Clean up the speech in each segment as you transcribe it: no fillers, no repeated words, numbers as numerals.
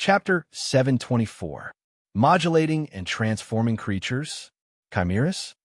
Chapter 724. Modulating and Transforming Creatures, Chimeras?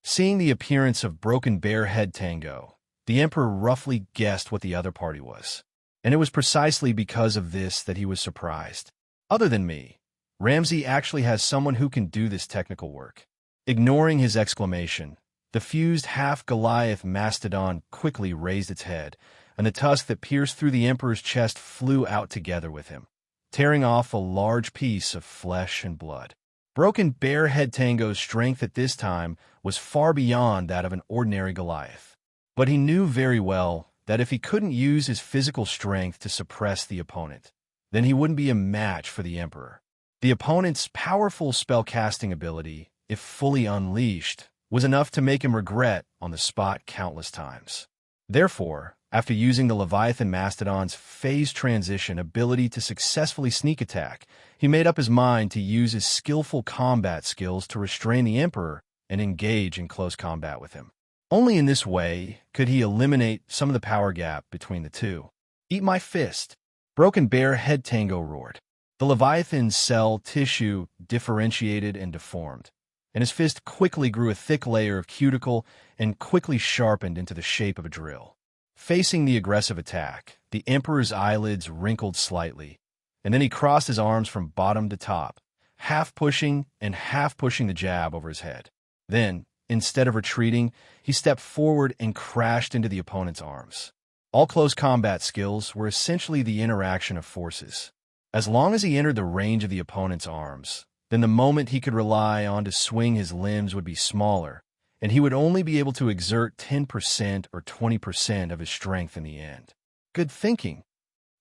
Seeing the appearance of Broken Bear Head Tango, the Emperor roughly guessed what the other party was. And it was precisely because of this that he was surprised. Other than me, Ramsay actually has someone who can do this technical work. Ignoring his exclamation, the fused half-Goliath mastodon quickly raised its head, and the tusk that pierced through the Emperor's chest flew out together with him, tearing off a large piece of flesh and blood. Broken Bear Head Tango's strength at this time was far beyond that of an ordinary Goliath. But he knew very well that if he couldn't use his physical strength to suppress the opponent, then he wouldn't be a match for the Emperor. The opponent's powerful spellcasting ability, if fully unleashed, was enough to make him regret on the spot countless times. Therefore, after using the Leviathan Mastodon's phase transition ability to successfully sneak attack, he made up his mind to use his skillful combat skills to restrain the Emperor and engage in close combat with him. Only in this way could he eliminate some of the power gap between the two. "Eat my fist!" Broken Bear Head Tango roared. The Leviathan's cell tissue differentiated and deformed, and his fist quickly grew a thick layer of cuticle and quickly sharpened into the shape of a drill. Facing the aggressive attack, the Emperor's eyelids wrinkled slightly, and then he crossed his arms from bottom to top, half pushing the jab over his head. Then, instead of retreating, he stepped forward and crashed into the opponent's arms. All close combat skills were essentially the interaction of forces. As long as he entered the range of the opponent's arms, then the moment he could rely on to swing his limbs would be smaller, and he would only be able to exert 10% or 20% of his strength in the end. Good thinking.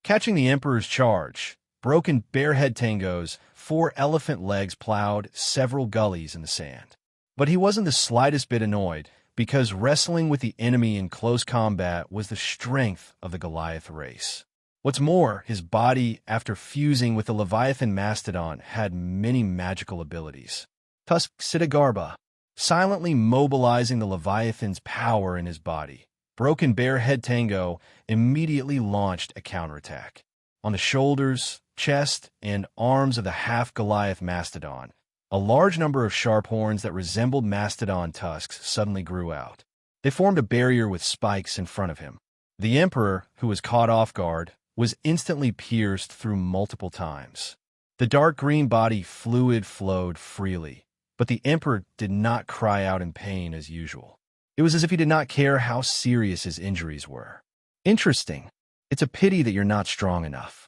Catching the Emperor's charge, Broken Bear Head Tango's 4 elephant legs plowed several gullies in the sand. But he wasn't the slightest bit annoyed, because wrestling with the enemy in close combat was the strength of the Goliath race. What's more, his body, after fusing with the Leviathan Mastodon, had many magical abilities. Tusk Sitagarba. Silently mobilizing the Leviathan's power in his body, Broken Bear Head Tango immediately launched a counterattack. On the shoulders, chest, and arms of the half-Goliath Mastodon, a large number of sharp horns that resembled mastodon tusks suddenly grew out. They formed a barrier with spikes in front of him. The Emperor, who was caught off guard, was instantly pierced through multiple times. The dark green body fluid flowed freely, but the Emperor did not cry out in pain as usual. It was as if he did not care how serious his injuries were. "Interesting. It's a pity that you're not strong enough."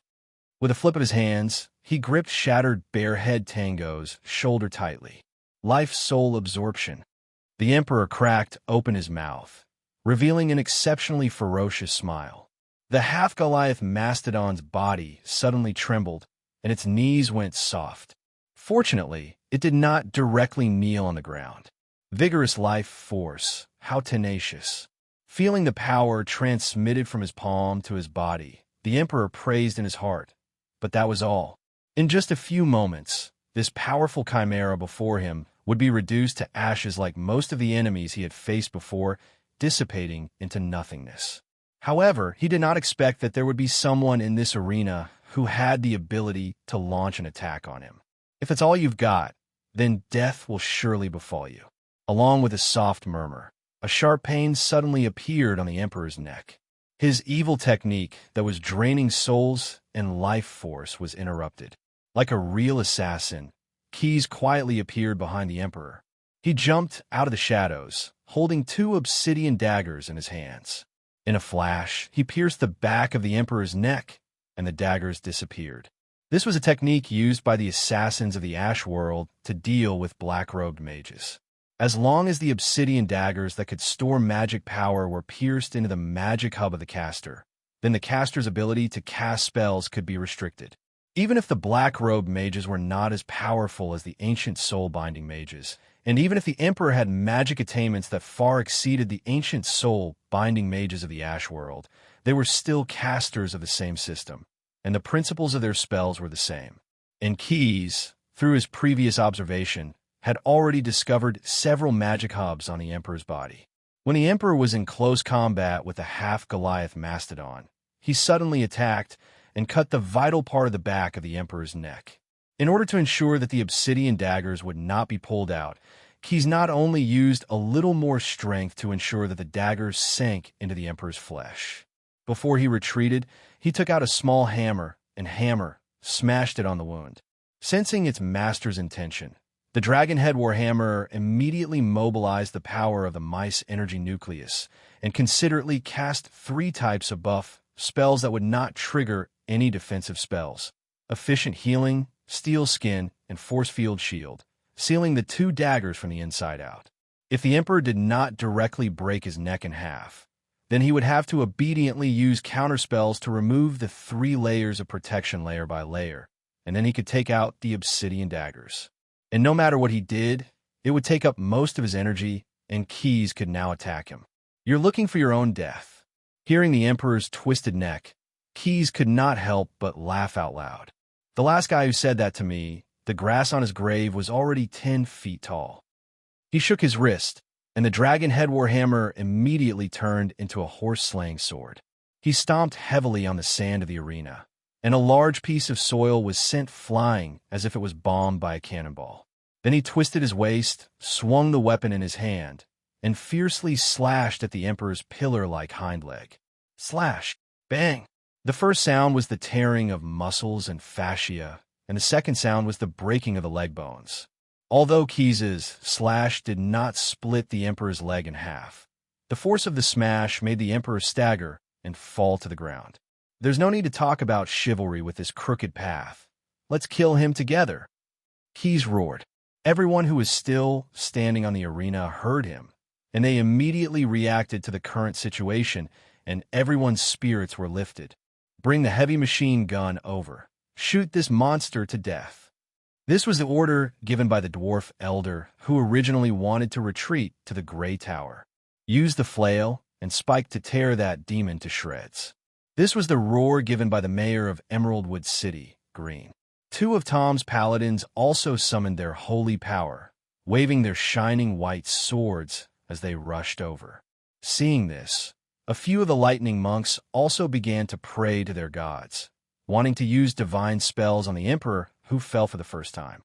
With a flip of his hands, he gripped Shattered Bear Head Tango's shoulder tightly. Life-soul absorption. The Emperor cracked open his mouth, revealing an exceptionally ferocious smile. The half-Goliath Mastodon's body suddenly trembled, and its knees went soft. Fortunately, it did not directly kneel on the ground. Vigorous life force, how tenacious. Feeling the power transmitted from his palm to his body, the Emperor praised in his heart. But that was all. In just a few moments, this powerful chimera before him would be reduced to ashes like most of the enemies he had faced before, dissipating into nothingness. However, he did not expect that there would be someone in this arena who had the ability to launch an attack on him. If it's all you've got, then death will surely befall you. Along with a soft murmur, a sharp pain suddenly appeared on the Emperor's neck. His evil technique that was draining souls and life force was interrupted. Like a real assassin, Keys quietly appeared behind the Emperor. He jumped out of the shadows, holding 2 obsidian daggers in his hands. In a flash, he pierced the back of the Emperor's neck, and the daggers disappeared. This was a technique used by the assassins of the Ash World to deal with black-robed mages. As long as the obsidian daggers that could store magic power were pierced into the magic hub of the caster, then the caster's ability to cast spells could be restricted. Even if the black-robed mages were not as powerful as the ancient soul-binding mages, and even if the Emperor had magic attainments that far exceeded the ancient soul-binding mages of the Ash World, they were still casters of the same system, and the principles of their spells were the same. And Keys, through his previous observation, had already discovered several magic hubs on the Emperor's body. When the Emperor was in close combat with the half-Goliath Mastodon, he suddenly attacked, and cut the vital part of the back of the emperor's neck. In order to ensure that the obsidian daggers would not be pulled out, Keyes not only used a little more strength to ensure that the daggers sank into the emperor's flesh. Before he retreated, he took out a small hammer and smashed it on the wound. Sensing its master's intention, the Dragonhead Warhammer immediately mobilized the power of the mice energy nucleus and considerately cast 3 types of buff spells that would not trigger any defensive spells: efficient healing, steel skin, and force field shield, sealing the 2 daggers from the inside out. If the Emperor did not directly break his neck in half, then he would have to obediently use counterspells to remove the 3 layers of protection layer by layer, and then he could take out the obsidian daggers. And no matter what he did, it would take up most of his energy, and Keyes could now attack him. "You're looking for your own death." Hearing the Emperor's twisted neck, Keyes could not help but laugh out loud. The last guy who said that to me, the grass on his grave was already 10 feet tall. He shook his wrist, and the Dragonhead Warhammer immediately turned into a horse-slaying sword. He stomped heavily on the sand of the arena, and a large piece of soil was sent flying as if it was bombed by a cannonball. Then he twisted his waist, swung the weapon in his hand, and fiercely slashed at the Emperor's pillar-like hind leg. Slash! Bang! The first sound was the tearing of muscles and fascia, and the second sound was the breaking of the leg bones. Although Keyes' slash did not split the Emperor's leg in half, the force of the smash made the Emperor stagger and fall to the ground. "There's no need to talk about chivalry with this crooked path. Let's kill him together," Keyes roared. Everyone who was still standing on the arena heard him, and they immediately reacted to the current situation, and everyone's spirits were lifted. "Bring the heavy machine gun over. Shoot this monster to death." This was the order given by the dwarf elder, who originally wanted to retreat to the Grey Tower. Use the flail and spike to tear that demon to shreds. This was the roar given by the mayor of Emeraldwood City, Green. 2 of Tom's paladins also summoned their holy power, waving their shining white swords as they rushed over. Seeing this, a few of the lightning monks also began to pray to their gods, wanting to use divine spells on the Emperor, who fell for the first time.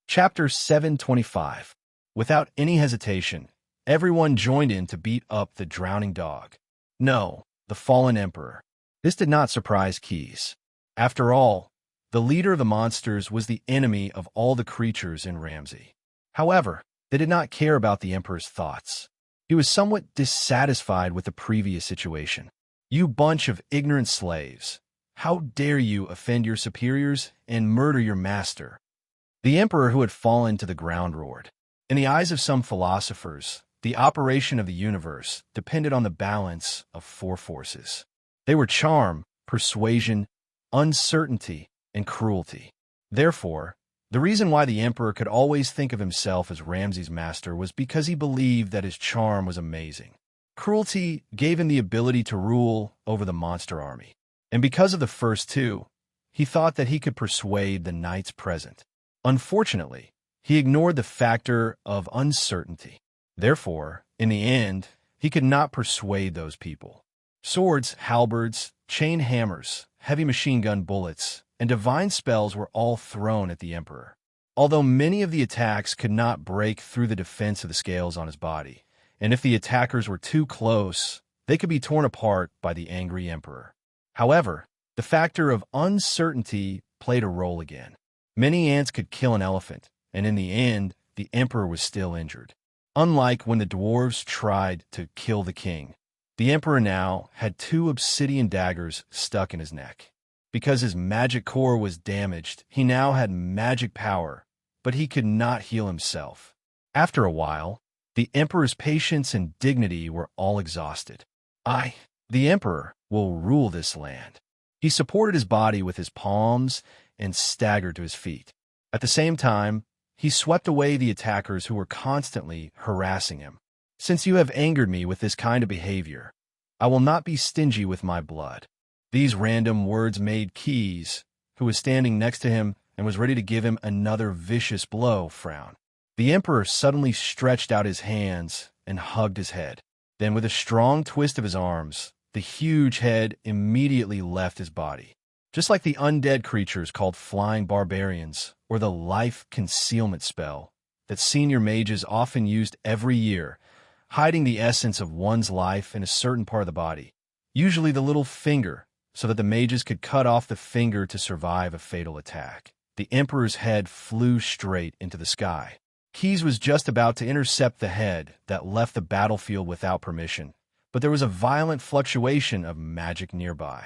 Chapter 725. Without any hesitation, everyone joined in to beat up the drowning dog. No, the fallen Emperor. This did not surprise Keyes. After all, the leader of the monsters was the enemy of all the creatures in Ramsey. However, they did not care about the Emperor's thoughts. He was somewhat dissatisfied with the previous situation. "You bunch of ignorant slaves. How dare you offend your superiors and murder your master?" The Emperor, who had fallen to the ground, roared. In the eyes of some philosophers, the operation of the universe depended on the balance of 4 forces. They were charm, persuasion, uncertainty, and cruelty. Therefore, the reason why the Emperor could always think of himself as Ramsey's master was because he believed that his charm was amazing. Cruelty gave him the ability to rule over the monster army. And because of the first 2, he thought that he could persuade the knights present. Unfortunately, he ignored the factor of uncertainty. Therefore, in the end, he could not persuade those people. Swords, halberds, chain hammers, heavy machine gun bullets, and divine spells were all thrown at the Emperor. Although many of the attacks could not break through the defense of the scales on his body, and if the attackers were too close, they could be torn apart by the angry Emperor. However, the factor of uncertainty played a role again. Many ants could kill an elephant, and in the end, the Emperor was still injured. Unlike when the dwarves tried to kill the king, the Emperor now had 2 obsidian daggers stuck in his neck. Because his magic core was damaged, he now had magic power, but he could not heal himself. After a while, the Emperor's patience and dignity were all exhausted. "I, the Emperor, will rule this land." He supported his body with his palms and staggered to his feet. At the same time, he swept away the attackers who were constantly harassing him. "Since you have angered me with this kind of behavior, I will not be stingy with my blood." These random words made Keyes, who was standing next to him and was ready to give him another vicious blow, frown. The Emperor suddenly stretched out his hands and hugged his head. Then, with a strong twist of his arms, the huge head immediately left his body. Just like the undead creatures called flying barbarians, or the life concealment spell that senior mages often used every year, hiding the essence of one's life in a certain part of the body, usually the little finger, so that the mages could cut off the finger to survive a fatal attack. The Emperor's head flew straight into the sky. Keyes was just about to intercept the head that left the battlefield without permission, but there was a violent fluctuation of magic nearby.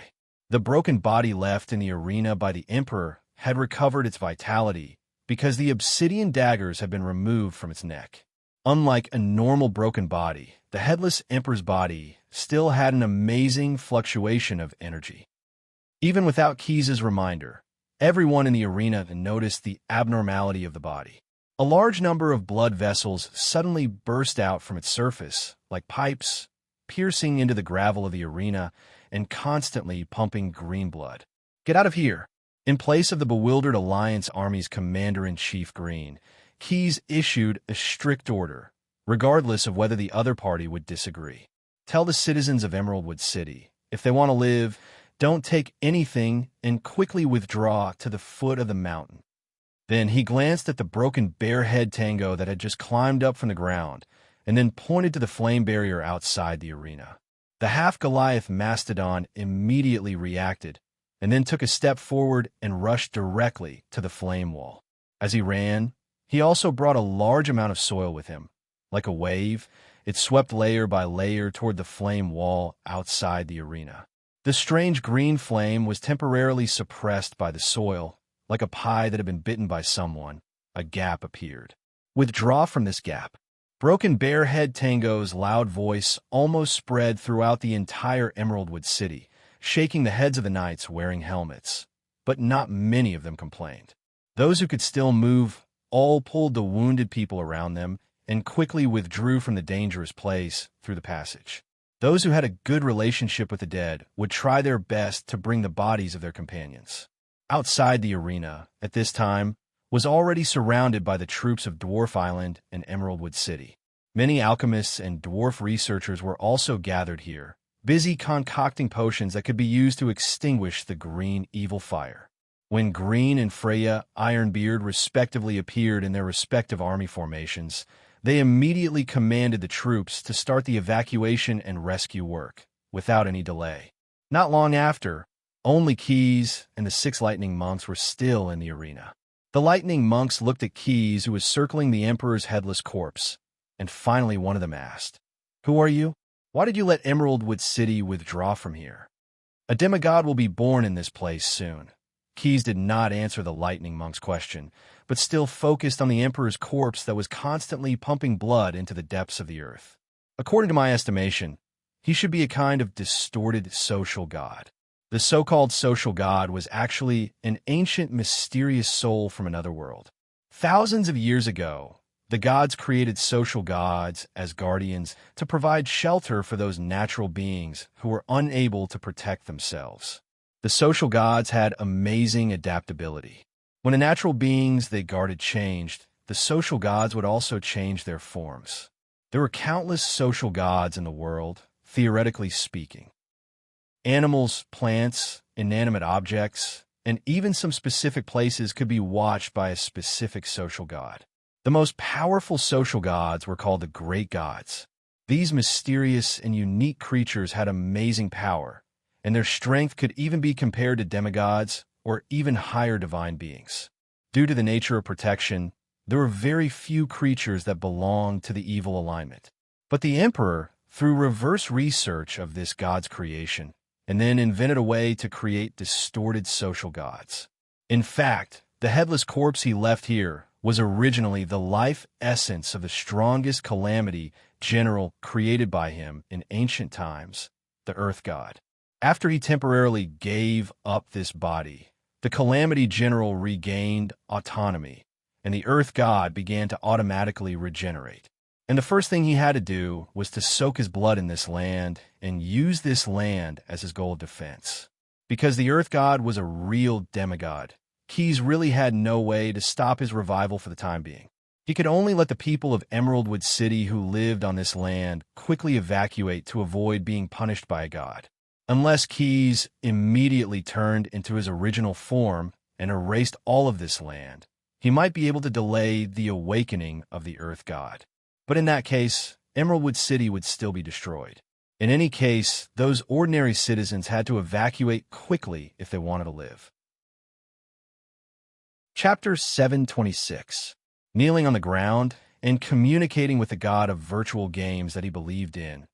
The broken body left in the arena by the Emperor had recovered its vitality because the obsidian daggers had been removed from its neck. Unlike a normal broken body, the headless Emperor's body still had an amazing fluctuation of energy. Even without Keyes' reminder, everyone in the arena noticed the abnormality of the body. A large number of blood vessels suddenly burst out from its surface, like pipes, piercing into the gravel of the arena and constantly pumping green blood. "Get out of here!" In place of the bewildered Alliance Army's Commander-in-Chief Green, Keyes issued a strict order, regardless of whether the other party would disagree. "Tell the citizens of Emeraldwood City, if they want to live, don't take anything and quickly withdraw to the foot of the mountain." Then he glanced at the broken bear head tango that had just climbed up from the ground, and then pointed to the flame barrier outside the arena. The half-Goliath mastodon immediately reacted, and then took a step forward and rushed directly to the flame wall. As he ran, he also brought a large amount of soil with him. Like a wave, it swept layer by layer toward the flame wall outside the arena. The strange green flame was temporarily suppressed by the soil. Like a pie that had been bitten by someone, a gap appeared. "Withdraw from this gap." Broken Bear Head Tango's loud voice almost spread throughout the entire Emeraldwood City, shaking the heads of the knights wearing helmets. But not many of them complained. Those who could still move all pulled the wounded people around them and quickly withdrew from the dangerous place through the passage. Those who had a good relationship with the dead would try their best to bring the bodies of their companions. Outside the arena, at this time, was already surrounded by the troops of Dwarf Island and Emeraldwood City. Many alchemists and dwarf researchers were also gathered here, busy concocting potions that could be used to extinguish the green evil fire. When Green and Freya Ironbeard respectively appeared in their respective army formations, they immediately commanded the troops to start the evacuation and rescue work, without any delay. Not long after, only Keyes and the 6 lightning monks were still in the arena. The lightning monks looked at Keyes, who was circling the Emperor's headless corpse, and finally one of them asked, "Who are you? Why did you let Emeraldwood City withdraw from here? A demigod will be born in this place soon." Keyes did not answer the lightning monk's question, but still focused on the Emperor's corpse that was constantly pumping blood into the depths of the earth. According to my estimation, he should be a kind of distorted social god. The so-called social god was actually an ancient, mysterious soul from another world. Thousands of years ago, the gods created social gods as guardians to provide shelter for those natural beings who were unable to protect themselves. The social gods had amazing adaptability. When the natural beings they guarded changed, the social gods would also change their forms. There were countless social gods in the world, theoretically speaking. Animals, plants, inanimate objects, and even some specific places could be watched by a specific social god. The most powerful social gods were called the Great Gods. These mysterious and unique creatures had amazing power, and their strength could even be compared to demigods or even higher divine beings. Due to the nature of protection, there were very few creatures that belonged to the evil alignment. But the Emperor, through reverse research of this god's creation, and then invented a way to create distorted social gods. In fact, the headless corpse he left here was originally the life essence of the strongest calamity general created by him in ancient times, the Earth God. After he temporarily gave up this body, the calamity general regained autonomy, and the Earth God began to automatically regenerate. And the first thing he had to do was to soak his blood in this land and use this land as his goal of defense. Because the Earth God was a real demigod, Keyes really had no way to stop his revival for the time being. He could only let the people of Emeraldwood City who lived on this land quickly evacuate to avoid being punished by a god. Unless Keys immediately turned into his original form and erased all of this land, he might be able to delay the awakening of the Earth God. But in that case, Emeraldwood City would still be destroyed. In any case, those ordinary citizens had to evacuate quickly if they wanted to live. Chapter 726. Kneeling on the ground and communicating with the god of virtual games that he believed in,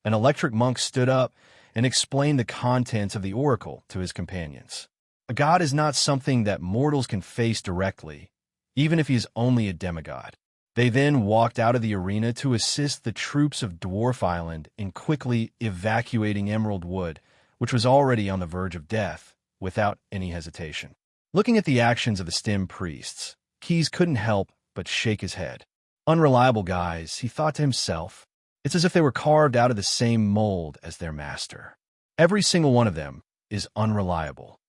an electric monk stood up and explained the contents of the oracle to his companions. A god is not something that mortals can face directly, even if he is only a demigod. They then walked out of the arena to assist the troops of Dwarf Island in quickly evacuating Emerald Wood, which was already on the verge of death, without any hesitation. Looking at the actions of the STEM priests, Keys couldn't help but shake his head. Unreliable guys, he thought to himself. It's as if they were carved out of the same mold as their master. Every single one of them is unreliable.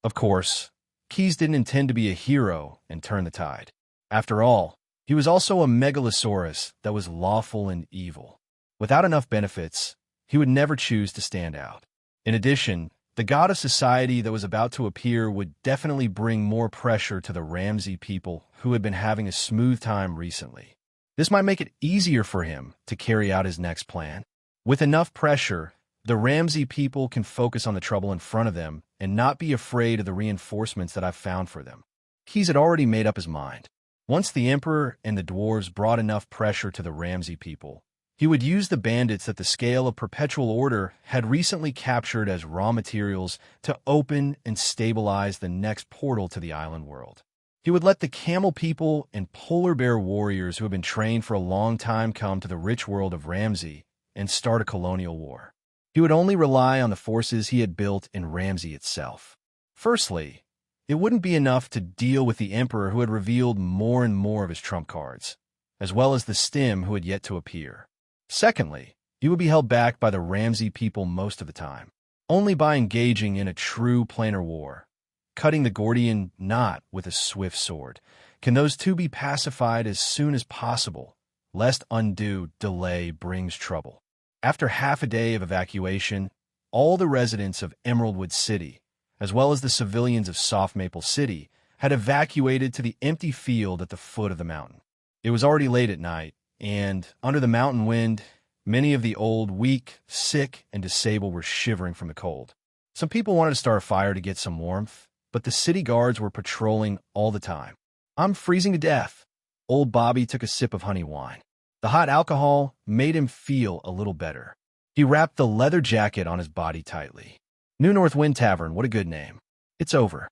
Of course, Keys didn't intend to be a hero and turn the tide. After all, he was also a megalosaurus that was lawful and evil. Without enough benefits, he would never choose to stand out. In addition, the god of society that was about to appear would definitely bring more pressure to the Ramsey people who had been having a smooth time recently. This might make it easier for him to carry out his next plan. With enough pressure, the Ramsey people can focus on the trouble in front of them and not be afraid of the reinforcements that I've found for them. Keys had already made up his mind. Once the Emperor and the dwarves brought enough pressure to the Ramsey people, he would use the bandits that the Scale of Perpetual Order had recently captured as raw materials to open and stabilize the next portal to the island world. He would let the camel people and polar bear warriors who have been trained for a long time come to the rich world of Ramsey and start a colonial war. He would only rely on the forces he had built in Ramsey itself. Firstly, it wouldn't be enough to deal with the Emperor who had revealed more and more of his trump cards, as well as the STEM who had yet to appear. Secondly, he would be held back by the Ramsey people most of the time. Only by engaging in a true planar war, cutting the Gordian knot with a swift sword, can those two be pacified as soon as possible, lest undue delay brings trouble. After half a day of evacuation, all the residents of Emeraldwood City, as well as the civilians of Soft Maple City, had evacuated to the empty field at the foot of the mountain. It was already late at night, and under the mountain wind, many of the old, weak, sick, and disabled were shivering from the cold. Some people wanted to start a fire to get some warmth, but the city guards were patrolling all the time. "I'm freezing to death." Old Bobby took a sip of honey wine. The hot alcohol made him feel a little better. He wrapped the leather jacket on his body tightly. New North Wind Tavern, what a good name. It's over.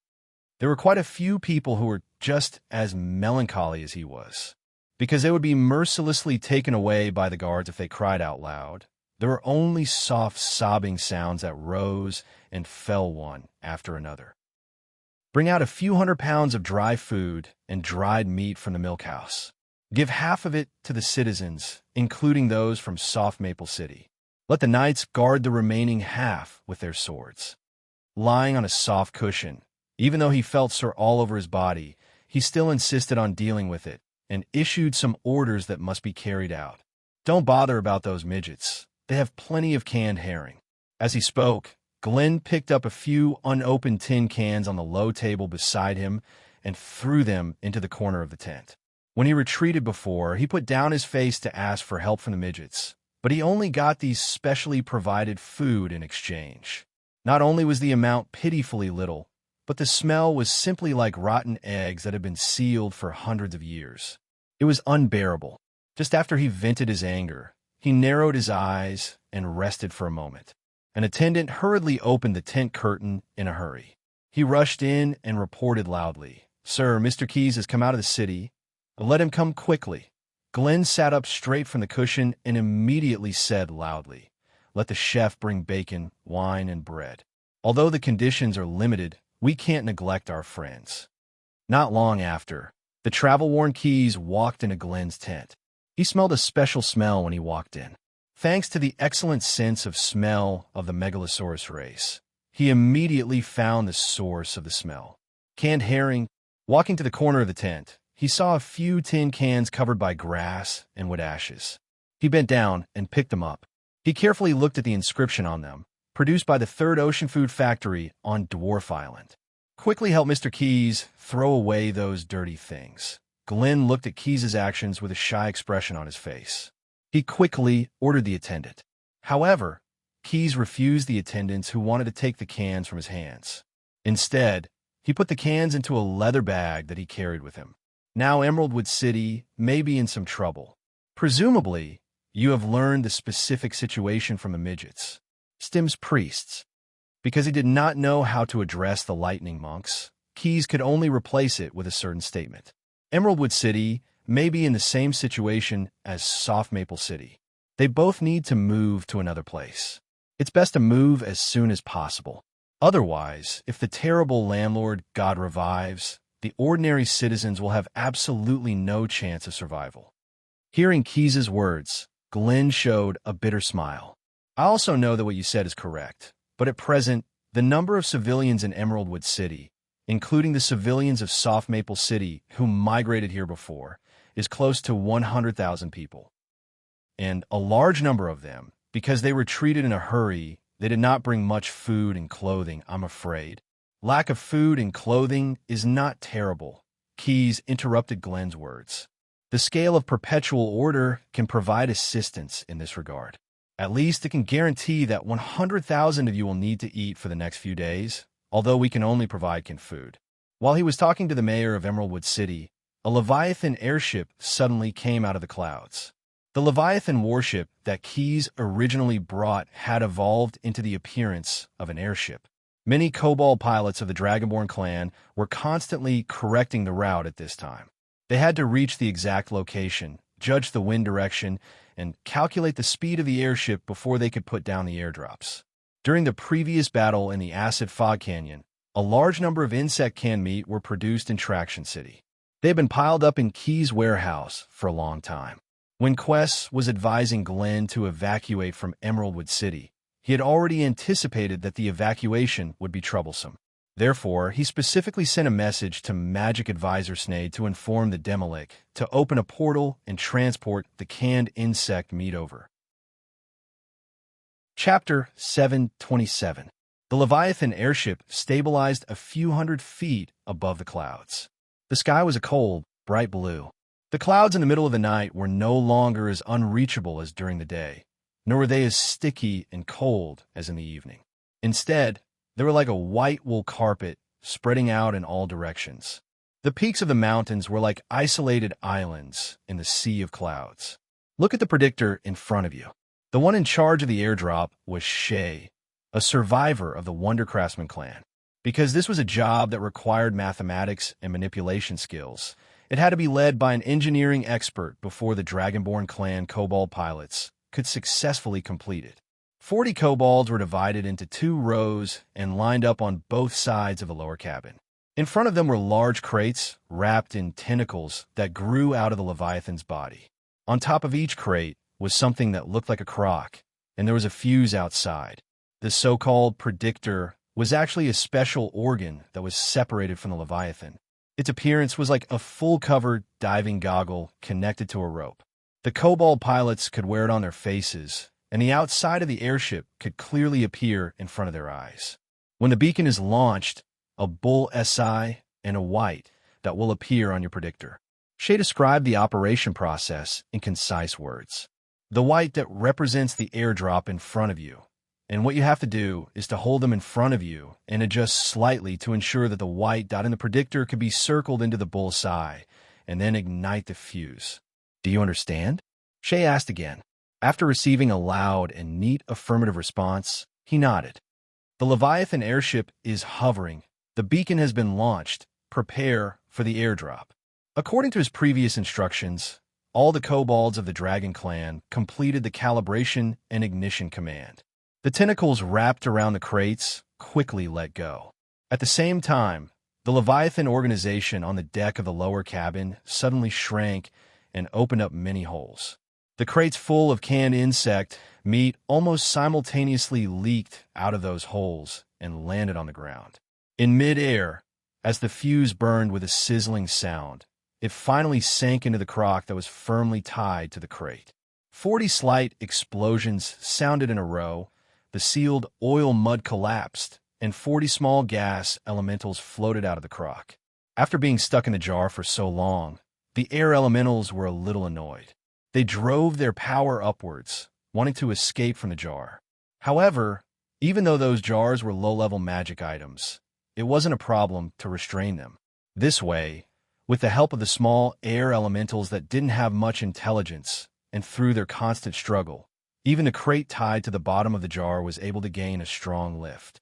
There were quite a few people who were just as melancholy as he was, because they would be mercilessly taken away by the guards if they cried out loud. There were only soft sobbing sounds that rose and fell one after another. Bring out a few 100 pounds of dry food and dried meat from the milk house. Give half of it to the citizens, including those from Soft Maple City. Let the knights guard the remaining half with their swords. Lying on a soft cushion, even though he felt sore all over his body, he still insisted on dealing with it and issued some orders that must be carried out. Don't bother about those midgets. They have plenty of canned herring. As he spoke, Glenn picked up a few unopened tin cans on the low table beside him and threw them into the corner of the tent. When he retreated before, he put down his face to ask for help from the midgets, but he only got these specially provided food in exchange. Not only was the amount pitifully little, but the smell was simply like rotten eggs that had been sealed for hundreds of years. It was unbearable. Just after he vented his anger, he narrowed his eyes and rested for a moment. An attendant hurriedly opened the tent curtain in a hurry. He rushed in and reported loudly, "Sir, Mr. Keys has come out of the city. Let him come quickly." Glenn sat up straight from the cushion and immediately said loudly, "Let the chef bring bacon, wine, and bread. Although the conditions are limited, we can't neglect our friends." Not long after, the travel-worn Keys walked into Glenn's tent. He smelled a special smell when he walked in. Thanks to the excellent sense of smell of the Megalosaurus race, he immediately found the source of the smell. Canned herring. Walking to the corner of the tent, he saw a few tin cans covered by grass and wood ashes. He bent down and picked them up. He carefully looked at the inscription on them, produced by the Third Ocean Food Factory on Dwarf Island. Quickly help Mr. Keys throw away those dirty things. Glenn looked at Keys's actions with a shy expression on his face. He quickly ordered the attendant. However, Keys refused the attendants who wanted to take the cans from his hands. Instead, he put the cans into a leather bag that he carried with him. Now Emeraldwood City may be in some trouble. Presumably, you have learned the specific situation from the midgets, Stim's priests. Because he did not know how to address the lightning monks, Keys could only replace it with a certain statement. Emeraldwood City may be in the same situation as Soft Maple City. They both need to move to another place. It's best to move as soon as possible. Otherwise, if the terrible landlord god revives, the ordinary citizens will have absolutely no chance of survival. Hearing Keys's words, Glenn showed a bitter smile. I also know that what you said is correct, but at present, the number of civilians in Emeraldwood City, including the civilians of Soft Maple City who migrated here before, is close to 100,000 people. And a large number of them, because they retreated in a hurry, they did not bring much food and clothing, I'm afraid. Lack of food and clothing is not terrible, Keys interrupted Glenn's words. The scale of perpetual order can provide assistance in this regard. At least it can guarantee that 100,000 of you will need to eat for the next few days, although we can only provide canned food. While he was talking to the mayor of Emeraldwood City, a Leviathan airship suddenly came out of the clouds. The Leviathan warship that Keys originally brought had evolved into the appearance of an airship. Many Kobold pilots of the Dragonborn clan were constantly correcting the route at this time. They had to reach the exact location, judge the wind direction, and calculate the speed of the airship before they could put down the airdrops. During the previous battle in the Acid Fog Canyon, a large number of insect canned meat were produced in Traction City. They had been piled up in Keys' warehouse for a long time. When Quest was advising Glenn to evacuate from Emeraldwood City, he had already anticipated that the evacuation would be troublesome. Therefore, he specifically sent a message to Magic Advisor Snade to inform the Demolic to open a portal and transport the canned insect meat over. Chapter 727. The Leviathan airship stabilized a few hundred feet above the clouds. The sky was a cold, bright blue. The clouds in the middle of the night were no longer as unreachable as during the day, nor were they as sticky and cold as in the evening. Instead, they were like a white wool carpet spreading out in all directions. The peaks of the mountains were like isolated islands in the sea of clouds. Look at the predictor in front of you. The one in charge of the airdrop was Shay, a survivor of the Wonder Craftsman clan. Because this was a job that required mathematics and manipulation skills, it had to be led by an engineering expert before the Dragonborn clan Kobold pilots could successfully complete it. 40 kobolds were divided into 2 rows and lined up on both sides of the lower cabin. In front of them were large crates wrapped in tentacles that grew out of the Leviathan's body. On top of each crate was something that looked like a crock, and there was a fuse outside. The so-called predictor was actually a special organ that was separated from the Leviathan. Its appearance was like a full-covered diving goggle connected to a rope. The kobold pilots could wear it on their faces, and the outside of the airship could clearly appear in front of their eyes. When the beacon is launched, a bull SI and a white that will appear on your predictor. Shay described the operation process in concise words. The white that represents the airdrop in front of you, and what you have to do is to hold them in front of you and adjust slightly to ensure that the white dot in the predictor could be circled into the bull's eye, and then ignite the fuse. Do you understand? Shay asked again. After receiving a loud and neat affirmative response, he nodded. The Leviathan airship is hovering. The beacon has been launched. Prepare for the airdrop. According to his previous instructions, all the kobolds of the Dragon Clan completed the calibration and ignition command. The tentacles wrapped around the crates quickly let go. At the same time, the Leviathan organization on the deck of the lower cabin suddenly shrank and opened up many holes. The crates full of canned insect meat almost simultaneously leaked out of those holes and landed on the ground. In mid-air, as the fuse burned with a sizzling sound, it finally sank into the crock that was firmly tied to the crate. 40 slight explosions sounded in a row, the sealed oil mud collapsed, and 40 small gas elementals floated out of the crock. After being stuck in the jar for so long, the air elementals were a little annoyed. They drove their power upwards, wanting to escape from the jar. However, even though those jars were low-level magic items, it wasn't a problem to restrain them. This way, with the help of the small air elementals that didn't have much intelligence, and through their constant struggle, even the crate tied to the bottom of the jar was able to gain a strong lift.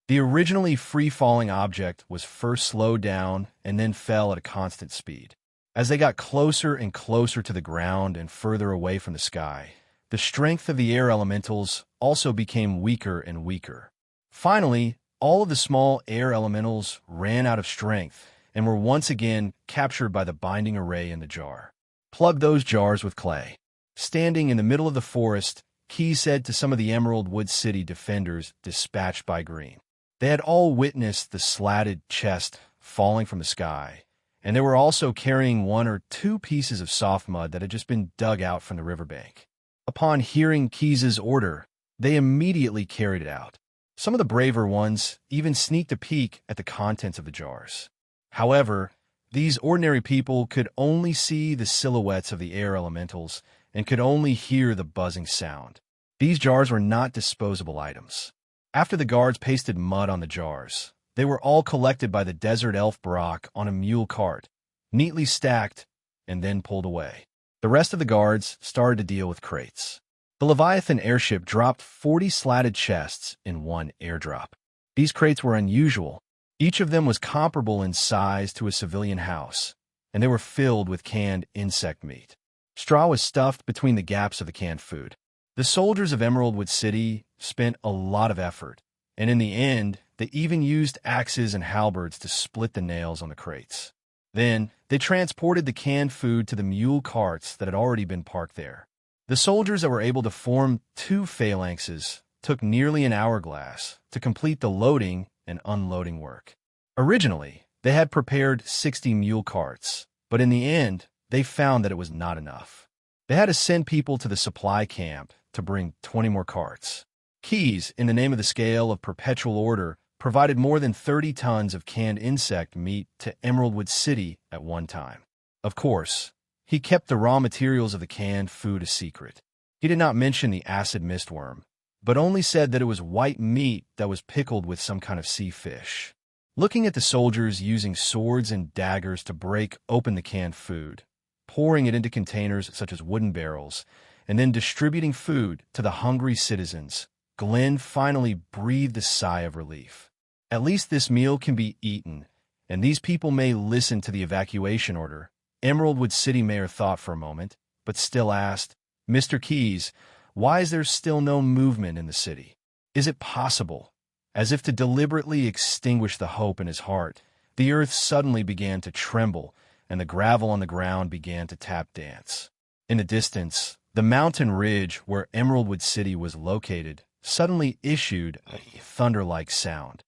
The originally free-falling object was first slowed down and then fell at a constant speed. As they got closer and closer to the ground and further away from the sky, the strength of the air elementals also became weaker and weaker. Finally, all of the small air elementals ran out of strength and were once again captured by the binding array in the jar. Plug those jars with clay. Standing in the middle of the forest, Key said to some of the Emerald Wood City defenders dispatched by Green. They had all witnessed the slatted chest falling from the sky, and they were also carrying 1 or 2 pieces of soft mud that had just been dug out from the riverbank. Upon hearing Keyes' order, they immediately carried it out. Some of the braver ones even sneaked a peek at the contents of the jars. However, these ordinary people could only see the silhouettes of the air elementals and could only hear the buzzing sound. These jars were not disposable items. After the guards pasted mud on the jars, they were all collected by the desert elf Brock on a mule cart, neatly stacked, and then pulled away. The rest of the guards started to deal with crates. The Leviathan airship dropped 40 slatted chests in one airdrop. These crates were unusual. Each of them was comparable in size to a civilian house, and they were filled with canned insect meat. Straw was stuffed between the gaps of the canned food. The soldiers of Emerald Wood City spent a lot of effort, and in the end, they even used axes and halberds to split the nails on the crates. Then, they transported the canned food to the mule carts that had already been parked there. The soldiers that were able to form 2 phalanxes took nearly an hourglass to complete the loading and unloading work. Originally, they had prepared 60 mule carts, but in the end, they found that it was not enough. They had to send people to the supply camp to bring 20 more carts. Keyes, in the name of the scale of perpetual order, provided more than 30 tons of canned insect meat to Emerald Wood City at one time. Of course, he kept the raw materials of the canned food a secret. He did not mention the acid mistworm, but only said that it was white meat that was pickled with some kind of sea fish. Looking at the soldiers using swords and daggers to break open the canned food, pouring it into containers such as wooden barrels, and then distributing food to the hungry citizens, Glenn finally breathed a sigh of relief. At least this meal can be eaten, and these people may listen to the evacuation order. Emerald Wood City Mayor thought for a moment, but still asked, "Mr. Keyes, why is there still no movement in the city? Is it possible?" As if to deliberately extinguish the hope in his heart, the earth suddenly began to tremble, and the gravel on the ground began to tap dance. In the distance, the mountain ridge where Emerald Wood City was located suddenly issued a thunder-like sound.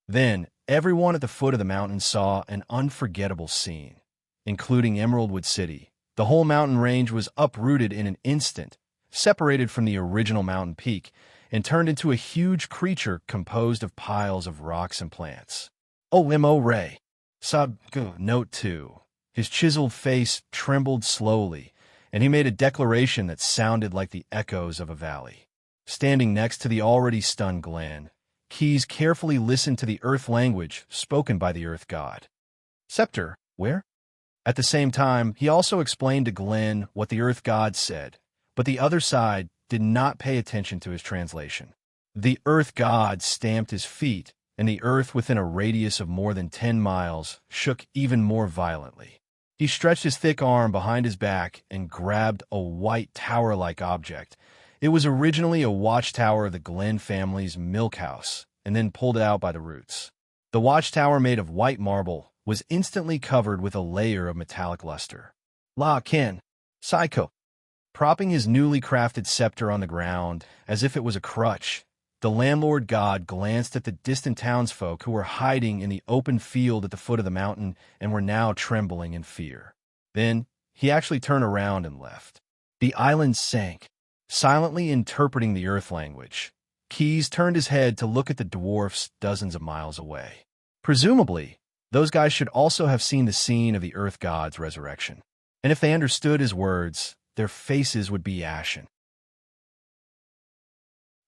Then, everyone at the foot of the mountain saw an unforgettable scene, including Emerald Wood City. The whole mountain range was uprooted in an instant, separated from the original mountain peak, and turned into a huge creature composed of piles of rocks and plants. Olimo Ray. Note 2. His chiseled face trembled slowly, and he made a declaration that sounded like the echoes of a valley. Standing next to the already stunned Glenn, Keyes carefully listened to the earth language spoken by the earth god. "Scepter, where?" At the same time, he also explained to Glenn what the earth god said, but the other side did not pay attention to his translation. The earth god stamped his feet, and the earth within a radius of more than 10 miles shook even more violently. He stretched his thick arm behind his back and grabbed a white tower-like object. It was originally a watchtower of the Glenn family's milk house, and then pulled it out by the roots. The watchtower, made of white marble, was instantly covered with a layer of metallic luster. La Ken, Psycho. Propping his newly crafted scepter on the ground, as if it was a crutch, the landlord god glanced at the distant townsfolk who were hiding in the open field at the foot of the mountain and were now trembling in fear. Then, he actually turned around and left. The island sank. Silently interpreting the earth language, Keyes turned his head to look at the dwarfs dozens of miles away. Presumably, those guys should also have seen the scene of the earth god's resurrection. And if they understood his words, their faces would be ashen.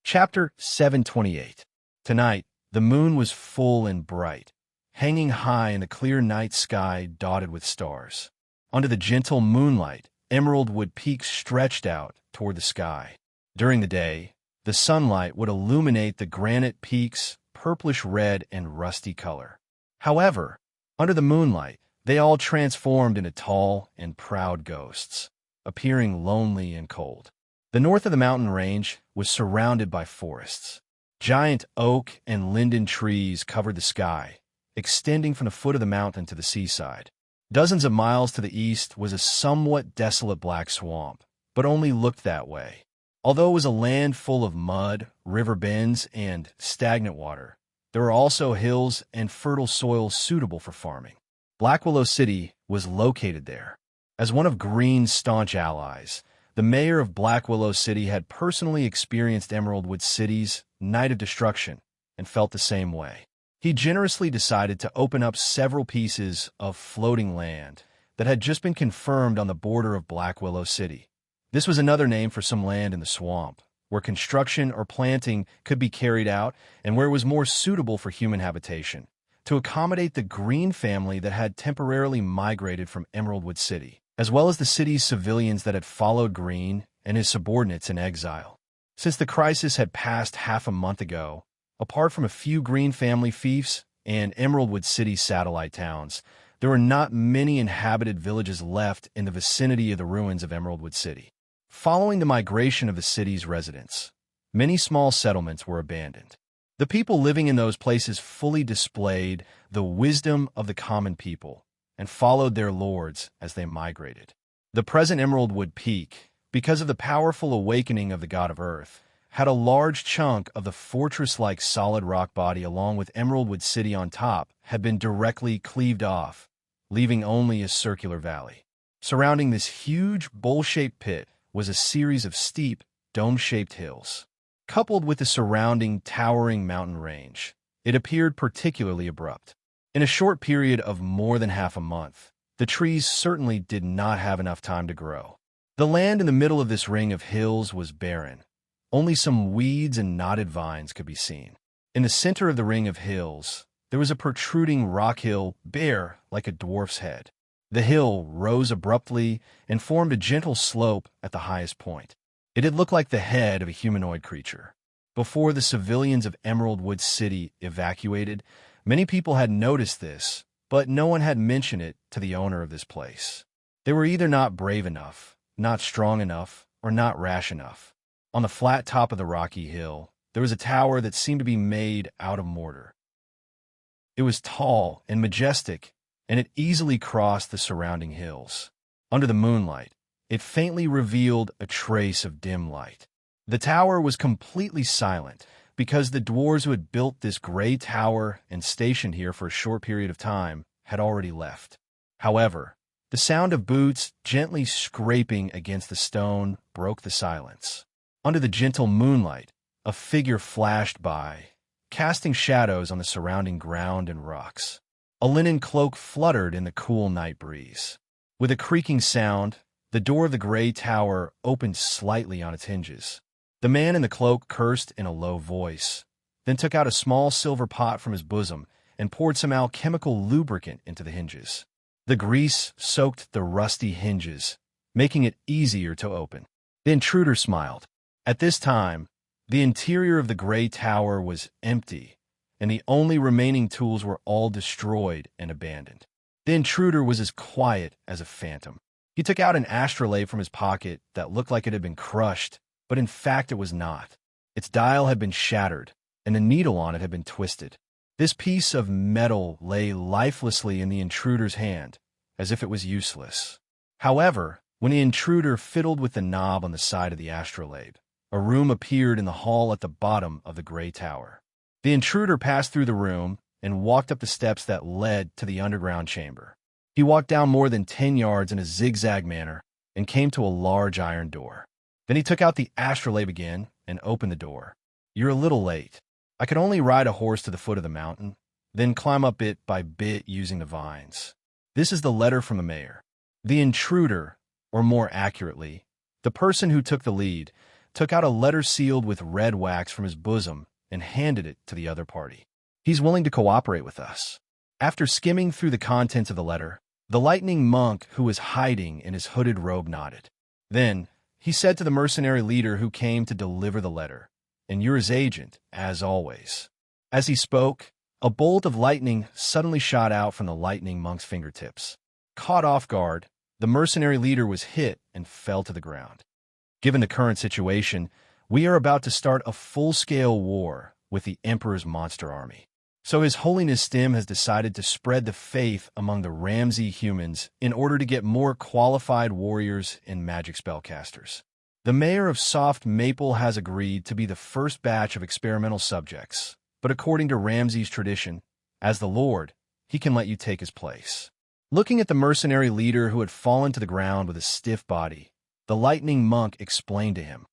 Chapter 728. Tonight, the moon was full and bright, hanging high in the clear night sky dotted with stars. Under the gentle moonlight, emerald wood peaks stretched out toward the sky. During the day, the sunlight would illuminate the granite peaks purplish red and rusty color. However, under the moonlight, they all transformed into tall and proud ghosts, appearing lonely and cold. The north of the mountain range was surrounded by forests. Giant oak and linden trees covered the sky, extending from the foot of the mountain to the seaside. Dozens of miles to the east was a somewhat desolate black swamp, but only looked that way. Although it was a land full of mud, river bends, and stagnant water, there were also hills and fertile soil suitable for farming. Black Willow City was located there. As one of Green's staunch allies, the mayor of Black Willow City had personally experienced Emeraldwood City's night of destruction and felt the same way. He generously decided to open up several pieces of floating land that had just been confirmed on the border of Black Willow City. This was another name for some land in the swamp, where construction or planting could be carried out and where it was more suitable for human habitation, to accommodate the Green family that had temporarily migrated from Emeraldwood City, as well as the city's civilians that had followed Green and his subordinates in exile. Since the crisis had passed half a month ago, apart from a few Green family fiefs and Emeraldwood City satellite towns, there were not many inhabited villages left in the vicinity of the ruins of Emeraldwood City. Following the migration of the city's residents, many small settlements were abandoned. The people living in those places fully displayed the wisdom of the common people and followed their lords as they migrated. The present Emeraldwood Peak, because of the powerful awakening of the god of earth, had a large chunk of the fortress-like solid rock body along with Emeraldwood City on top had been directly cleaved off, leaving only a circular valley. Surrounding this huge bowl-shaped pit was a series of steep, dome-shaped hills. Coupled with the surrounding towering mountain range, it appeared particularly abrupt. In a short period of more than half a month, the trees certainly did not have enough time to grow. The land in the middle of this ring of hills was barren. Only some weeds and knotted vines could be seen. In the center of the ring of hills, there was a protruding rock hill bare like a dwarf's head. The hill rose abruptly and formed a gentle slope at the highest point. It had looked like the head of a humanoid creature. Before the civilians of Emeraldwood City evacuated, many people had noticed this, but no one had mentioned it to the owner of this place. They were either not brave enough, not strong enough, or not rash enough. On the flat top of the rocky hill, there was a tower that seemed to be made out of mortar. It was tall and majestic, and it easily crossed the surrounding hills. Under the moonlight, it faintly revealed a trace of dim light. The tower was completely silent because the dwarves who had built this gray tower and stationed here for a short period of time had already left. However, the sound of boots gently scraping against the stone broke the silence. Under the gentle moonlight, a figure flashed by, casting shadows on the surrounding ground and rocks. A linen cloak fluttered in the cool night breeze. With a creaking sound, the door of the gray tower opened slightly on its hinges. The man in the cloak cursed in a low voice, then took out a small silver pot from his bosom and poured some alchemical lubricant into the hinges. The grease soaked the rusty hinges, making it easier to open. The intruder smiled. At this time, the interior of the gray tower was empty, and the only remaining tools were all destroyed and abandoned. The intruder was as quiet as a phantom. He took out an astrolabe from his pocket that looked like it had been crushed, but in fact it was not. Its dial had been shattered, and the needle on it had been twisted. This piece of metal lay lifelessly in the intruder's hand, as if it was useless. However, when the intruder fiddled with the knob on the side of the astrolabe, a room appeared in the hall at the bottom of the gray tower. The intruder passed through the room and walked up the steps that led to the underground chamber. He walked down more than 10 yards in a zigzag manner and came to a large iron door. Then he took out the astrolabe again and opened the door. "You're a little late. I could only ride a horse to the foot of the mountain, then climb up bit by bit using the vines. This is the letter from the mayor." The intruder, or more accurately, the person who took the lead, took out a letter sealed with red wax from his bosom and handed it to the other party. "He's willing to cooperate with us." After skimming through the contents of the letter, the lightning monk who was hiding in his hooded robe nodded. Then he said to the mercenary leader who came to deliver the letter, "And you're his agent, as always." As he spoke, a bolt of lightning suddenly shot out from the lightning monk's fingertips. Caught off guard, the mercenary leader was hit and fell to the ground. Given the current situation, we are about to start a full-scale war with the Emperor's monster army. So His Holiness Stim has decided to spread the faith among the Ramsey humans in order to get more qualified warriors and magic spellcasters. The mayor of Soft Maple has agreed to be the first batch of experimental subjects, but according to Ramsey's tradition, as the Lord, he can let you take his place. Looking at the mercenary leader who had fallen to the ground with a stiff body, the lightning monk explained to him.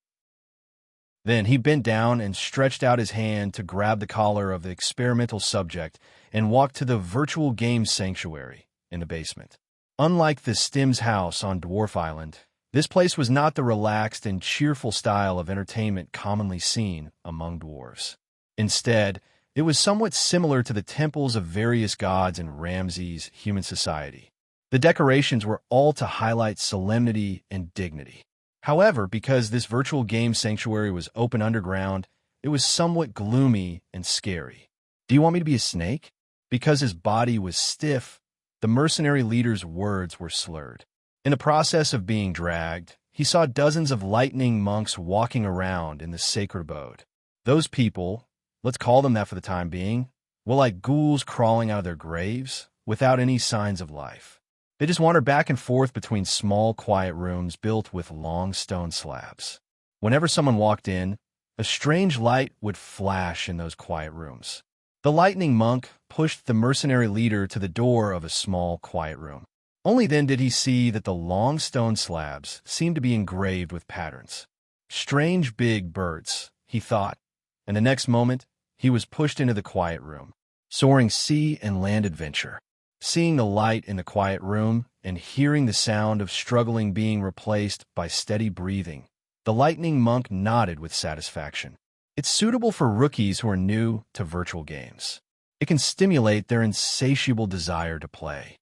Then he bent down and stretched out his hand to grab the collar of the experimental subject and walked to the virtual game sanctuary in the basement. Unlike the Stim's house on Dwarf Island, this place was not the relaxed and cheerful style of entertainment commonly seen among dwarves. Instead, it was somewhat similar to the temples of various gods in Ramsey's human society. The decorations were all to highlight solemnity and dignity. However, because this virtual game sanctuary was open underground, it was somewhat gloomy and scary. "Do you want me to be a snake?" Because his body was stiff, the mercenary leader's words were slurred. In the process of being dragged, he saw dozens of lightning monks walking around in the sacred abode. Those people, let's call them that for the time being, were like ghouls crawling out of their graves without any signs of life. They just wandered back and forth between small, quiet rooms built with long stone slabs. Whenever someone walked in, a strange light would flash in those quiet rooms. The lightning monk pushed the mercenary leader to the door of a small, quiet room. Only then did he see that the long stone slabs seemed to be engraved with patterns. Strange big birds, he thought, and the next moment, he was pushed into the quiet room. Soaring sea and land adventure. Seeing the light in the quiet room and hearing the sound of struggling being replaced by steady breathing, the lightning monk nodded with satisfaction. It's suitable for rookies who are new to virtual games. It can stimulate their insatiable desire to play.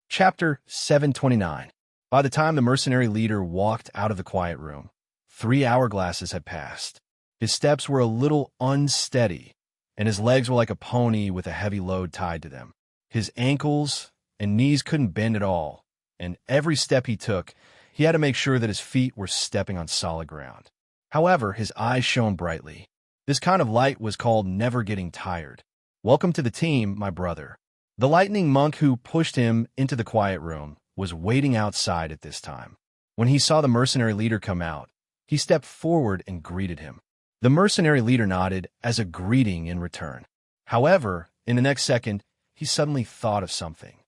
Chapter 729. By the time the mercenary leader walked out of the quiet room, 3 hourglasses had passed. His steps were a little unsteady, and his legs were like a pony with a heavy load tied to them. His ankles and knees couldn't bend at all, and every step he took, he had to make sure that his feet were stepping on solid ground. However, his eyes shone brightly. This kind of light was called never getting tired. "Welcome to the team, my brother." The lightning monk who pushed him into the quiet room was waiting outside at this time. When he saw the mercenary leader come out, he stepped forward and greeted him. The mercenary leader nodded as a greeting in return. However, in the next second, he suddenly thought of something.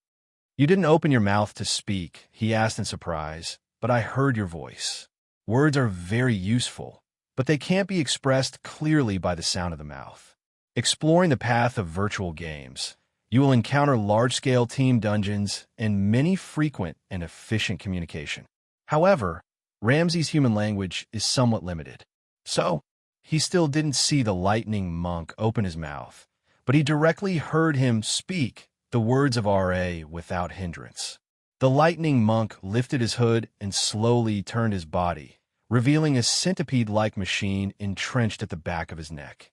"You didn't open your mouth to speak," he asked in surprise, "but I heard your voice. Words are very useful, but they can't be expressed clearly by the sound of the mouth. Exploring the path of virtual games, you will encounter large-scale team dungeons and many frequent and efficient communication. However, Ramsey's human language is somewhat limited. So, he still didn't see the lightning monk open his mouth, but he directly heard him speak the words of R.A. without hindrance. The lightning monk lifted his hood and slowly turned his body, revealing a centipede-like machine entrenched at the back of his neck.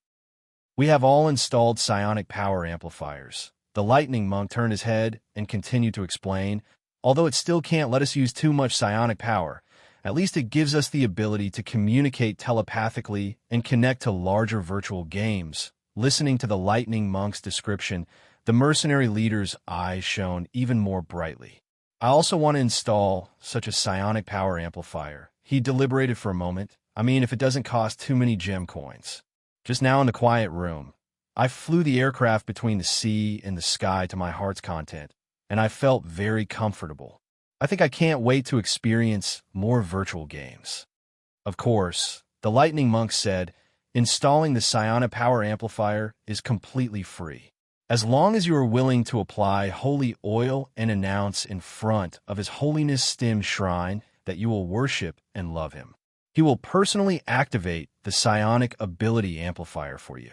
"We have all installed psionic power amplifiers." The lightning monk turned his head and continued to explain, "Although it still can't let us use too much psionic power, at least it gives us the ability to communicate telepathically and connect to larger virtual games." Listening to the lightning monk's description, the mercenary leader's eyes shone even more brightly. "I also want to install such a psionic power amplifier." He deliberated for a moment. "I mean, if it doesn't cost too many gem coins." Just now in the quiet room, I flew the aircraft between the sea and the sky to my heart's content, and I felt very comfortable. I think I can't wait to experience more virtual games. Of course, the lightning monk said, installing the psionic power amplifier is completely free. As long as you are willing to apply holy oil and announce in front of His Holiness Stim Shrine that you will worship and love Him. He will personally activate the psionic ability amplifier for you.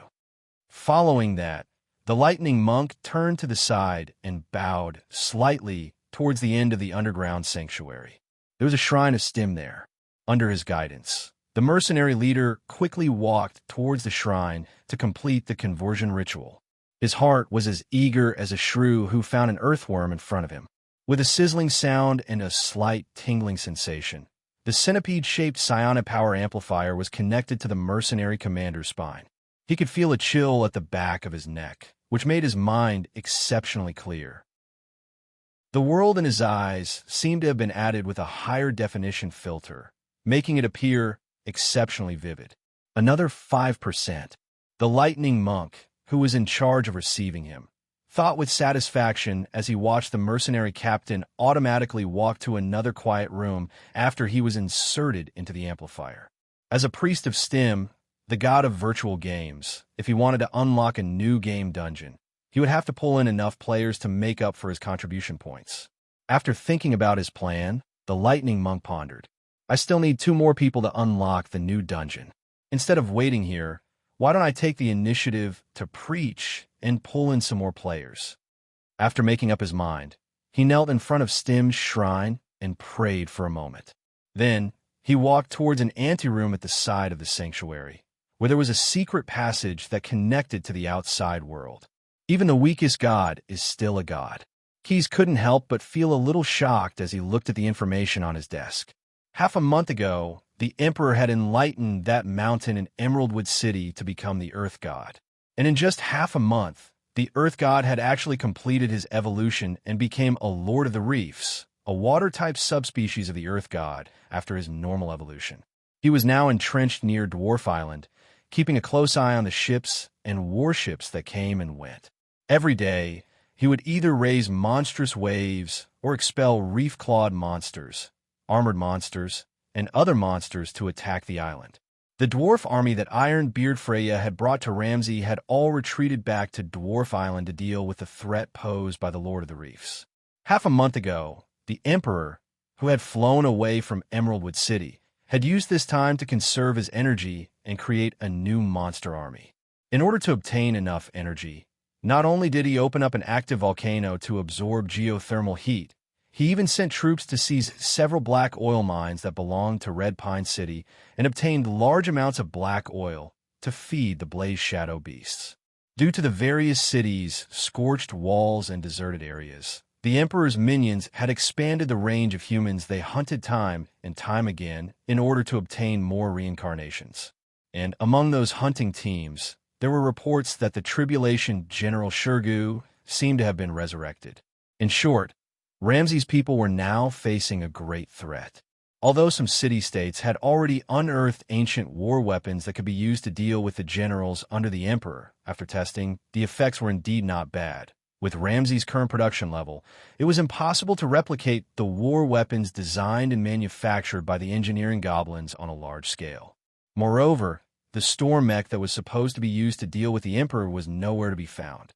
Following that, the lightning monk turned to the side and bowed slightly towards the end of the underground sanctuary. There was a shrine of Stim there. Under his guidance, the mercenary leader quickly walked towards the shrine to complete the conversion ritual. His heart was as eager as a shrew who found an earthworm in front of him. With a sizzling sound and a slight tingling sensation, the centipede-shaped psionic power amplifier was connected to the mercenary commander's spine. He could feel a chill at the back of his neck, which made his mind exceptionally clear. The world in his eyes seemed to have been added with a higher definition filter, making it appear exceptionally vivid. Another 5%. The lightning monk, who was in charge of receiving him, thought with satisfaction as he watched the mercenary captain automatically walk to another quiet room after he was inserted into the amplifier. As a priest of Stim, the god of virtual games, if he wanted to unlock a new game dungeon, he would have to pull in enough players to make up for his contribution points. After thinking about his plan, the lightning monk pondered, I still need 2 more people to unlock the new dungeon. Instead of waiting here, why don't I take the initiative to preach and pull in some more players? After making up his mind, he knelt in front of Stim's shrine and prayed for a moment. Then, he walked towards an anteroom at the side of the sanctuary, where there was a secret passage that connected to the outside world. Even the weakest god is still a god. Keys couldn't help but feel a little shocked as he looked at the information on his desk. Half a month ago, the Emperor had enlightened that mountain in Emeraldwood City to become the Earth God. And in just half a month, the Earth God had actually completed his evolution and became a Lord of the Reefs, a water-type subspecies of the Earth God after his normal evolution. He was now entrenched near Dwarf Island, keeping a close eye on the ships and warships that came and went. Every day, he would either raise monstrous waves or expel reef-clawed monsters, armored monsters, and other monsters to attack the island. The dwarf army that Iron Beard Freya had brought to Ramsay had all retreated back to Dwarf Island to deal with the threat posed by the Lord of the Reefs. Half a month ago, the Emperor, who had flown away from Emeraldwood City, had used this time to conserve his energy and create a new monster army. In order to obtain enough energy, not only did he open up an active volcano to absorb geothermal heat, he even sent troops to seize several black oil mines that belonged to Red Pine City and obtained large amounts of black oil to feed the Blaze Shadow beasts. Due to the various cities' scorched walls and deserted areas, the Emperor's minions had expanded the range of humans they hunted time and time again in order to obtain more reincarnations. And among those hunting teams, there were reports that the Tribulation General Shurgu seemed to have been resurrected. In short, Ramsay's people were now facing a great threat. Although some city-states had already unearthed ancient war weapons that could be used to deal with the generals under the Emperor, after testing, the effects were indeed not bad. With Ramsay's current production level, it was impossible to replicate the war weapons designed and manufactured by the engineering goblins on a large scale. Moreover, the storm mech that was supposed to be used to deal with the Emperor was nowhere to be found.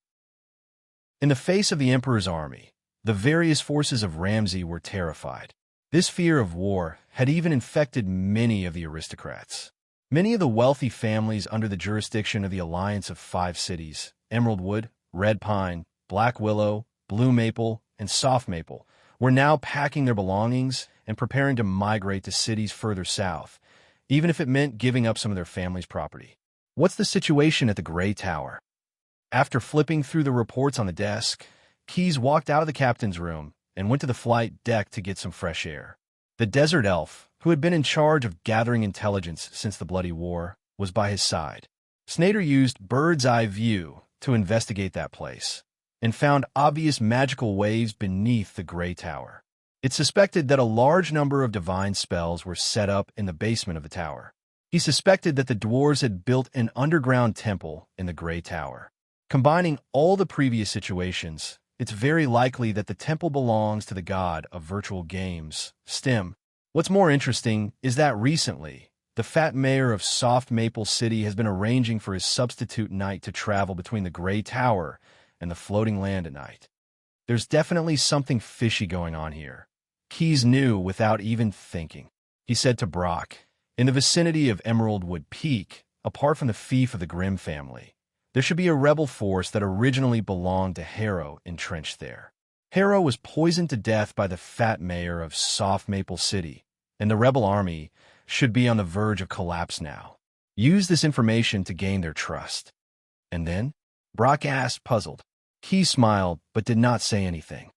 In the face of the Emperor's army, the various forces of Ramsay were terrified. This fear of war had even infected many of the aristocrats. Many of the wealthy families under the jurisdiction of the Alliance of 5 cities, Emeraldwood, Red Pine, Black Willow, Blue Maple, and Soft Maple, were now packing their belongings and preparing to migrate to cities further south, even if it meant giving up some of their family's property. What's the situation at the Grey Tower? After flipping through the reports on the desk, Keyes walked out of the captain's room and went to the flight deck to get some fresh air. The desert elf, who had been in charge of gathering intelligence since the Bloody War, was by his side. Snader used bird's eye view to investigate that place and found obvious magical waves beneath the Grey Tower. It's suspected that a large number of divine spells were set up in the basement of the tower. He suspected that the dwarves had built an underground temple in the Grey Tower. Combining all the previous situations, It's very likely that the temple belongs to the god of virtual games, Stim. What's more interesting is that recently, the fat mayor of Soft Maple City has been arranging for his substitute knight to travel between the Gray Tower and the floating land at night. There's definitely something fishy going on here. Keys knew without even thinking. He said to Brock, in the vicinity of Emerald Wood Peak, apart from the fief of the Grimm family, there should be a rebel force that originally belonged to Harrow entrenched there. Harrow was poisoned to death by the fat mayor of Soft Maple City, and the rebel army should be on the verge of collapse now. Use this information to gain their trust. And then? Brock asked, puzzled. Key smiled, but did not say anything.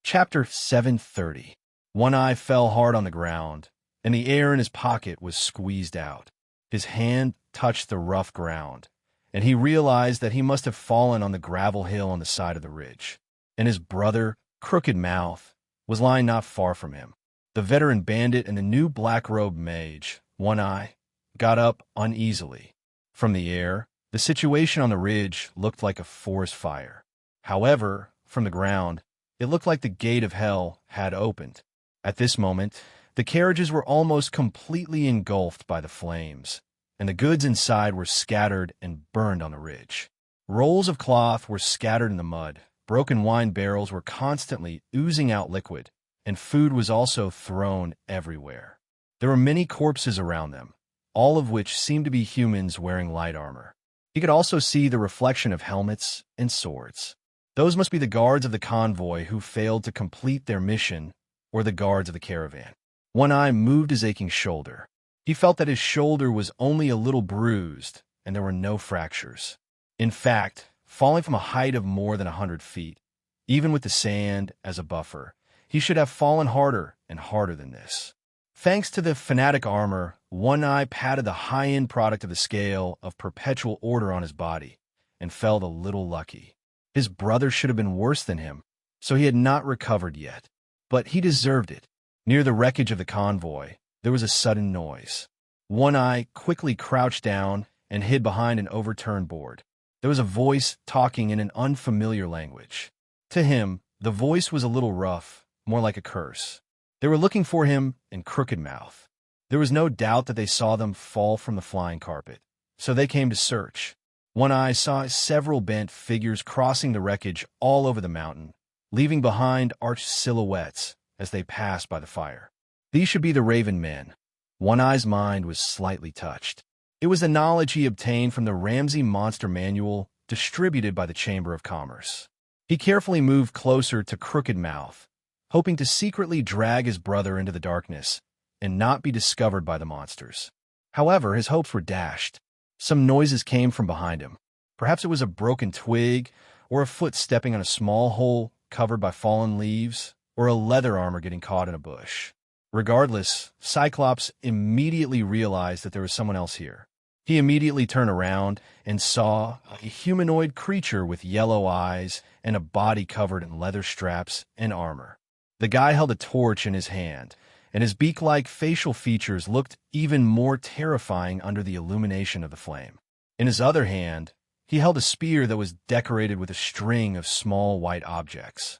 Chapter 730. One Eye fell hard on the ground, and the air in his pocket was squeezed out. His hand touched the rough ground, and he realized that he must have fallen on the gravel hill on the side of the ridge. And his brother, Crooked Mouth, was lying not far from him. The veteran bandit and the new black-robed mage, One Eye, got up uneasily. From the air, the situation on the ridge looked like a forest fire. However, from the ground, it looked like the gate of hell had opened. At this moment, the carriages were almost completely engulfed by the flames, and the goods inside were scattered and burned on the ridge. Rolls of cloth were scattered in the mud, broken wine barrels were constantly oozing out liquid, and food was also thrown everywhere. There were many corpses around them, all of which seemed to be humans wearing light armor. He could also see the reflection of helmets and swords. Those must be the guards of the convoy who failed to complete their mission, or the guards of the caravan. One Eye moved his aching shoulder. He felt that his shoulder was only a little bruised, and there were no fractures. In fact, falling from a height of more than 100 feet, even with the sand as a buffer, he should have fallen harder and harder than this. Thanks to the fanatic armor, One Eye patted the high-end product of the scale of perpetual order on his body, and felt a little lucky. His brother should have been worse than him, so he had not recovered yet. But he deserved it. Near the wreckage of the convoy, there was a sudden noise. One Eye quickly crouched down and hid behind an overturned board. There was a voice talking in an unfamiliar language. To him, the voice was a little rough, more like a curse. They were looking for him and Crooked Mouth. There was no doubt that they saw them fall from the flying carpet, so they came to search. One Eye saw several bent figures crossing the wreckage all over the mountain, leaving behind arched silhouettes as they passed by the fire. These should be the Raven Men. One Eye's mind was slightly touched. It was the knowledge he obtained from the Ramsey Monster Manual distributed by the Chamber of Commerce. He carefully moved closer to Crooked Mouth, hoping to secretly drag his brother into the darkness and not be discovered by the monsters. However, his hopes were dashed. Some noises came from behind him. Perhaps it was a broken twig, or a foot stepping on a small hole covered by fallen leaves, or a leather armor getting caught in a bush. Regardless, Cyclops immediately realized that there was someone else here. He immediately turned around and saw a humanoid creature with yellow eyes and a body covered in leather straps and armor. The guy held a torch in his hand, and his beak-like facial features looked even more terrifying under the illumination of the flame. In his other hand, he held a spear that was decorated with a string of small white objects.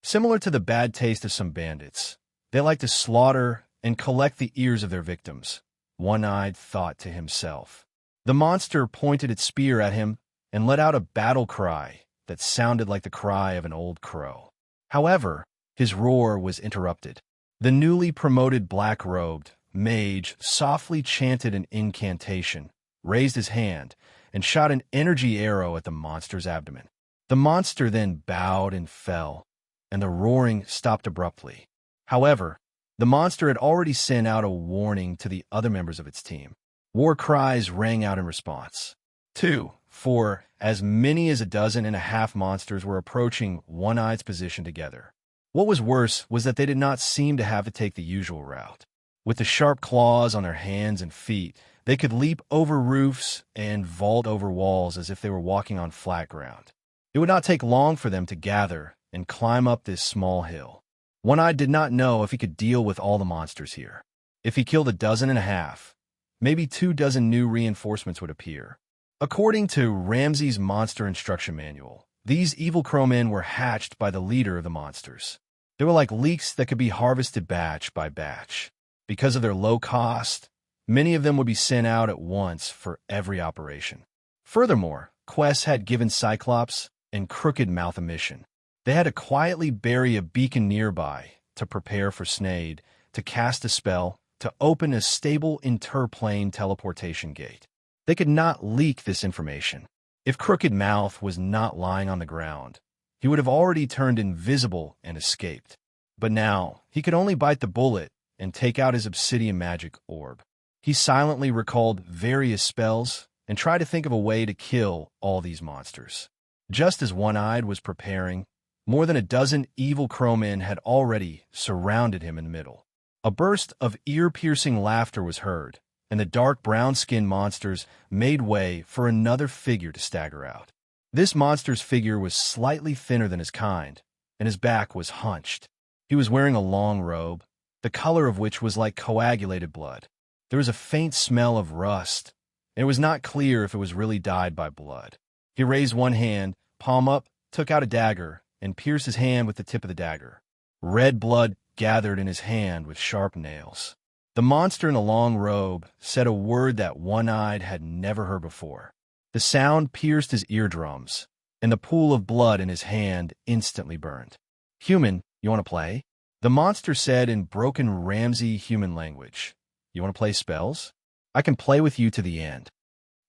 Similar to the bad taste of some bandits, they like to slaughter and collect the ears of their victims, One-Eyed thought to himself. The monster pointed its spear at him and let out a battle cry that sounded like the cry of an old crow. However, his roar was interrupted. The newly promoted black-robed mage softly chanted an incantation, raised his hand, and shot an energy arrow at the monster's abdomen. The monster then bowed and fell, and the roaring stopped abruptly. However, the monster had already sent out a warning to the other members of its team. War cries rang out in response. 2, 4, as many as 12.5 monsters were approaching One-Eye's position together. What was worse was that they did not seem to have to take the usual route. With the sharp claws on their hands and feet, they could leap over roofs and vault over walls as if they were walking on flat ground. It would not take long for them to gather and climb up this small hill. One-Eye did not know if he could deal with all the monsters here. If he killed 12.5, maybe 24 new reinforcements would appear. According to Ramsey's Monster Instruction Manual, these evil crowmen were hatched by the leader of the monsters. They were like leeks that could be harvested batch by batch. Because of their low cost, many of them would be sent out at once for every operation. Furthermore, Quest had given Cyclops and Crooked Mouth a mission. They had to quietly bury a beacon nearby to prepare for Snade, to cast a spell, to open a stable interplane teleportation gate. They could not leak this information. If Crooked Mouth was not lying on the ground, he would have already turned invisible and escaped. But now, he could only bite the bullet and take out his obsidian magic orb. He silently recalled various spells and tried to think of a way to kill all these monsters. Just as One-Eyed was preparing, more than a dozen evil crowmen had already surrounded him in the middle. A burst of ear-piercing laughter was heard, and the dark brown-skinned monsters made way for another figure to stagger out. This monster's figure was slightly thinner than his kind, and his back was hunched. He was wearing a long robe, the color of which was like coagulated blood. There was a faint smell of rust, and it was not clear if it was really dyed by blood. He raised one hand, palm up, took out a dagger, and pierced his hand with the tip of the dagger. Red blood gathered in his hand with sharp nails. The monster in the long robe said a word that One-Eyed had never heard before. The sound pierced his eardrums, and the pool of blood in his hand instantly burned. "Human, you want to play?" The monster said in broken Ramsey human language. "You want to play spells? I can play with you to the end."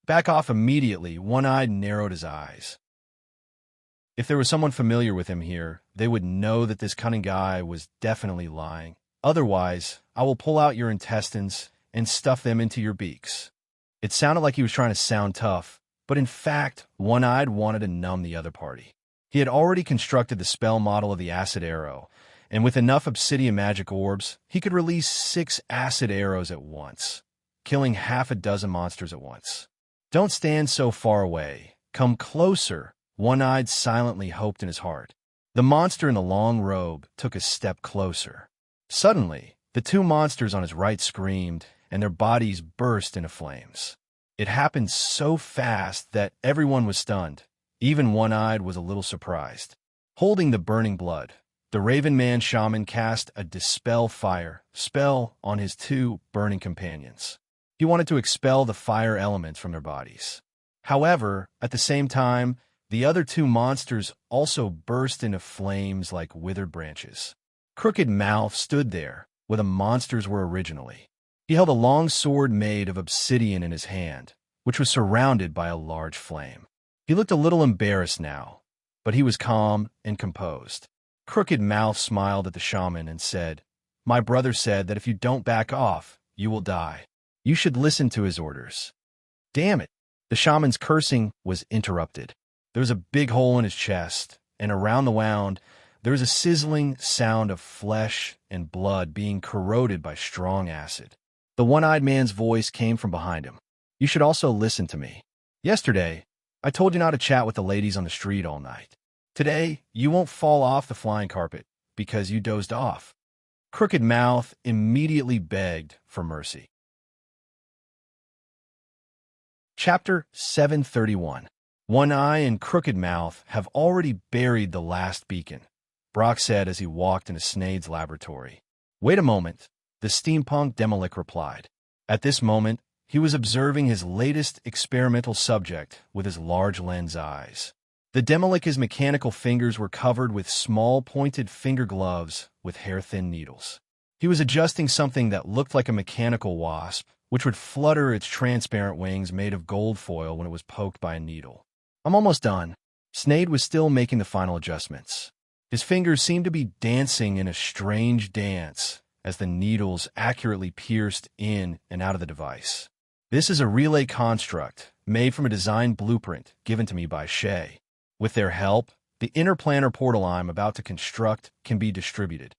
Back off immediately, One-Eyed narrowed his eyes. If there was someone familiar with him here, they would know that this cunning guy was definitely lying. Otherwise, I will pull out your intestines and stuff them into your beaks. It sounded like he was trying to sound tough, but in fact, One-Eyed wanted to numb the other party. He had already constructed the spell model of the acid arrow, and with enough obsidian magic orbs, he could release 6 acid arrows at once, killing half a dozen monsters at once. "Don't stand so far away. Come closer," One-Eyed silently hoped in his heart. The monster in the long robe took a step closer. Suddenly, the 2 monsters on his right screamed, and their bodies burst into flames. It happened so fast that everyone was stunned. Even One-Eyed was a little surprised. Holding the burning blood, the Raven Man shaman cast a Dispel Fire spell on his 2 burning companions. He wanted to expel the fire elements from their bodies. However, at the same time, the other 2 monsters also burst into flames like withered branches. Crooked Mouth stood there, where the monsters were originally. He held a long sword made of obsidian in his hand, which was surrounded by a large flame. He looked a little embarrassed now, but he was calm and composed. Crooked Mouth smiled at the shaman and said, "My brother said that if you don't back off, you will die. You should listen to his orders." Damn it! The shaman's cursing was interrupted. There was a big hole in his chest, and around the wound, there was a sizzling sound of flesh and blood being corroded by strong acid. The one-eyed man's voice came from behind him. "You should also listen to me. Yesterday, I told you not to chat with the ladies on the street all night. Today, you won't fall off the flying carpet because you dozed off." Crooked Mouth immediately begged for mercy. Chapter 731. One-Eye and Crooked Mouth have already buried the last beacon, Brock said as he walked into Snade's laboratory. "Wait a moment," the steampunk Demolic replied. At this moment, he was observing his latest experimental subject with his large lens eyes. The Demolic's mechanical fingers were covered with small pointed finger gloves with hair-thin needles. He was adjusting something that looked like a mechanical wasp, which would flutter its transparent wings made of gold foil when it was poked by a needle. "I'm almost done." Snade was still making the final adjustments. His fingers seemed to be dancing in a strange dance as the needles accurately pierced in and out of the device. "This is a relay construct made from a design blueprint given to me by Shay. With their help, the interplanar portal I'm about to construct can be distributed."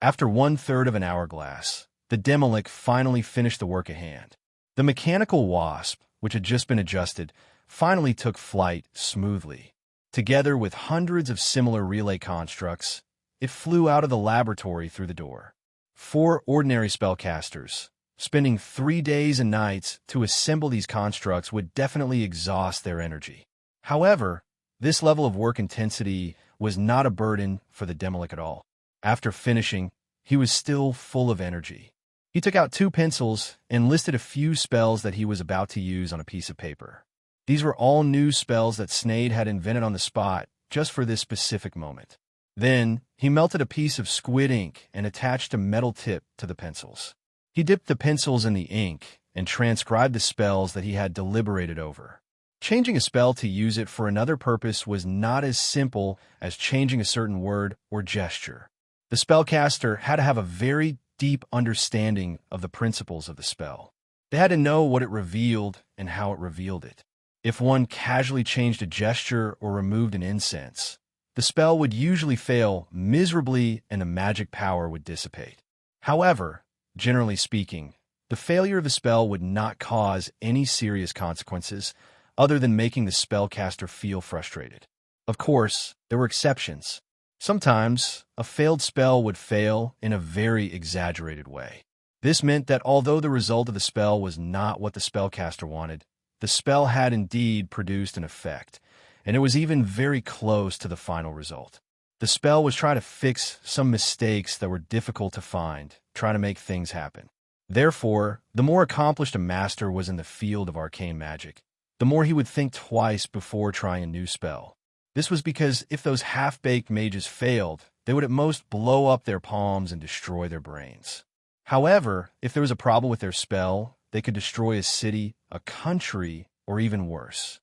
After 1/3 of an hourglass, the Demolic finally finished the work at hand. The mechanical wasp, which had just been adjusted, finally took flight smoothly. Together with hundreds of similar relay constructs, it flew out of the laboratory through the door. 4 ordinary spellcasters, Spending 3 days and nights to assemble these constructs would definitely exhaust their energy. However, this level of work intensity was not a burden for the Demolic at all. After finishing, he was still full of energy. He took out 2 pencils and listed a few spells that he was about to use on a piece of paper. These were all new spells that Sneyd had invented on the spot just for this specific moment. Then, he melted a piece of squid ink and attached a metal tip to the pencils. He dipped the pencils in the ink and transcribed the spells that he had deliberated over. Changing a spell to use it for another purpose was not as simple as changing a certain word or gesture. The spellcaster had to have a very deep understanding of the principles of the spell. They had to know what it revealed and how it revealed it. If one casually changed a gesture or removed an incense, the spell would usually fail miserably and the magic power would dissipate. However, generally speaking, the failure of the spell would not cause any serious consequences other than making the spellcaster feel frustrated. Of course, there were exceptions. Sometimes, a failed spell would fail in a very exaggerated way. This meant that although the result of the spell was not what the spellcaster wanted, the spell had indeed produced an effect, and it was even very close to the final result. The spell was trying to fix some mistakes that were difficult to find, trying to make things happen. Therefore, the more accomplished a master was in the field of arcane magic, the more he would think twice before trying a new spell. This was because if those half-baked mages failed, they would at most blow up their palms and destroy their brains. However, if there was a problem with their spell, they could destroy a city, a country, or even worse.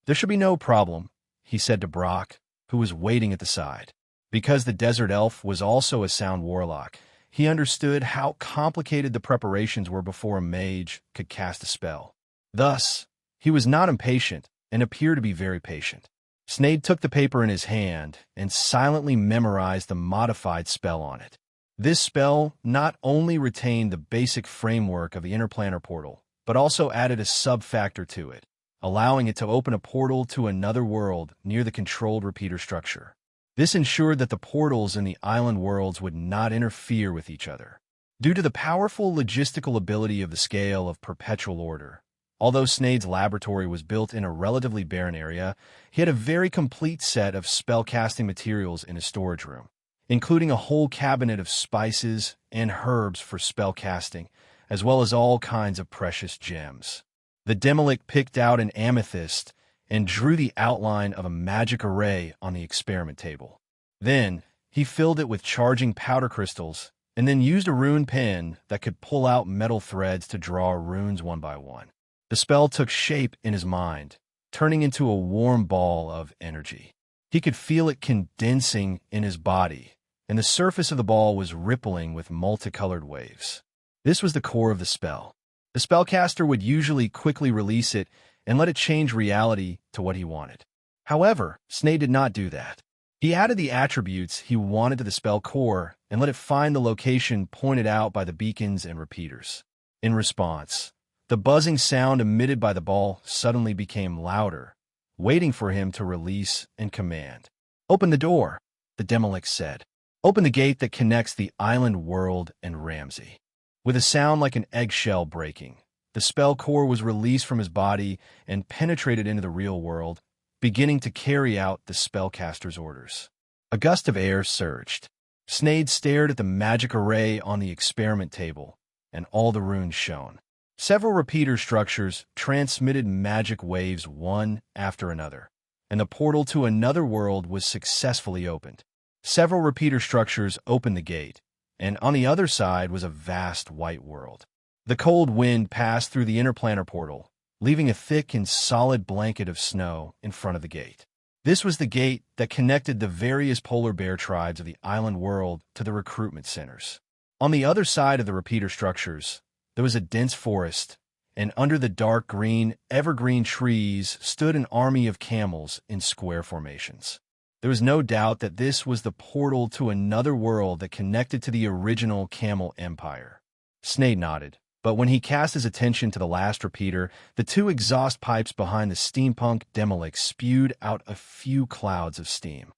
"There should be no problem," he said to Brock, who was waiting at the side. Because the desert elf was also a sound warlock, he understood how complicated the preparations were before a mage could cast a spell. Thus, he was not impatient and appeared to be very patient. Sneyd took the paper in his hand and silently memorized the modified spell on it. This spell not only retained the basic framework of the interplanar portal, but also added a sub-factor to it, allowing it to open a portal to another world near the controlled repeater structure. This ensured that the portals in the island worlds would not interfere with each other. Due to the powerful logistical ability of the scale of perpetual order, although Sneyd's laboratory was built in a relatively barren area, he had a very complete set of spellcasting materials in his storage room, including a whole cabinet of spices and herbs for spellcasting, as well as all kinds of precious gems. The Demolic picked out an amethyst and drew the outline of a magic array on the experiment table. Then, he filled it with charging powder crystals and then used a rune pen that could pull out metal threads to draw runes one by one. The spell took shape in his mind, turning into a warm ball of energy. He could feel it condensing in his body, and the surface of the ball was rippling with multicolored waves. This was the core of the spell. The spellcaster would usually quickly release it and let it change reality to what he wanted. However, Sneyd did not do that. He added the attributes he wanted to the spell core and let it find the location pointed out by the beacons and repeaters. In response, the buzzing sound emitted by the ball suddenly became louder, waiting for him to release and command. "Open the door," the Demolic said. "Open the gate that connects the island world and Ramsey." With a sound like an eggshell breaking, the spell core was released from his body and penetrated into the real world, beginning to carry out the spellcaster's orders. A gust of air surged. Sneyd stared at the magic array on the experiment table, and all the runes shone. Several repeater structures transmitted magic waves one after another, and the portal to another world was successfully opened. Several repeater structures opened the gate, and on the other side was a vast white world. The cold wind passed through the interplanar portal, leaving a thick and solid blanket of snow in front of the gate. This was the gate that connected the various polar bear tribes of the island world to the recruitment centers. On the other side of the repeater structures, there was a dense forest, and under the dark green, evergreen trees stood an army of camels in square formations. There was no doubt that this was the portal to another world that connected to the original Camel Empire. Sneyd nodded, but when he cast his attention to the last repeater, the 2 exhaust pipes behind the steampunk Demolic spewed out a few clouds of steam.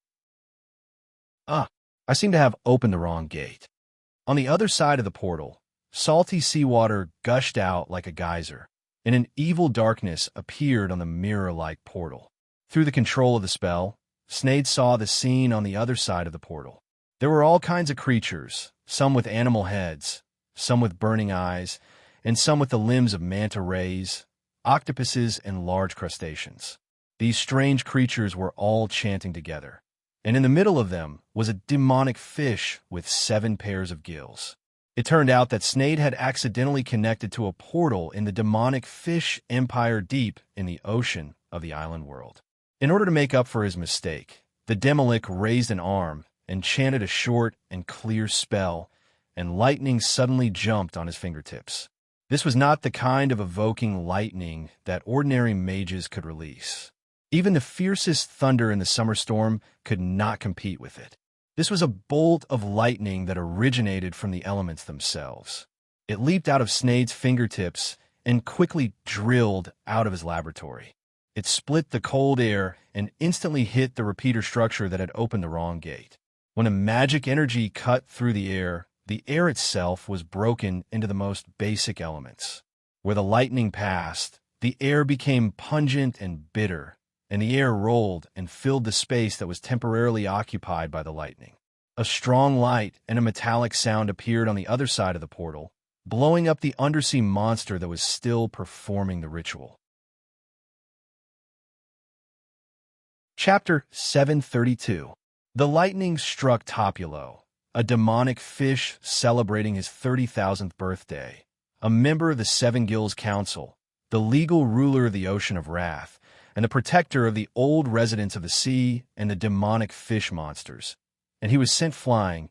"Ah, I seem to have opened the wrong gate." On the other side of the portal, Salty seawater gushed out like a geyser, and an evil darkness appeared on the mirror-like portal. Through the control of the spell, Sneyd saw the scene on the other side of the portal. There were all kinds of creatures, some with animal heads, some with burning eyes, and some with the limbs of manta rays, octopuses, and large crustaceans. These strange creatures were all chanting together, and in the middle of them was a demonic fish with 7 pairs of gills. It turned out that Sneyd had accidentally connected to a portal in the demonic fish empire deep in the ocean of the island world. In order to make up for his mistake, the Demolic raised an arm and chanted a short and clear spell, and lightning suddenly jumped on his fingertips. This was not the kind of evoking lightning that ordinary mages could release. Even the fiercest thunder in the summer storm could not compete with it. This was a bolt of lightning that originated from the elements themselves. It leaped out of Sneyd's fingertips and quickly drilled out of his laboratory. It split the cold air and instantly hit the repeater structure that had opened the wrong gate. When a magic energy cut through the air itself was broken into the most basic elements. Where the lightning passed, the air became pungent and bitter, and the air rolled and filled the space that was temporarily occupied by the lightning. A strong light and a metallic sound appeared on the other side of the portal, blowing up the undersea monster that was still performing the ritual. Chapter 732. The lightning struck Topulo, a demonic fish celebrating his 30,000th birthday, a member of the Seven Gills Council, the legal ruler of the Ocean of Wrath, and the protector of the old residents of the sea and the demonic fish monsters, and he was sent flying,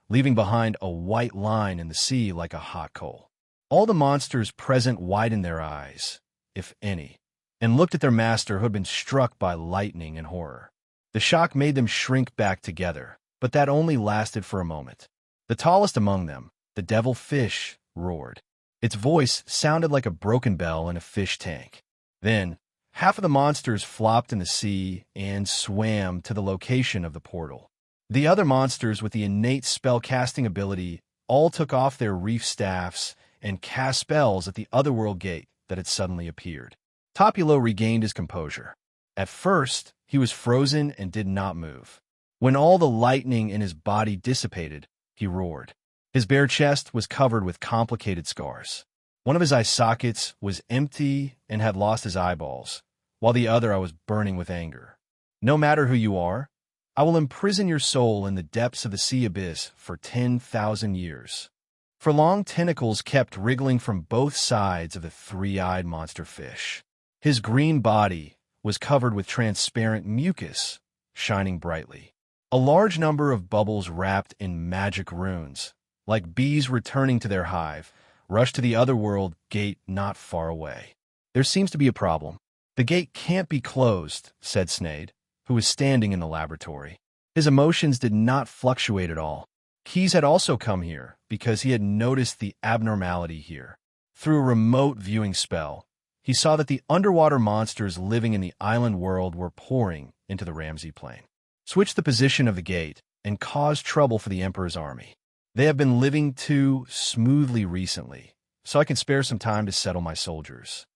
leaving behind a white line in the sea like a hot coal. All the monsters present widened their eyes, if any, and looked at their master who had been struck by lightning in horror. The shock made them shrink back together, but that only lasted for a moment. The tallest among them, the devil fish, roared. Its voice sounded like a broken bell in a fish tank. Then, half of the monsters flopped in the sea and swam to the location of the portal. The other monsters with the innate spell-casting ability all took off their reef staffs and cast spells at the otherworld gate that had suddenly appeared. Topulo regained his composure. At first, he was frozen and did not move. When all the lightning in his body dissipated, he roared. His bare chest was covered with complicated scars. One of his eye sockets was empty and had lost his eyeballs, while the other was burning with anger. No matter who you are, I will imprison your soul in the depths of the sea abyss for 10,000 years. For long tentacles kept wriggling from both sides of the 3-eyed monster fish. His green body was covered with transparent mucus, shining brightly. A large number of bubbles wrapped in magic runes, like bees returning to their hive, rushed to the otherworld gate not far away. There seems to be a problem. The gate can't be closed, said Sneyd, who was standing in the laboratory. His emotions did not fluctuate at all. Keyes had also come here because he had noticed the abnormality here. Through a remote viewing spell, he saw that the underwater monsters living in the island world were pouring into the Ramsey Plain. Switch the position of the gate and cause trouble for the Emperor's army. They have been living too smoothly recently, so I can spare some time to settle my soldiers.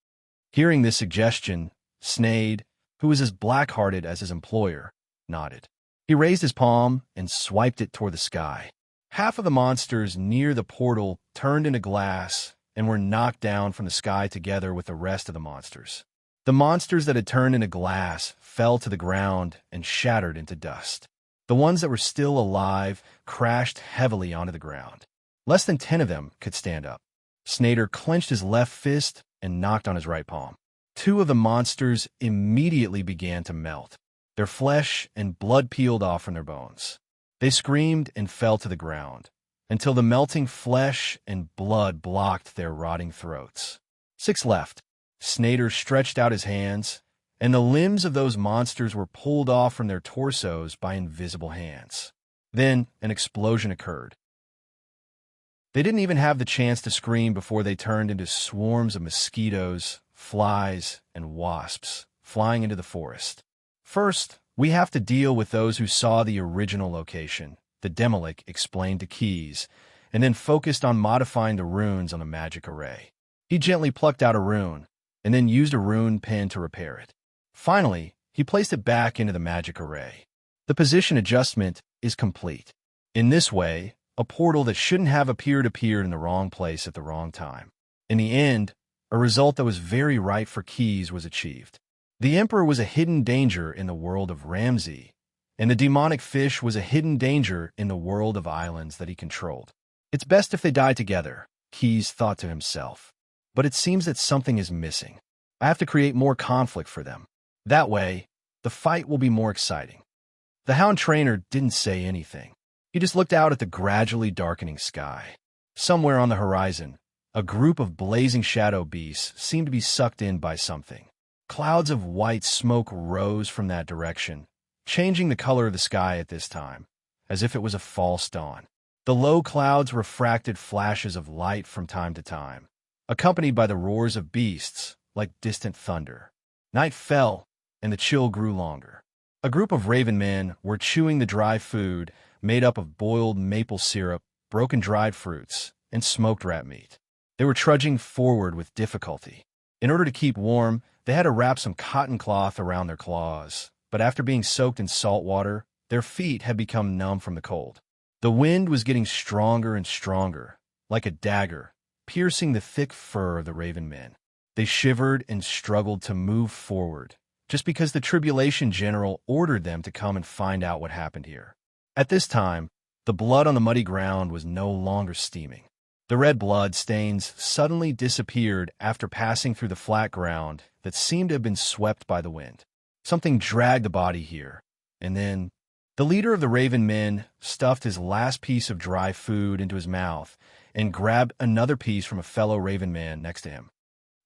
Hearing this suggestion, Sneyd, who was as black-hearted as his employer, nodded. He raised his palm and swiped it toward the sky. Half of the monsters near the portal turned into glass and were knocked down from the sky together with the rest of the monsters. The monsters that had turned into glass fell to the ground and shattered into dust. The ones that were still alive crashed heavily onto the ground. Less than 10 of them could stand up. Sneyd clenched his left fist and knocked on his right palm. 2 of the monsters immediately began to melt. Their flesh and blood peeled off from their bones. They screamed and fell to the ground, until the melting flesh and blood blocked their rotting throats. 6 left. Sneyd stretched out his hands, and the limbs of those monsters were pulled off from their torsos by invisible hands. Then an explosion occurred. They didn't even have the chance to scream before they turned into swarms of mosquitoes, flies, and wasps flying into the forest. First, we have to deal with those who saw the original location, the Demolic explained to Keyes, and then focused on modifying the runes on the magic array. He gently plucked out a rune, and then used a rune pen to repair it. Finally, he placed it back into the magic array. The position adjustment is complete. In this way, a portal that shouldn't have appeared in the wrong place at the wrong time. In the end, a result that was very right for Keys was achieved. The Emperor was a hidden danger in the world of Ramsey, and the demonic fish was a hidden danger in the world of islands that he controlled. It's best if they die together, Keys thought to himself. But it seems that something is missing. I have to create more conflict for them. That way, the fight will be more exciting. The Hound Trainer didn't say anything. He just looked out at the gradually darkening sky. Somewhere on the horizon, a group of blazing shadow beasts seemed to be sucked in by something. Clouds of white smoke rose from that direction, changing the color of the sky at this time, as if it was a false dawn. The low clouds refracted flashes of light from time to time, accompanied by the roars of beasts like distant thunder. Night fell, and the chill grew longer. A group of raven men were chewing the dry food made up of boiled maple syrup, broken dried fruits, and smoked rat meat. They were trudging forward with difficulty. In order to keep warm, they had to wrap some cotton cloth around their claws, but after being soaked in salt water, their feet had become numb from the cold. The wind was getting stronger and stronger, like a dagger, piercing the thick fur of the raven men. They shivered and struggled to move forward, just because the Tribulation General ordered them to come and find out what happened here. At this time, the blood on the muddy ground was no longer steaming. The red blood stains suddenly disappeared after passing through the flat ground that seemed to have been swept by the wind. Something dragged the body here, and then the leader of the Raven Men stuffed his last piece of dry food into his mouth and grabbed another piece from a fellow Raven Man next to him.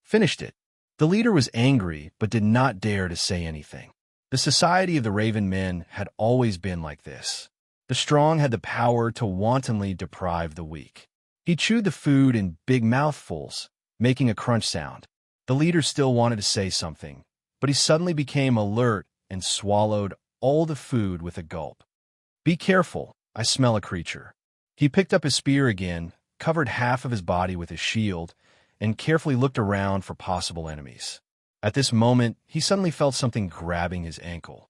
Finished it. The leader was angry but did not dare to say anything. The society of the Raven Men had always been like this. The strong had the power to wantonly deprive the weak. He chewed the food in big mouthfuls, making a crunch sound. The leader still wanted to say something, but he suddenly became alert and swallowed all the food with a gulp. Be careful, I smell a creature. He picked up his spear again, covered half of his body with his shield, and carefully looked around for possible enemies. At this moment, he suddenly felt something grabbing his ankle.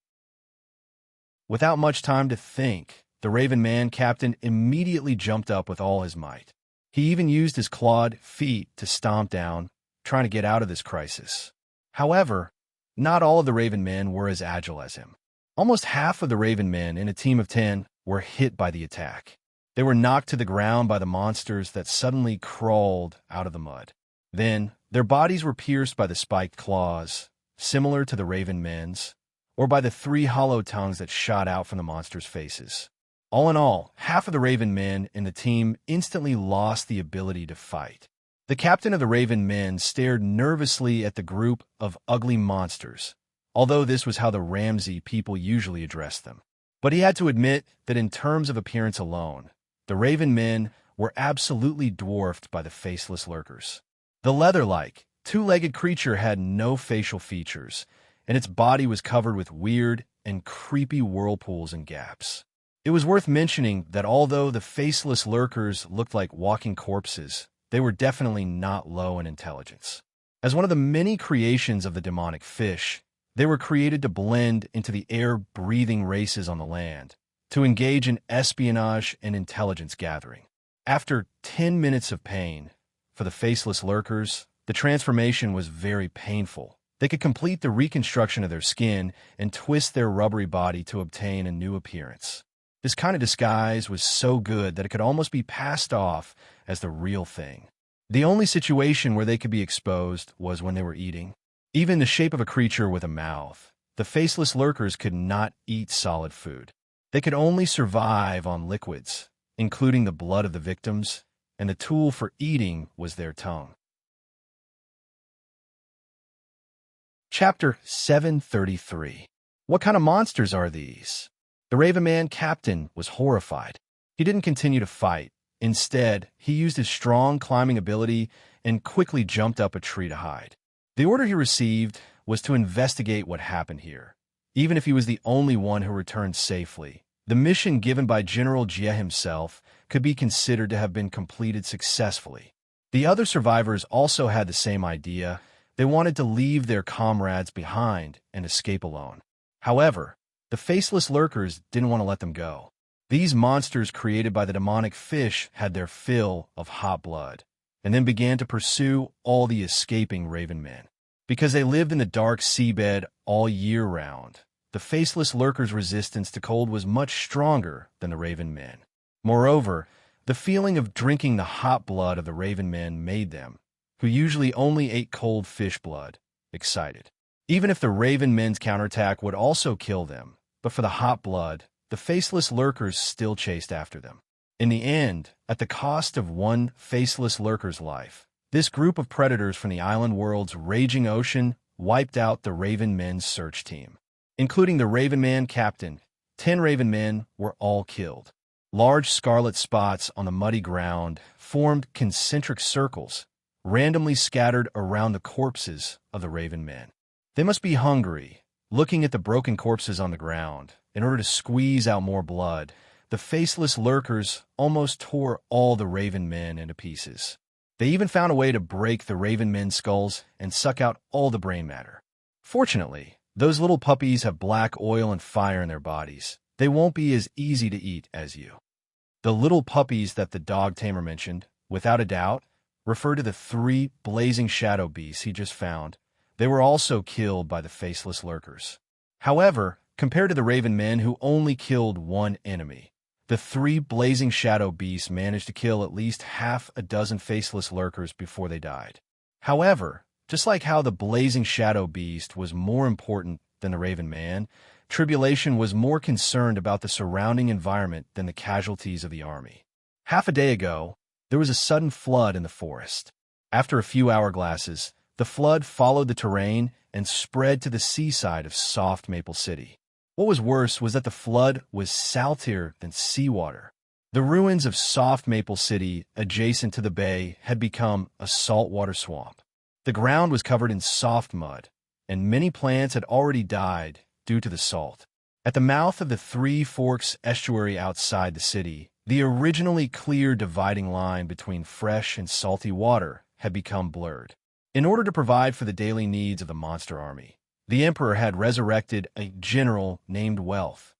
Without much time to think, the Raven Man captain immediately jumped up with all his might. He even used his clawed feet to stomp down, trying to get out of this crisis. However, not all of the Raven Men were as agile as him. Almost half of the Raven Men in a team of 10 were hit by the attack. They were knocked to the ground by the monsters that suddenly crawled out of the mud. Then, their bodies were pierced by the spiked claws, similar to the Raven Men's, or by the 3 hollow tongues that shot out from the monsters' faces. All in all, half of the Raven Men in the team instantly lost the ability to fight. The captain of the Raven Men stared nervously at the group of ugly monsters, although this was how the Ramsey people usually addressed them. But he had to admit that in terms of appearance alone, the Raven Men were absolutely dwarfed by the faceless lurkers. The leather-like, 2-legged creature had no facial features, and its body was covered with weird and creepy whirlpools and gaps. It was worth mentioning that although the faceless lurkers looked like walking corpses, they were definitely not low in intelligence. As one of the many creations of the demonic fish, they were created to blend into the air-breathing races on the land, to engage in espionage and intelligence gathering. After 10 minutes of pain, for the faceless lurkers, the transformation was very painful. They could complete the reconstruction of their skin and twist their rubbery body to obtain a new appearance. This kind of disguise was so good that it could almost be passed off as the real thing. The only situation where they could be exposed was when they were eating. Even in the shape of a creature with a mouth, the faceless lurkers could not eat solid food. They could only survive on liquids, including the blood of the victims, and the tool for eating was their tongue. Chapter 733. What kind of monsters are these? The Raven Man captain was horrified. He didn't continue to fight. Instead, he used his strong climbing ability and quickly jumped up a tree to hide. The order he received was to investigate what happened here. Even if he was the only one who returned safely, the mission given by General Jie himself could be considered to have been completed successfully. The other survivors also had the same idea. They wanted to leave their comrades behind and escape alone. However, the faceless lurkers didn't want to let them go. These monsters created by the demonic fish had their fill of hot blood, and then began to pursue all the escaping raven men. Because they lived in the dark seabed all year round, the faceless lurkers' resistance to cold was much stronger than the raven men. Moreover, the feeling of drinking the hot blood of the raven men made them, who usually only ate cold fish blood, excited. Even if the raven men's counterattack would also kill them, but for the hot blood, the faceless lurkers still chased after them. In the end, at the cost of one faceless lurker's life, this group of predators from the island world's raging ocean wiped out the raven men's search team. Including the raven man captain, 10 raven men were all killed. Large scarlet spots on the muddy ground formed concentric circles, randomly scattered around the corpses of the raven men. They must be hungry, looking at the broken corpses on the ground. In order to squeeze out more blood, the faceless lurkers almost tore all the raven men into pieces. They even found a way to break the raven men's skulls and suck out all the brain matter. Fortunately, those little puppies have black oil and fire in their bodies. They won't be as easy to eat as you. The little puppies that the dog tamer mentioned, without a doubt, refer to the 3 blazing shadow beasts he just found. They were also killed by the faceless lurkers. However, compared to the raven men who only killed one enemy, the 3 blazing shadow beasts managed to kill at least half a dozen faceless lurkers before they died. However, just like how the blazing shadow beast was more important than the raven man, Tribulation was more concerned about the surrounding environment than the casualties of the army. Half a day ago, there was a sudden flood in the forest. After a few hourglasses, the flood followed the terrain and spread to the seaside of Soft Maple City. What was worse was that the flood was saltier than seawater. The ruins of Soft Maple City, adjacent to the bay, had become a saltwater swamp. The ground was covered in soft mud, and many plants had already died due to the salt. At the mouth of the Three Forks estuary outside the city, the originally clear dividing line between fresh and salty water had become blurred. In order to provide for the daily needs of the monster army, the Emperor had resurrected a general named Wealth.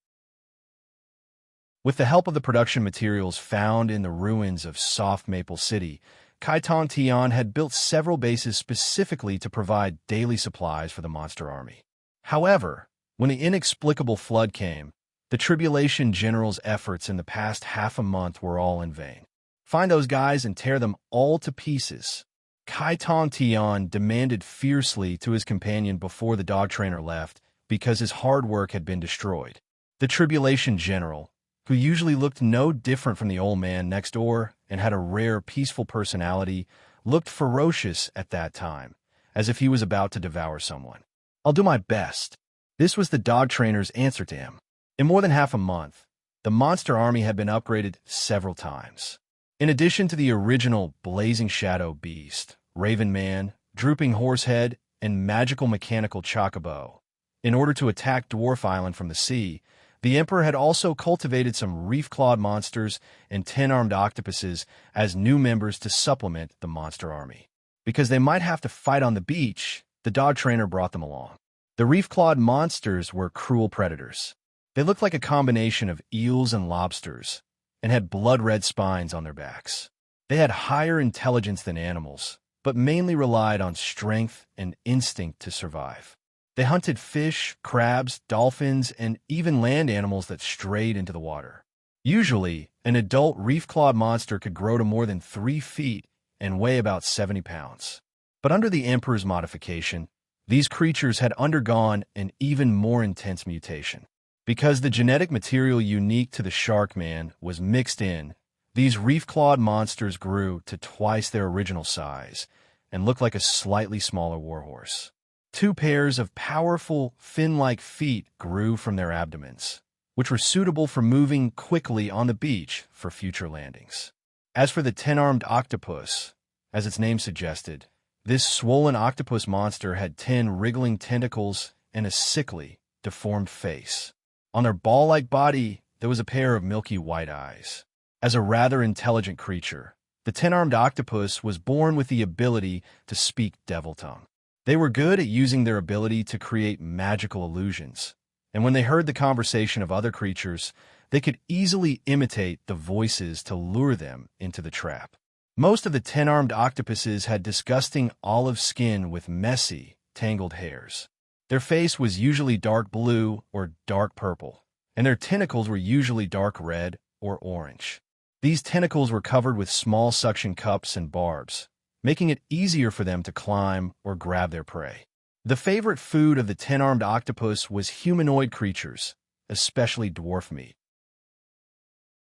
With the help of the production materials found in the ruins of Soft Maple City, Kaiton Tian had built several bases specifically to provide daily supplies for the monster army. However, when the inexplicable flood came, the Tribulation General's efforts in the past half a month were all in vain. Find those guys and tear them all to pieces. Kaiton Tian demanded fiercely to his companion before the dog trainer left because his hard work had been destroyed. The Tribulation General, who usually looked no different from the old man next door and had a rare peaceful personality, looked ferocious at that time, as if he was about to devour someone. "I'll do my best." This was the dog trainer's answer to him. In more than half a month, the monster army had been upgraded several times. In addition to the original Blazing Shadow Beast, Raven Man, Drooping Horsehead, and Magical Mechanical Chocobo, in order to attack Dwarf Island from the sea, the Emperor had also cultivated some reef-clawed monsters and 10-armed octopuses as new members to supplement the monster army. Because they might have to fight on the beach, the dog trainer brought them along. The reef-clawed monsters were cruel predators. They looked like a combination of eels and lobsters, and had blood-red spines on their backs. They had higher intelligence than animals, but mainly relied on strength and instinct to survive. They hunted fish, crabs, dolphins, and even land animals that strayed into the water. Usually, an adult reef-clawed monster could grow to more than 3 feet and weigh about 70 pounds. But under the Emperor's modification, these creatures had undergone an even more intense mutation. Because the genetic material unique to the shark man was mixed in, these reef-clawed monsters grew to twice their original size and looked like a slightly smaller warhorse. 2 pairs of powerful, fin-like feet grew from their abdomens, which were suitable for moving quickly on the beach for future landings. As for the 10-armed octopus, as its name suggested, this swollen octopus monster had 10 wriggling tentacles and a sickly, deformed face. On their ball-like body, there was a pair of milky white eyes. As a rather intelligent creature, the 10-armed octopus was born with the ability to speak devil tongue. They were good at using their ability to create magical illusions, and when they heard the conversation of other creatures, they could easily imitate the voices to lure them into the trap. Most of the 10-armed octopuses had disgusting olive skin with messy, tangled hairs. Their face was usually dark blue or dark purple, and their tentacles were usually dark red or orange. These tentacles were covered with small suction cups and barbs, making it easier for them to climb or grab their prey. The favorite food of the 10-armed octopus was humanoid creatures, especially dwarf meat.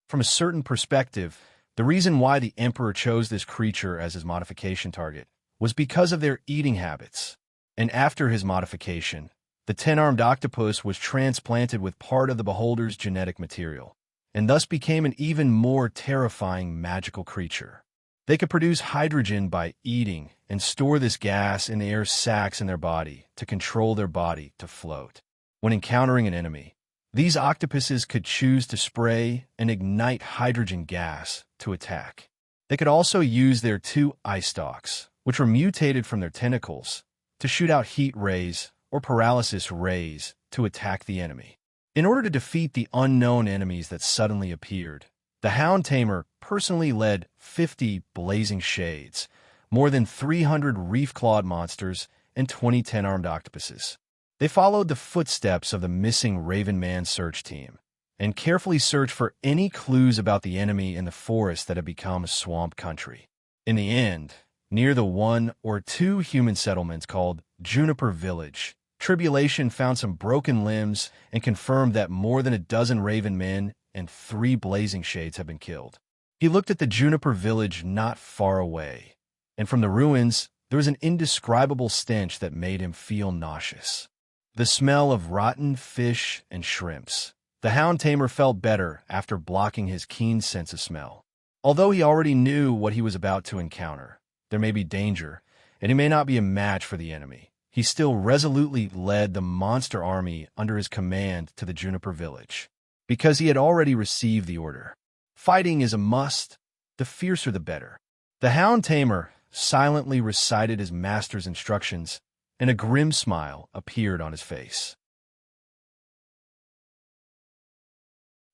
From a certain perspective, the reason why the Emperor chose this creature as his modification target was because of their eating habits. And after his modification, the 10-armed octopus was transplanted with part of the beholder's genetic material, and thus became an even more terrifying magical creature. They could produce hydrogen by eating and store this gas in air sacs in their body to control their body to float. When encountering an enemy, these octopuses could choose to spray and ignite hydrogen gas to attack. They could also use their 2 eye stalks, which were mutated from their tentacles, to shoot out heat rays or paralysis rays to attack the enemy. In order to defeat the unknown enemies that suddenly appeared, the Hound Tamer personally led 50 blazing shades, more than 300 reef-clawed monsters, and 20 10-armed octopuses. They followed the footsteps of the missing Raven Man search team and carefully searched for any clues about the enemy in the forest that had become swamp country. In the end, near the 1 or 2 human settlements called Juniper Village, Tribulation found some broken limbs and confirmed that more than a dozen Raven Men and 3 blazing shades had been killed. He looked at the Juniper Village not far away, and from the ruins, there was an indescribable stench that made him feel nauseous. The smell of rotten fish and shrimps. The Hound Tamer felt better after blocking his keen sense of smell. Although he already knew what he was about to encounter, there may be danger, and he may not be a match for the enemy. He still resolutely led the monster army under his command to the Juniper Village, because he had already received the order. Fighting is a must, the fiercer the better. The Hound Tamer silently recited his master's instructions, and a grim smile appeared on his face.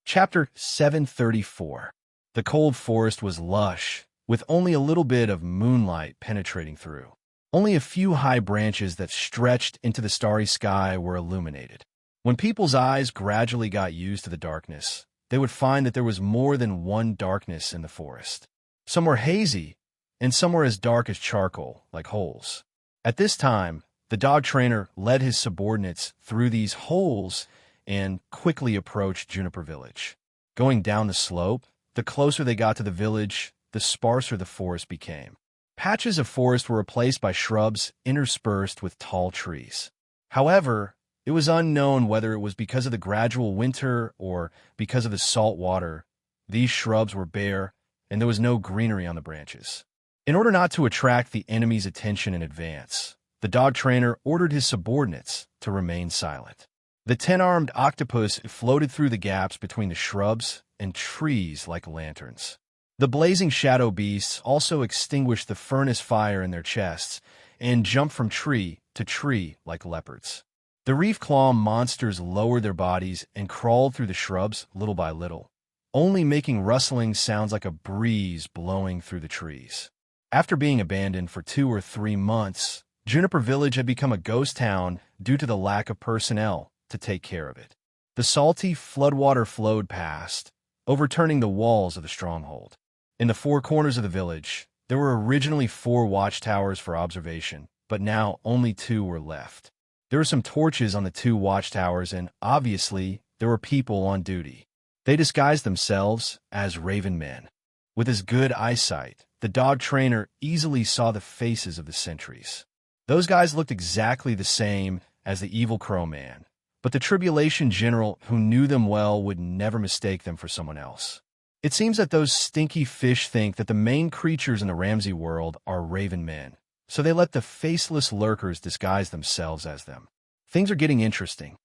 Chapter 734. The cold forest was lush, with only a little bit of moonlight penetrating through. Only a few high branches that stretched into the starry sky were illuminated. When people's eyes gradually got used to the darkness, they would find that there was more than one darkness in the forest. Some were hazy, and some were as dark as charcoal, like holes. At this time, the dog trainer led his subordinates through these holes and quickly approached Juniper Village. Going down the slope, the closer they got to the village, the sparser the forest became. Patches of forest were replaced by shrubs interspersed with tall trees. However, it was unknown whether it was because of the gradual winter or because of the salt water. These shrubs were bare, and there was no greenery on the branches. In order not to attract the enemy's attention in advance, the dog trainer ordered his subordinates to remain silent. The 10-armed octopus floated through the gaps between the shrubs and trees like lanterns. The blazing shadow beasts also extinguished the furnace fire in their chests and jumped from tree to tree like leopards. The reef-claw monsters lowered their bodies and crawled through the shrubs little by little, only making rustling sounds like a breeze blowing through the trees. After being abandoned for 2 or 3 months, Juniper Village had become a ghost town due to the lack of personnel to take care of it. The salty floodwater flowed past, overturning the walls of the stronghold. In the 4 corners of the village, there were originally 4 watchtowers for observation, but now only 2 were left. There were some torches on the 2 watchtowers, and obviously, there were people on duty. They disguised themselves as Raven Men. With his good eyesight, the dog trainer easily saw the faces of the sentries. Those guys looked exactly the same as the evil Crow Man, but the Tribulation General, who knew them well, would never mistake them for someone else. It seems that those stinky fish think that the main creatures in the Ramsey world are Raven Men, so they let the faceless lurkers disguise themselves as them. Things are getting interesting.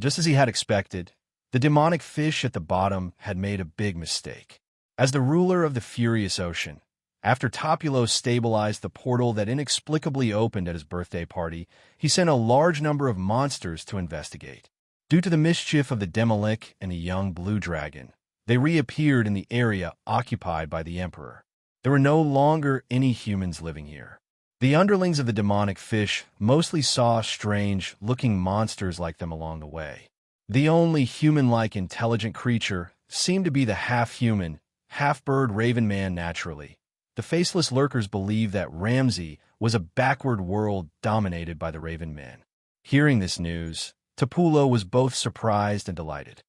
Just as he had expected, the demonic fish at the bottom had made a big mistake. As the ruler of the furious ocean, after Topulo stabilized the portal that inexplicably opened at his birthday party, he sent a large number of monsters to investigate. Due to the mischief of the Demolic and the young blue dragon, they reappeared in the area occupied by the Emperor. There were no longer any humans living here. The underlings of the demonic fish mostly saw strange-looking monsters like them along the way. The only human-like intelligent creature seemed to be the half-human, half-bird raven man naturally. The faceless lurkers believed that Ramsey was a backward world dominated by the raven men. Hearing this news, Topulo was both surprised and delighted.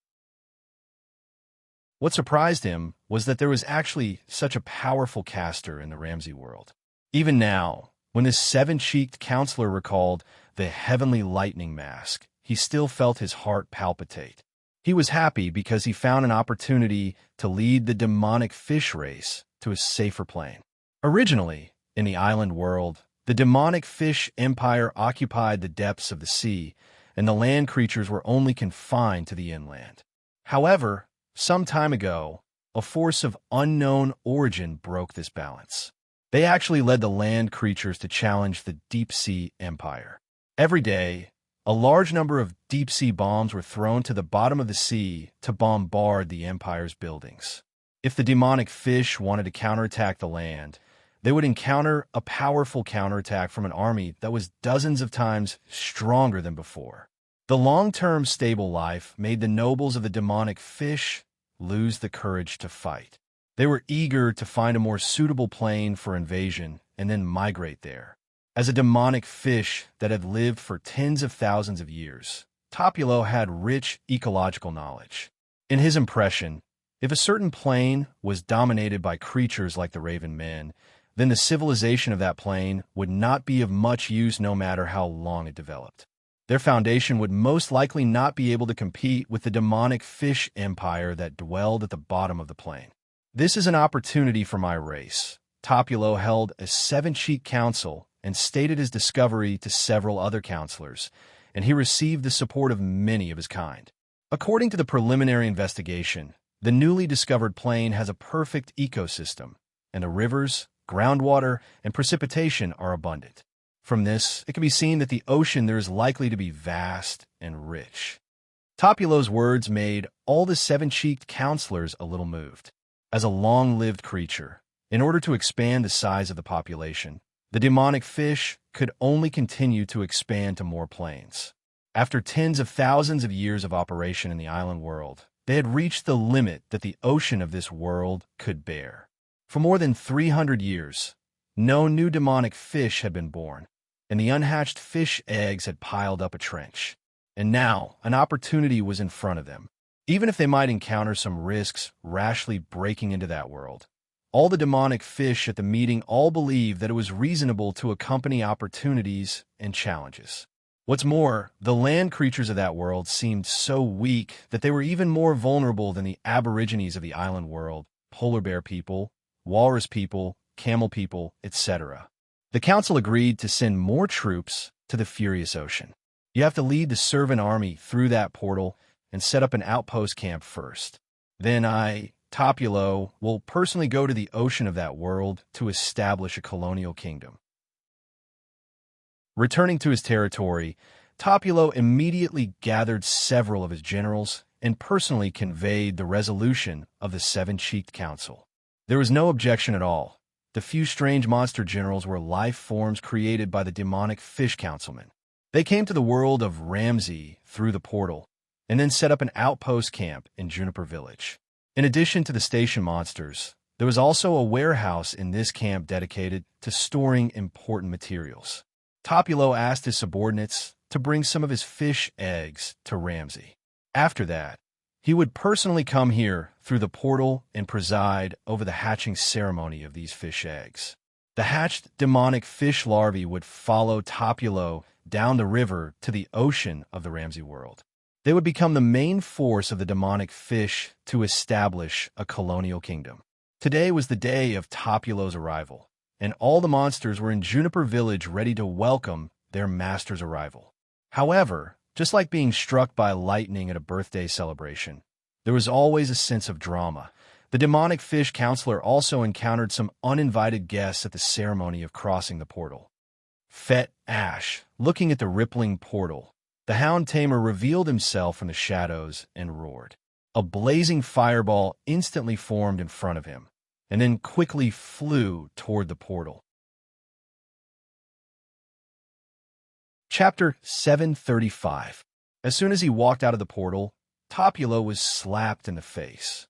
What surprised him was that there was actually such a powerful caster in the Ramsey world. Even now, when this seven-cheeked counselor recalled the heavenly lightning mask, he still felt his heart palpitate. He was happy because he found an opportunity to lead the demonic fish race to a safer plane. Originally, in the island world, the demonic fish empire occupied the depths of the sea, and the land creatures were only confined to the inland. However, some time ago, a force of unknown origin broke this balance. They actually led the land creatures to challenge the deep-sea empire. Every day, a large number of deep-sea bombs were thrown to the bottom of the sea to bombard the empire's buildings. If the demonic fish wanted to counterattack the land, they would encounter a powerful counterattack from an army that was dozens of times stronger than before. The long-term stable life made the nobles of the demonic fish lose the courage to fight. They were eager to find a more suitable plane for invasion and then migrate there. As a demonic fish that had lived for tens of thousands of years, Topulo had rich ecological knowledge. In his impression, if a certain plane was dominated by creatures like the Raven Men, then the civilization of that plane would not be of much use no matter how long it developed. Their foundation would most likely not be able to compete with the demonic fish empire that dwelled at the bottom of the plane. This is an opportunity for my race. Topulo held a seven-cheek council and stated his discovery to several other counselors, and he received the support of many of his kind. According to the preliminary investigation, the newly discovered plane has a perfect ecosystem, and the rivers, groundwater, and precipitation are abundant. From this, it can be seen that the ocean there is likely to be vast and rich. Topulo's words made all the seven-cheeked counselors a little moved. As a long-lived creature, in order to expand the size of the population, the demonic fish could only continue to expand to more planes. After tens of thousands of years of operation in the island world, they had reached the limit that the ocean of this world could bear. For more than 300 years, no new demonic fish had been born, and the unhatched fish eggs had piled up a trench. And now, an opportunity was in front of them. Even if they might encounter some risks rashly breaking into that world, all the demonic fish at the meeting all believed that it was reasonable to accompany opportunities and challenges. What's more, the land creatures of that world seemed so weak that they were even more vulnerable than the aborigines of the island world, polar bear people, walrus people, camel people, etc. The council agreed to send more troops to the furious ocean. You have to lead the servant army through that portal and set up an outpost camp first. Then Topulo, will personally go to the ocean of that world to establish a colonial kingdom. Returning to his territory, Topulo immediately gathered several of his generals and personally conveyed the resolution of the Seven-Cheeked Council. There was no objection at all. The few strange monster generals were life forms created by the demonic fish councilmen. They came to the world of Ramsey through the portal, and then set up an outpost camp in Juniper Village. In addition to the station monsters, there was also a warehouse in this camp dedicated to storing important materials. Topulo asked his subordinates to bring some of his fish eggs to Ramsey. After that, he would personally come here through the portal and preside over the hatching ceremony of these fish eggs. The hatched demonic fish larvae would follow Topulo down the river to the ocean of the Ramsey world. They would become the main force of the demonic fish to establish a colonial kingdom. Today was the day of Topulo's arrival, and all the monsters were in Juniper Village ready to welcome their master's arrival. However, just like being struck by lightning at a birthday celebration, there was always a sense of drama. The demonic fish counselor also encountered some uninvited guests at the ceremony of crossing the portal. Fet Ash, looking at the rippling portal, the hound tamer revealed himself from the shadows and roared. A blazing fireball instantly formed in front of him, and then quickly flew toward the portal. Chapter 735. As soon as he walked out of the portal, Topula was slapped in the face.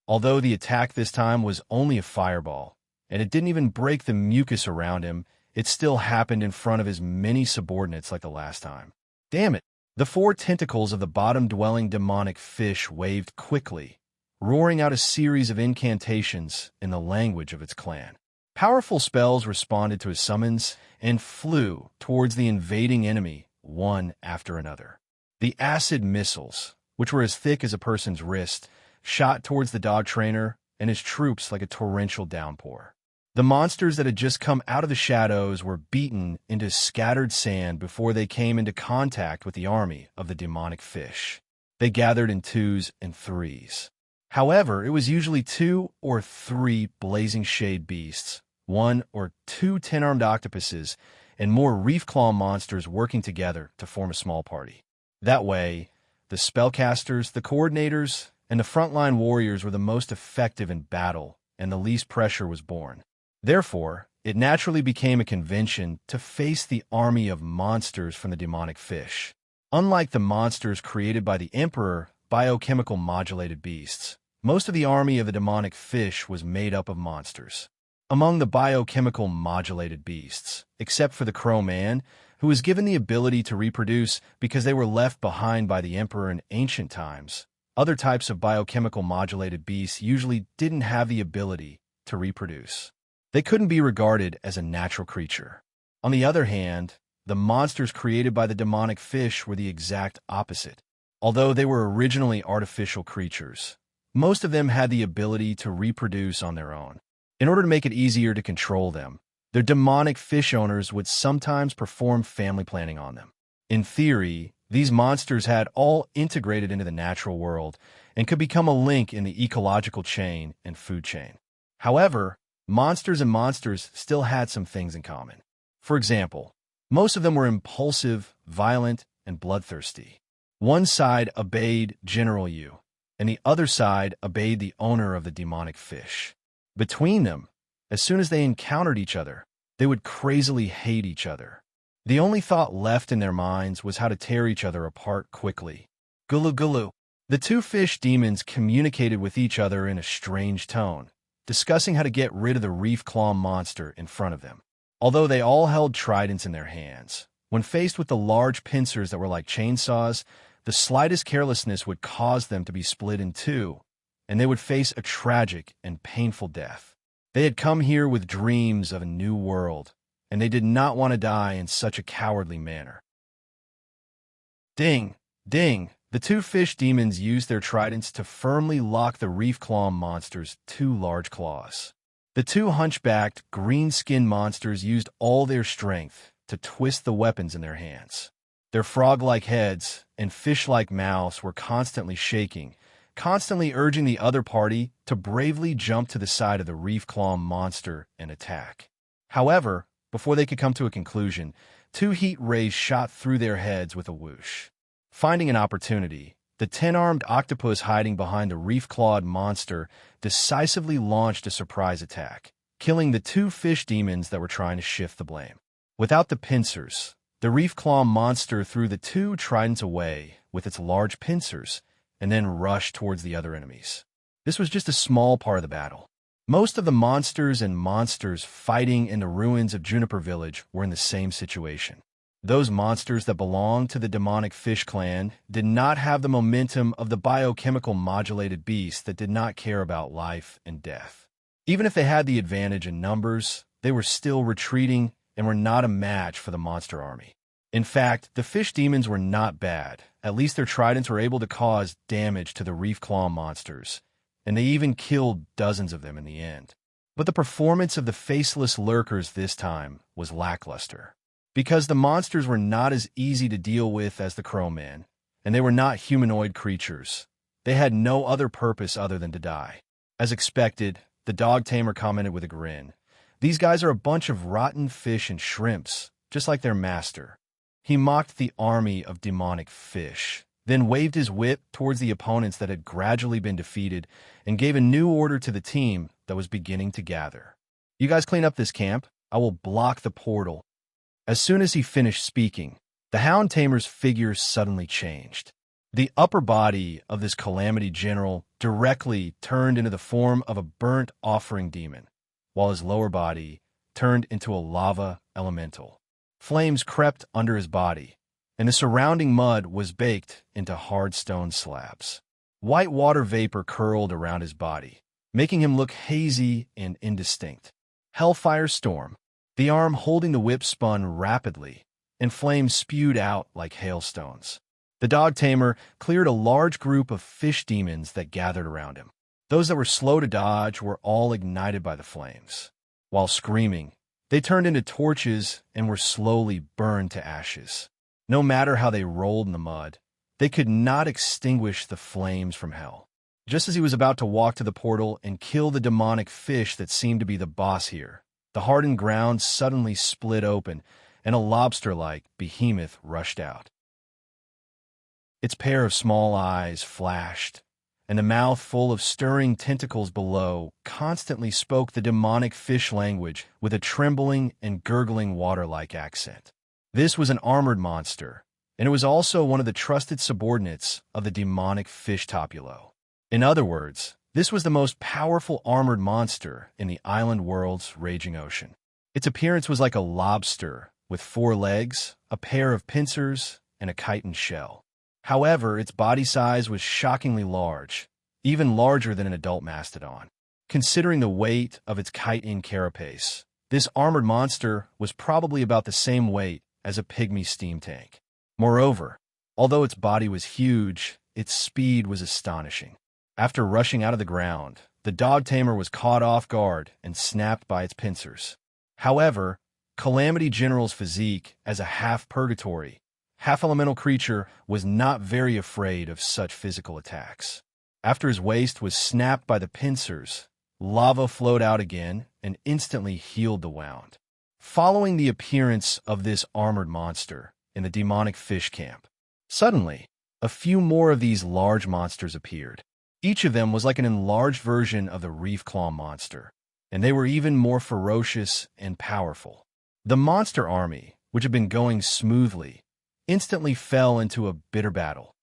Although the attack this time was only a fireball, and it didn't even break the mucus around him, it still happened in front of his many subordinates like the last time. Damn it! The 4 tentacles of the bottom-dwelling demonic fish waved quickly, roaring out a series of incantations in the language of its clan. Powerful spells responded to his summons and flew towards the invading enemy, one after another. The acid missiles, which were as thick as a person's wrist, shot towards the dog trainer and his troops like a torrential downpour. The monsters that had just come out of the shadows were beaten into scattered sand before they came into contact with the army of the demonic fish. They gathered in 2s and 3s. However, it was usually 2 or 3 blazing shade beasts, 1 or 2 10-armed octopuses, and more reef-claw monsters working together to form a small party. That way, the spellcasters, the coordinators, and the frontline warriors were the most effective in battle, and the least pressure was borne. Therefore, it naturally became a convention to face the army of monsters from the demonic fish. Unlike the monsters created by the Emperor, biochemical modulated beasts, most of the army of the demonic fish was made up of monsters. Among the biochemical modulated beasts, except for the Crow Man, who was given the ability to reproduce because they were left behind by the Emperor in ancient times, other types of biochemical modulated beasts usually didn't have the ability to reproduce. They couldn't be regarded as a natural creature. On the other hand, the monsters created by the demonic fish were the exact opposite. Although they were originally artificial creatures, most of them had the ability to reproduce on their own. In order to make it easier to control them, their demonic fish owners would sometimes perform family planning on them. In theory, these monsters had all integrated into the natural world and could become a link in the ecological chain and food chain. However, monsters and monsters still had some things in common. For example, most of them were impulsive, violent, and bloodthirsty. One side obeyed General Yu, and the other side obeyed the owner of the demonic fish. Between them, as soon as they encountered each other, they would crazily hate each other. The only thought left in their minds was how to tear each other apart quickly. Gulu gulu. The 2 fish demons communicated with each other in a strange tone, discussing how to get rid of the reef claw monster in front of them. Although they all held tridents in their hands, when faced with the large pincers that were like chainsaws, the slightest carelessness would cause them to be split in 2, and they would face a tragic and painful death. They had come here with dreams of a new world, and they did not want to die in such a cowardly manner. Ding! Ding! The 2 fish demons used their tridents to firmly lock the reef claw monster's 2 large claws. The 2 hunchbacked, green-skinned monsters used all their strength to twist the weapons in their hands. Their frog-like heads and fish-like mouths were constantly shaking, constantly urging the other party to bravely jump to the side of the reef claw monster and attack. However, before they could come to a conclusion, 2 heat rays shot through their heads with a whoosh. Finding an opportunity, the 10-armed octopus hiding behind the reef-clawed monster decisively launched a surprise attack, killing the 2 fish demons that were trying to shift the blame. Without the pincers, the reef-claw monster threw the 2 tridents away with its large pincers and then rushed towards the other enemies. This was just a small part of the battle. Most of the monsters and monsters fighting in the ruins of Juniper Village were in the same situation. Those monsters that belonged to the demonic fish clan did not have the momentum of the biochemical modulated beasts that did not care about life and death. Even if they had the advantage in numbers, they were still retreating and were not a match for the monster army. In fact, the fish demons were not bad. At least their tridents were able to cause damage to the reef claw monsters, and they even killed dozens of them in the end. But the performance of the faceless lurkers this time was lackluster. Because the monsters were not as easy to deal with as the crowmen, and they were not humanoid creatures, they had no other purpose other than to die. As expected, the dog tamer commented with a grin. These guys are a bunch of rotten fish and shrimps, just like their master. He mocked the army of demonic fish, then waved his whip towards the opponents that had gradually been defeated and gave a new order to the team that was beginning to gather. You guys clean up this camp. I will block the portal. As soon as he finished speaking, the Hound Tamer's figure suddenly changed. The upper body of this calamity general directly turned into the form of a burnt offering demon, while his lower body turned into a lava elemental. Flames crept under his body, and the surrounding mud was baked into hard stone slabs. White water vapor curled around his body, making him look hazy and indistinct. Hellfire Storm. The arm holding the whip spun rapidly, and flames spewed out like hailstones. The dog tamer cleared a large group of fish demons that gathered around him. Those that were slow to dodge were all ignited by the flames. While screaming, they turned into torches and were slowly burned to ashes. No matter how they rolled in the mud, they could not extinguish the flames from hell. Just as he was about to walk to the portal and kill the demonic fish that seemed to be the boss here, the hardened ground suddenly split open, and a lobster-like behemoth rushed out. Its pair of small eyes flashed, and a mouth full of stirring tentacles below constantly spoke the demonic fish language with a trembling and gurgling water-like accent. This was an armored monster, and it was also one of the trusted subordinates of the demonic fish Topulo. In other words, this was the most powerful armored monster in the island world's raging ocean. Its appearance was like a lobster, with 4 legs, a pair of pincers, and a chitin shell. However, its body size was shockingly large, even larger than an adult mastodon. Considering the weight of its chitin carapace, this armored monster was probably about the same weight as a pygmy steam tank. Moreover, although its body was huge, its speed was astonishing. After rushing out of the ground, the dog tamer was caught off guard and snapped by its pincers. However, Calamity General's physique as a half-purgatory, half-elemental creature was not very afraid of such physical attacks. After his waist was snapped by the pincers, lava flowed out again and instantly healed the wound. Following the appearance of this armored monster in the demonic fish camp, suddenly, a few more of these large monsters appeared. Each of them was like an enlarged version of the reef claw monster, and they were even more ferocious and powerful. The monster army, which had been going smoothly, instantly fell into a bitter battle.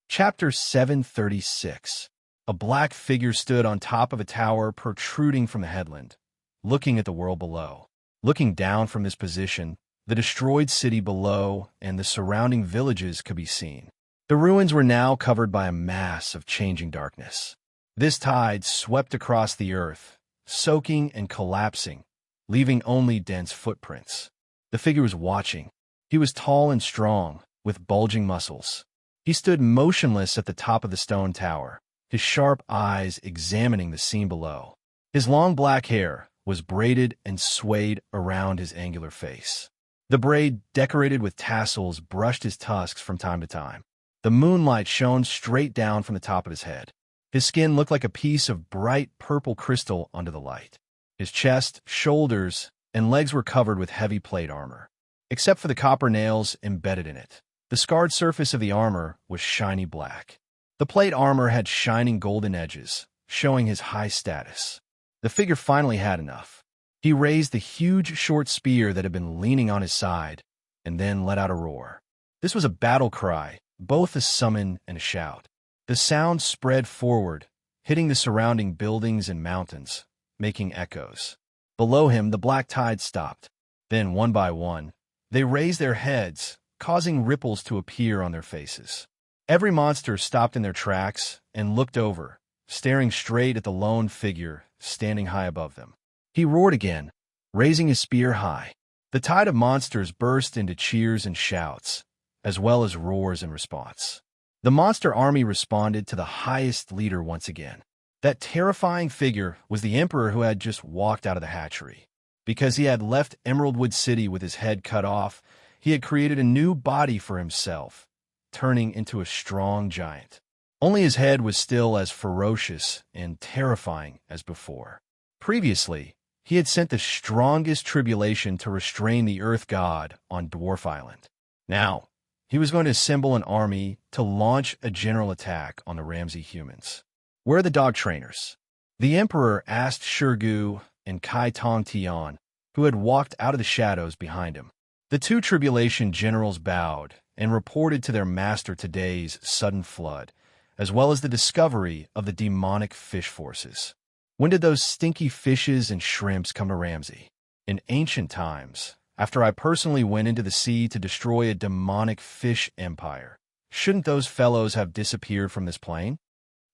Chapter 736. A black figure stood on top of a tower protruding from the headland, looking at the world below. Looking down from this position, the destroyed city below and the surrounding villages could be seen. The ruins were now covered by a mass of changing darkness. This tide swept across the earth, soaking and collapsing, leaving only dense footprints. The figure was watching. He was tall and strong, with bulging muscles. He stood motionless at the top of the stone tower, his sharp eyes examining the scene below. His long black hair was braided and swayed around his angular face. The braid, decorated with tassels, brushed his tusks from time to time. The moonlight shone straight down from the top of his head. His skin looked like a piece of bright purple crystal under the light. His chest, shoulders, and legs were covered with heavy plate armor, except for the copper nails embedded in it. The scarred surface of the armor was shiny black. The plate armor had shining golden edges, showing his high status. The figure finally had enough. He raised the huge short spear that had been leaning on his side, and then let out a roar. This was a battle cry, both a summon and a shout. The sound spread forward, hitting the surrounding buildings and mountains, making echoes. Below him, the black tide stopped. Then, one by one, they raised their heads, causing ripples to appear on their faces. Every monster stopped in their tracks and looked over, staring straight at the lone figure standing high above them. He roared again, raising his spear high. The tide of monsters burst into cheers and shouts, as well as roars in response. The monster army responded to the highest leader once again. That terrifying figure was the emperor who had just walked out of the hatchery. Because he had left Emeraldwood City with his head cut off, he had created a new body for himself, turning into a strong giant. Only his head was still as ferocious and terrifying as before. Previously, he had sent the strongest tribulation to restrain the Earth God on Dwarf Island. Now, he was going to assemble an army to launch a general attack on the Ramsey humans. Where are the dog trainers? The Emperor asked Shirgu and Kai Tong Tian, who had walked out of the shadows behind him. The two tribulation generals bowed and reported to their master today's sudden flood, as well as the discovery of the demonic fish forces. When did those stinky fishes and shrimps come to Ramsey? In ancient times, after I personally went into the sea to destroy a demonic fish empire. Shouldn't those fellows have disappeared from this plane?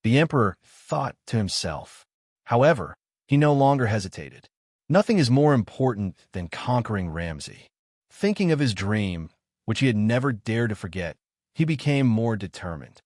The Emperor thought to himself. However, he no longer hesitated. Nothing is more important than conquering Ramsey. Thinking of his dream, which he had never dared to forget, he became more determined.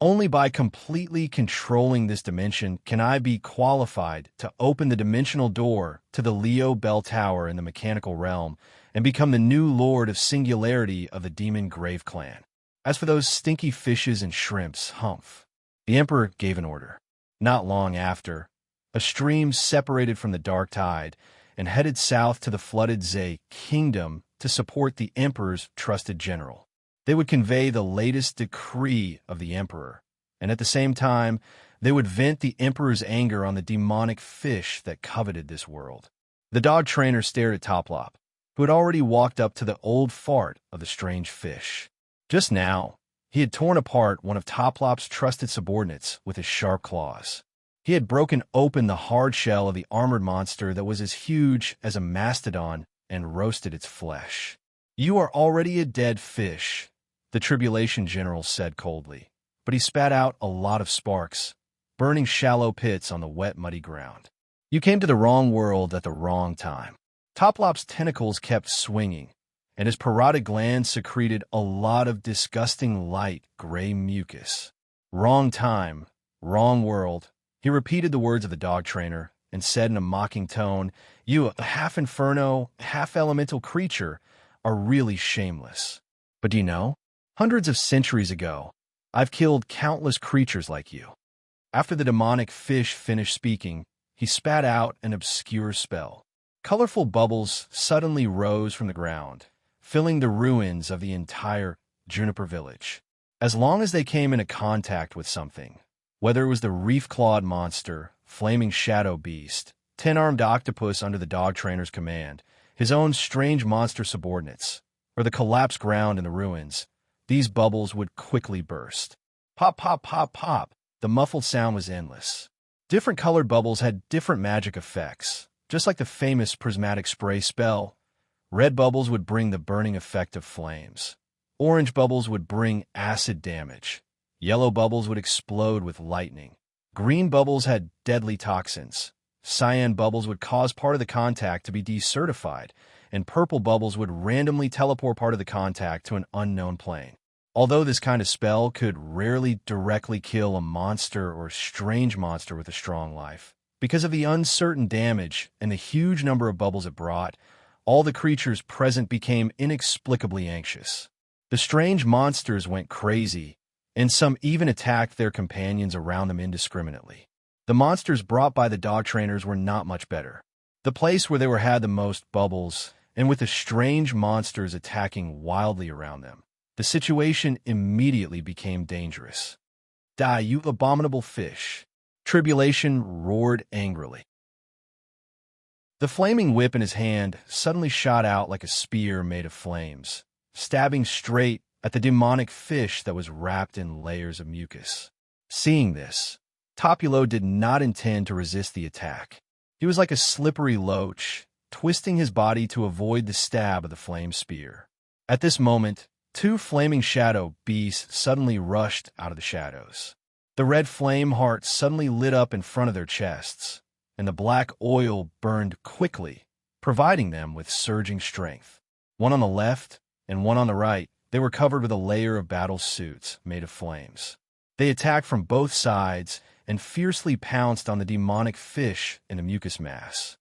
Only by completely controlling this dimension can I be qualified to open the dimensional door to the Leo Bell Tower in the mechanical realm and become the new Lord of Singularity of the Demon Grave Clan. As for those stinky fishes and shrimps, humph. The Emperor gave an order. Not long after, a stream separated from the dark tide and headed south to the flooded Zay kingdom to support the Emperor's trusted general. They would convey the latest decree of the Emperor, and at the same time, they would vent the Emperor's anger on the demonic fish that coveted this world. The dog trainer stared at Toplop, who had already walked up to the old fart of the strange fish. Just now, he had torn apart one of Toplop's trusted subordinates with his sharp claws. He had broken open the hard shell of the armored monster that was as huge as a mastodon and roasted its flesh. "You are already a dead fish," the tribulation general said coldly, but he spat out a lot of sparks, burning shallow pits on the wet, muddy ground. "You came to the wrong world at the wrong time." Toplop's tentacles kept swinging, and his parotid glands secreted a lot of disgusting light gray mucus. "Wrong time, wrong world." He repeated the words of the dog trainer and said in a mocking tone, "You, a half-inferno, half-elemental creature, are really shameless. But do you know? Hundreds of centuries ago, I've killed countless creatures like you." After the demonic fish finished speaking, he spat out an obscure spell. Colorful bubbles suddenly rose from the ground, filling the ruins of the entire Juniper village. As long as they came into contact with something, whether it was the reef-clawed monster, flaming shadow beast, 10-armed octopus under the dog trainer's command, his own strange monster subordinates, or the collapsed ground in the ruins, these bubbles would quickly burst. Pop, pop, pop, pop. The muffled sound was endless. Different colored bubbles had different magic effects, just like the famous prismatic spray spell. Red bubbles would bring the burning effect of flames. Orange bubbles would bring acid damage. Yellow bubbles would explode with lightning. Green bubbles had deadly toxins. Cyan bubbles would cause part of the contact to be decertified, and purple bubbles would randomly teleport part of the contact to an unknown plane. Although this kind of spell could rarely directly kill a monster or strange monster with a strong life, because of the uncertain damage and the huge number of bubbles it brought, all the creatures present became inexplicably anxious. The strange monsters went crazy, and some even attacked their companions around them indiscriminately. The monsters brought by the dog trainers were not much better. The place where they had the most bubbles, and with the strange monsters attacking wildly around them, the situation immediately became dangerous. "Die, you abominable fish!" Tribulation roared angrily. The flaming whip in his hand suddenly shot out like a spear made of flames, stabbing straight at the demonic fish that was wrapped in layers of mucus. Seeing this, Topulo did not intend to resist the attack. He was like a slippery loach, twisting his body to avoid the stab of the flame spear. At this moment, two flaming shadow beasts suddenly rushed out of the shadows. The red flame heart suddenly lit up in front of their chests, and the black oil burned quickly, providing them with surging strength. One on the left and one on the right, they were covered with a layer of battle suits made of flames. They attacked from both sides and fiercely pounced on the demonic fish in the mucus mass.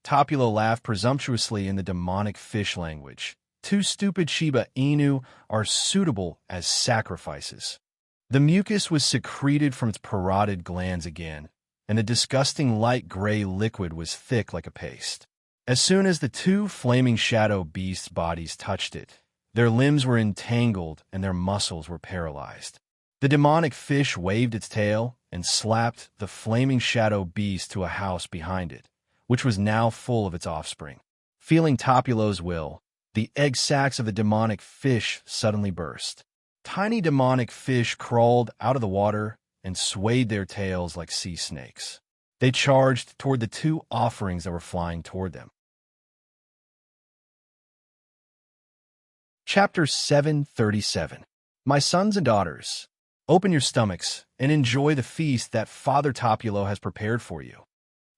Topulo laughed presumptuously in the demonic fish language, Two stupid Shiba Inu are suitable as sacrifices. The mucus was secreted from its parotid glands again, and the disgusting light gray liquid was thick like a paste. As soon as the two flaming shadow beasts' bodies touched it, their limbs were entangled and their muscles were paralyzed. The demonic fish waved its tail and slapped the flaming shadow beast to a house behind it, which was now full of its offspring. Feeling Topulo's will, the egg sacs of the demonic fish suddenly burst. Tiny demonic fish crawled out of the water and swayed their tails like sea snakes. They charged toward the two offerings that were flying toward them. Chapter 737. My sons and daughters, open your stomachs and enjoy the feast that Father Topulo has prepared for you.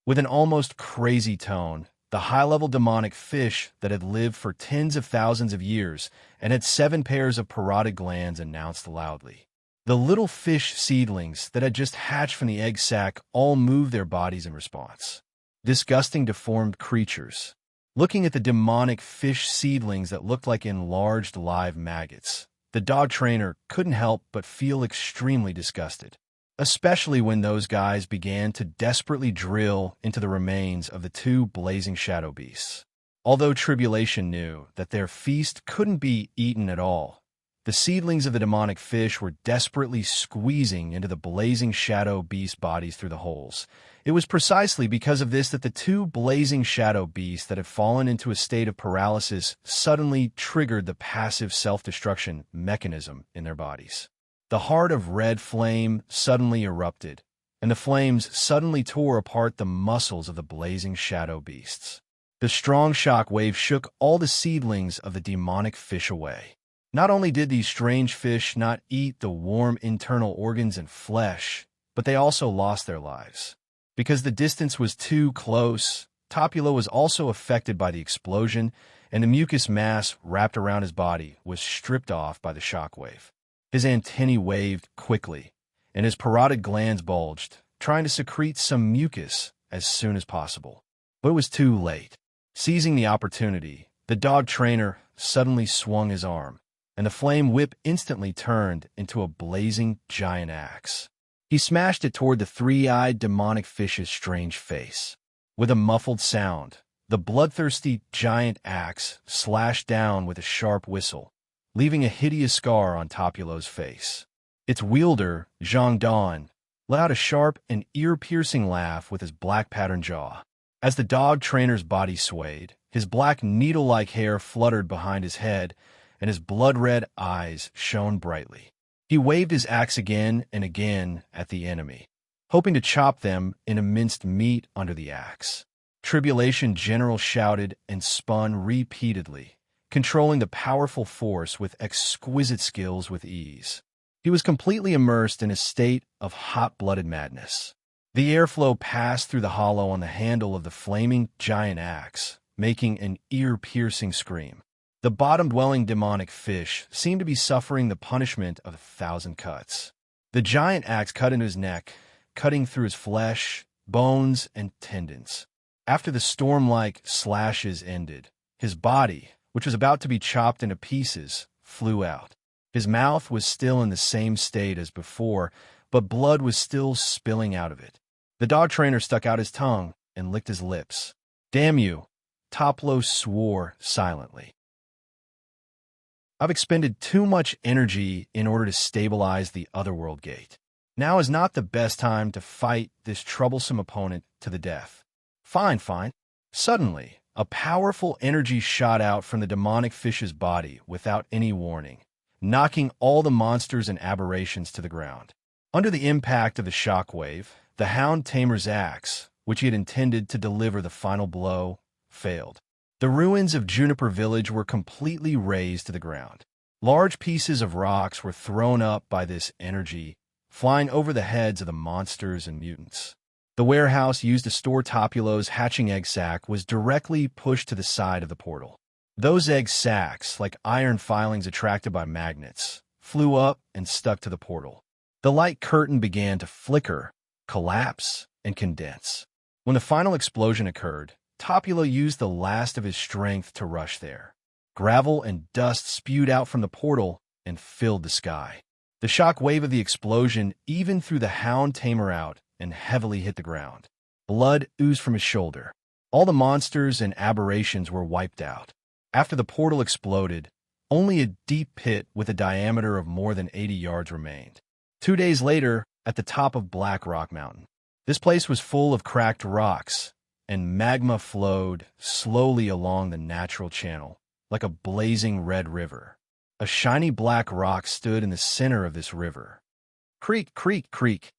With an almost crazy tone, the high-level demonic fish that had lived for tens of thousands of years and had 7 pairs of parotid glands announced loudly. The little fish seedlings that had just hatched from the egg sac all moved their bodies in response. Disgusting, deformed creatures. Looking at the demonic fish seedlings that looked like enlarged live maggots, the dog trainer couldn't help but feel extremely disgusted, especially when those guys began to desperately drill into the remains of the two blazing shadow beasts. Although Tribulation knew that their feast couldn't be eaten at all, the seedlings of the demonic fish were desperately squeezing into the blazing shadow beast bodies through the holes. It was precisely because of this that the two blazing shadow beasts that had fallen into a state of paralysis suddenly triggered the passive self-destruction mechanism in their bodies. The heart of red flame suddenly erupted, and the flames suddenly tore apart the muscles of the blazing shadow beasts. The strong shock wave shook all the seedlings of the demonic fish away. Not only did these strange fish not eat the warm internal organs and flesh, but they also lost their lives. Because the distance was too close, Topulo was also affected by the explosion, and the mucus mass wrapped around his body was stripped off by the shockwave. His antennae waved quickly, and his parotid glands bulged, trying to secrete some mucus as soon as possible. But it was too late. Seizing the opportunity, the dog trainer suddenly swung his arm, and the flame whip instantly turned into a blazing giant axe. He smashed it toward the three-eyed demonic fish's strange face. With a muffled sound, the bloodthirsty giant axe slashed down with a sharp whistle, leaving a hideous scar on Topulo's face. Its wielder, Zhang Dan, let out a sharp and ear-piercing laugh with his black-patterned jaw. As the dog trainer's body swayed, his black needle-like hair fluttered behind his head, and his blood-red eyes shone brightly. He waved his axe again and again at the enemy, hoping to chop them into minced meat under the axe. Tribulation General shouted and spun repeatedly, controlling the powerful force with exquisite skills with ease. He was completely immersed in a state of hot-blooded madness. The airflow passed through the hollow on the handle of the flaming giant axe, making an ear-piercing scream. The bottom-dwelling demonic fish seemed to be suffering the punishment of 1,000 cuts. The giant axe cut into his neck, cutting through his flesh, bones, and tendons. After the storm-like slashes ended, his body, which was about to be chopped into pieces, flew out. His mouth was still in the same state as before, but blood was still spilling out of it. The dog trainer stuck out his tongue and licked his lips. "Damn you," Topulo swore silently. "I've expended too much energy in order to stabilize the Otherworld Gate. Now is not the best time to fight this troublesome opponent to the death." Fine. Suddenly, a powerful energy shot out from the demonic fish's body without any warning, knocking all the monsters and aberrations to the ground. Under the impact of the shockwave, the hound tamer's axe, which he had intended to deliver the final blow, failed. The ruins of Juniper Village were completely razed to the ground. Large pieces of rocks were thrown up by this energy, flying over the heads of the monsters and mutants. The warehouse used to store Topulo's hatching egg sac was directly pushed to the side of the portal. Those egg sacs, like iron filings attracted by magnets, flew up and stuck to the portal. The light curtain began to flicker, collapse, and condense. When the final explosion occurred, Topulo used the last of his strength to rush there. Gravel and dust spewed out from the portal and filled the sky. The shock wave of the explosion even threw the hound tamer out and heavily hit the ground. Blood oozed from his shoulder. All the monsters and aberrations were wiped out. After the portal exploded, only a deep pit with a diameter of more than 80 yards remained. 2 days later, at the top of Black Rock Mountain, this place was full of cracked rocks, and magma flowed slowly along the natural channel, like a blazing red river. A shiny black rock stood in the center of this river. Creak, creak, creak.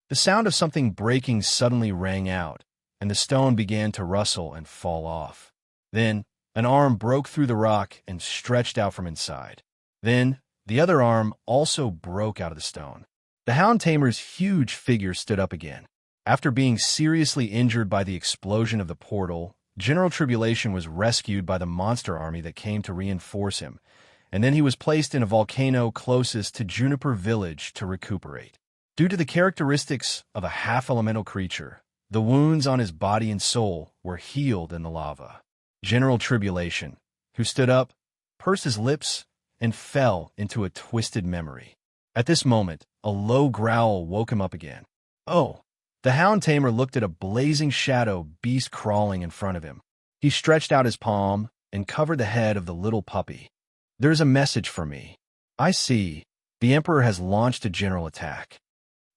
The sound of something breaking suddenly rang out, and the stone began to rustle and fall off. Then, an arm broke through the rock and stretched out from inside. Then, the other arm also broke out of the stone. The hound tamer's huge figure stood up again. After being seriously injured by the explosion of the portal, General Tribulation was rescued by the monster army that came to reinforce him, and then he was placed in a volcano closest to Juniper Village to recuperate. Due to the characteristics of a half-elemental creature, the wounds on his body and soul were healed in the lava. General Tribulation, who stood up, pursed his lips, and fell into a twisted memory. At this moment, a low growl woke him up again. Oh! The hound tamer looked at a blazing shadow beast crawling in front of him. He stretched out his palm and covered the head of the little puppy. "There's a message for me. I see. The Emperor has launched a general attack."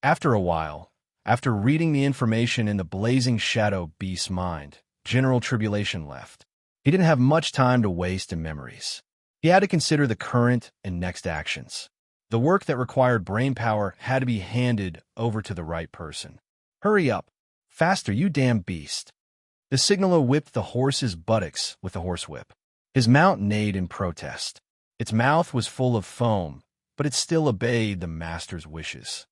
After a while, after reading the information in the blazing shadow beast's mind, General Tribulation left. He didn't have much time to waste in memories. He had to consider the current and next actions. The work that required brain power had to be handed over to the right person. "Hurry up! Faster, you damn beast!" The signaler whipped the horse's buttocks with the horsewhip. His mount neighed in protest. Its mouth was full of foam, but it still obeyed the master's wishes.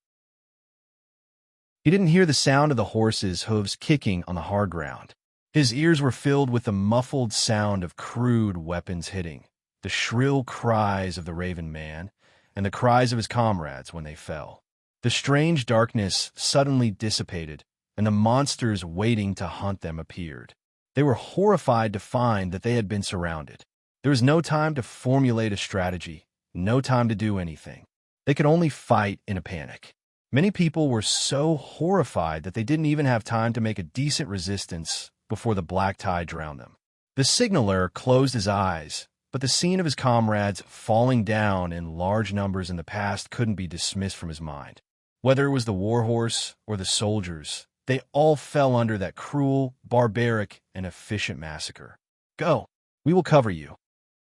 He didn't hear the sound of the horse's hooves kicking on the hard ground. His ears were filled with the muffled sound of crude weapons hitting, the shrill cries of the Raven Man, and the cries of his comrades when they fell. The strange darkness suddenly dissipated, and the monsters waiting to hunt them appeared. They were horrified to find that they had been surrounded. There was no time to formulate a strategy, no time to do anything. They could only fight in a panic. Many people were so horrified that they didn't even have time to make a decent resistance before the black tide drowned them. The signaler closed his eyes, but the scene of his comrades falling down in large numbers in the past couldn't be dismissed from his mind. Whether it was the warhorse or the soldiers, they all fell under that cruel, barbaric, and efficient massacre. "Go! We will cover you."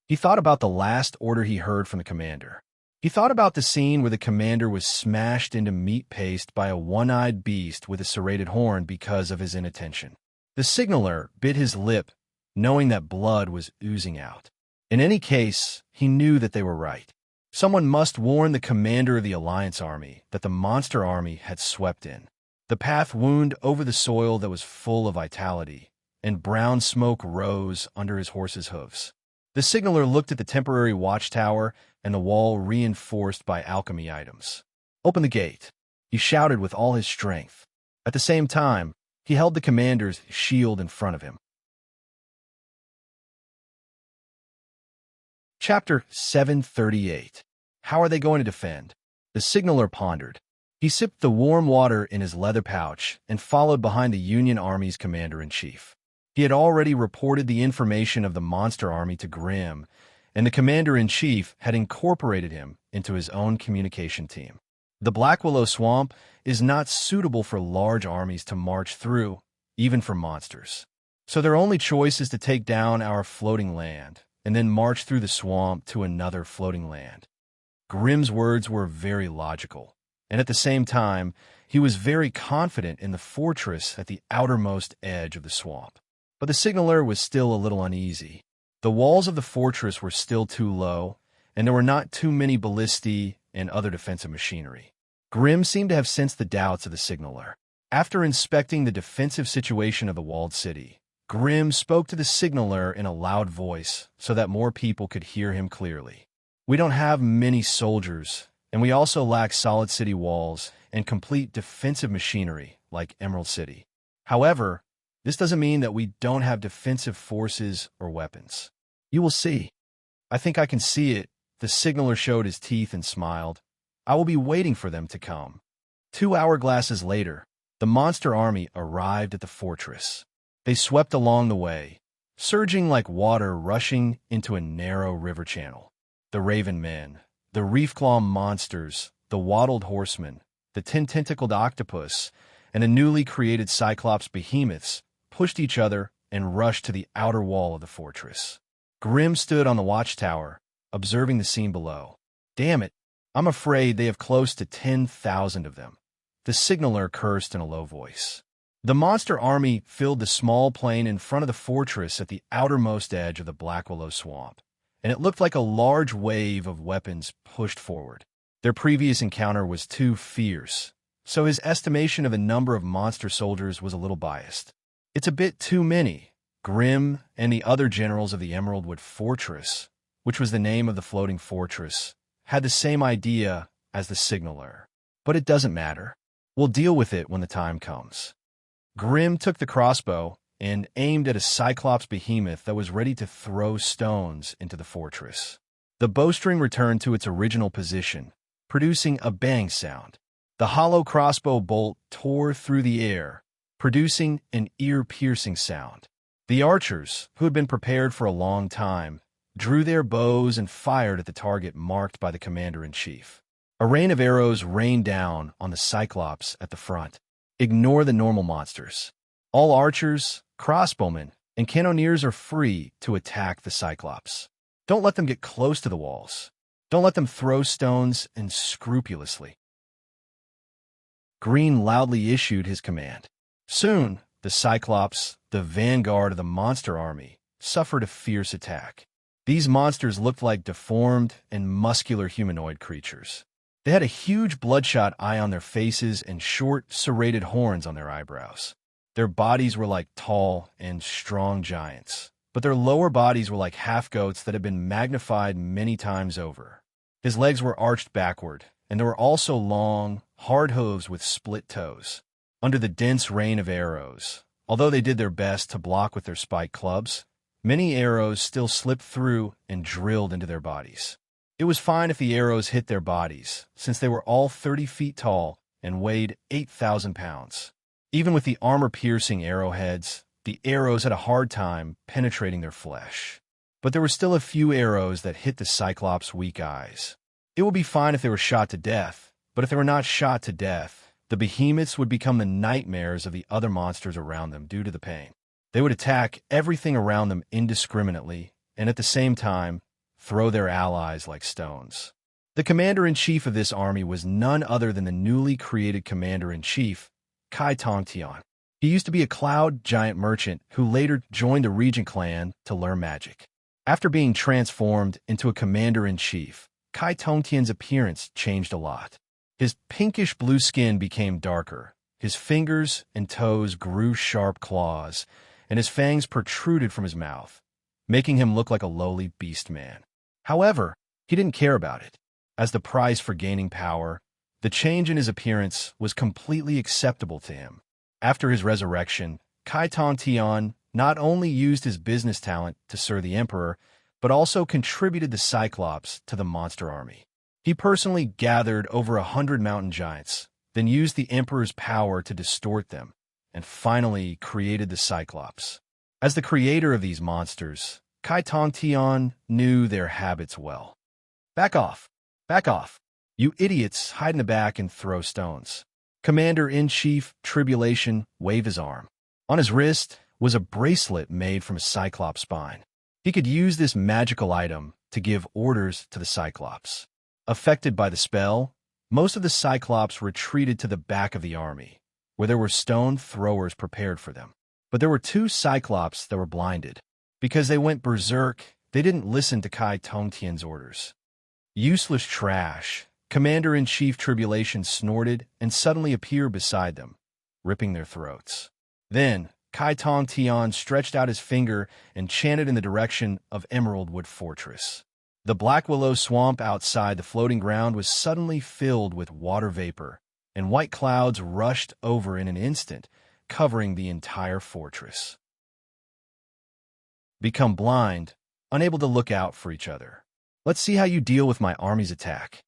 He thought about the last order he heard from the commander. He thought about the scene where the commander was smashed into meat paste by a one-eyed beast with a serrated horn because of his inattention. The signaler bit his lip, knowing that blood was oozing out. In any case, he knew that they were right. Someone must warn the commander of the Alliance army that the monster army had swept in. The path wound over the soil that was full of vitality, and brown smoke rose under his horse's hooves. The signaler looked at the temporary watchtower and the wall reinforced by alchemy items. "Open the gate," he shouted with all his strength. At the same time, he held the commander's shield in front of him. Chapter 738. How are they going to defend? The signaler pondered. He sipped the warm water in his leather pouch and followed behind the Union Army's commander-in-chief. He had already reported the information of the monster army to Grimm, and the commander-in-chief had incorporated him into his own communication team. The Black Willow Swamp is not suitable for large armies to march through, even for monsters. So their only choice is to take down our floating land, and then march through the swamp to another floating land. Grimm's words were very logical, and at the same time, he was very confident in the fortress at the outermost edge of the swamp. But the signaler was still a little uneasy. The walls of the fortress were still too low, and there were not too many ballistae and other defensive machinery. Grimm seemed to have sensed the doubts of the signaler. After inspecting the defensive situation of the walled city, Grimm spoke to the signaler in a loud voice so that more people could hear him clearly. "We don't have many soldiers, and we also lack solid city walls and complete defensive machinery like Emerald City. However, this doesn't mean that we don't have defensive forces or weapons. You will see." I think I can see it. The signaler showed his teeth and smiled. I will be waiting for them to come. 2 hourglasses later, the monster army arrived at the fortress. They swept along the way, surging like water rushing into a narrow river channel. The raven men, the reef-claw monsters, the wattled horsemen, the ten-tentacled octopus, and a newly created cyclops behemoths pushed each other and rushed to the outer wall of the fortress. Grim stood on the watchtower, observing the scene below. Damn it, I'm afraid they have close to 10,000 of them. The signaler cursed in a low voice. The monster army filled the small plain in front of the fortress at the outermost edge of the Black Willow Swamp, and it looked like a large wave of weapons pushed forward. Their previous encounter was too fierce, so his estimation of the number of monster soldiers was a little biased. It's a bit too many. Grim and the other generals of the Emeraldwood Fortress, which was the name of the floating fortress, had the same idea as the signaler. But it doesn't matter. We'll deal with it when the time comes. Grim took the crossbow and aimed at a cyclops behemoth that was ready to throw stones into the fortress. The bowstring returned to its original position, producing a bang sound. The hollow crossbow bolt tore through the air, producing an ear-piercing sound. The archers, who had been prepared for a long time, drew their bows and fired at the target marked by the commander-in-chief. A rain of arrows rained down on the cyclops at the front. Ignore the normal monsters. All archers, crossbowmen, and cannoneers are free to attack the cyclops. Don't let them get close to the walls. Don't let them throw stones unscrupulously. Green loudly issued his command. Soon, the cyclops, the vanguard of the monster army, suffered a fierce attack. These monsters looked like deformed and muscular humanoid creatures. They had a huge bloodshot eye on their faces and short, serrated horns on their eyebrows. Their bodies were like tall and strong giants, but their lower bodies were like half-goats that had been magnified many times over. His legs were arched backward, and there were also long, hard hooves with split toes. Under the dense rain of arrows, although they did their best to block with their spiked clubs, many arrows still slipped through and drilled into their bodies. It was fine if the arrows hit their bodies, since they were all 30 feet tall and weighed 8,000 pounds. Even with the armor-piercing arrowheads, the arrows had a hard time penetrating their flesh. But there were still a few arrows that hit the Cyclops' weak eyes. It would be fine if they were shot to death, but if they were not shot to death, the behemoths would become the nightmares of the other monsters around them due to the pain. They would attack everything around them indiscriminately, and at the same time, throw their allies like stones. The commander-in-chief of this army was none other than the newly created commander-in-chief, Kai Tongtian. He used to be a cloud giant merchant who later joined the Regent clan to learn magic. After being transformed into a commander-in-chief, Kai Tongtian's appearance changed a lot. His pinkish-blue skin became darker, his fingers and toes grew sharp claws, and his fangs protruded from his mouth, making him look like a lowly beast man. However, he didn't care about it. As the price for gaining power, the change in his appearance was completely acceptable to him. After his resurrection, Kai Tongtian not only used his business talent to serve the emperor, but also contributed the Cyclops to the monster army. He personally gathered over 100 mountain giants, then used the emperor's power to distort them, and finally created the Cyclops. As the creator of these monsters, Kai Tongtian knew their habits well. Back off! Back off! You idiots hide in the back and throw stones. Commander-in-Chief Tribulation waved his arm. On his wrist was a bracelet made from a Cyclops spine. He could use this magical item to give orders to the Cyclops. Affected by the spell, most of the Cyclops retreated to the back of the army, where there were stone throwers prepared for them. But there were 2 Cyclops that were blinded. Because they went berserk, they didn't listen to Kai Tongtian's orders. Useless trash, Commander-in-Chief Tribulation snorted and suddenly appeared beside them, ripping their throats. Then, Kai Tongtian stretched out his finger and chanted in the direction of Emeraldwood Fortress. The Black Willow Swamp outside the floating ground was suddenly filled with water vapor, and white clouds rushed over in an instant, covering the entire fortress. Become blind, unable to look out for each other. "Let's see how you deal with my army's attack."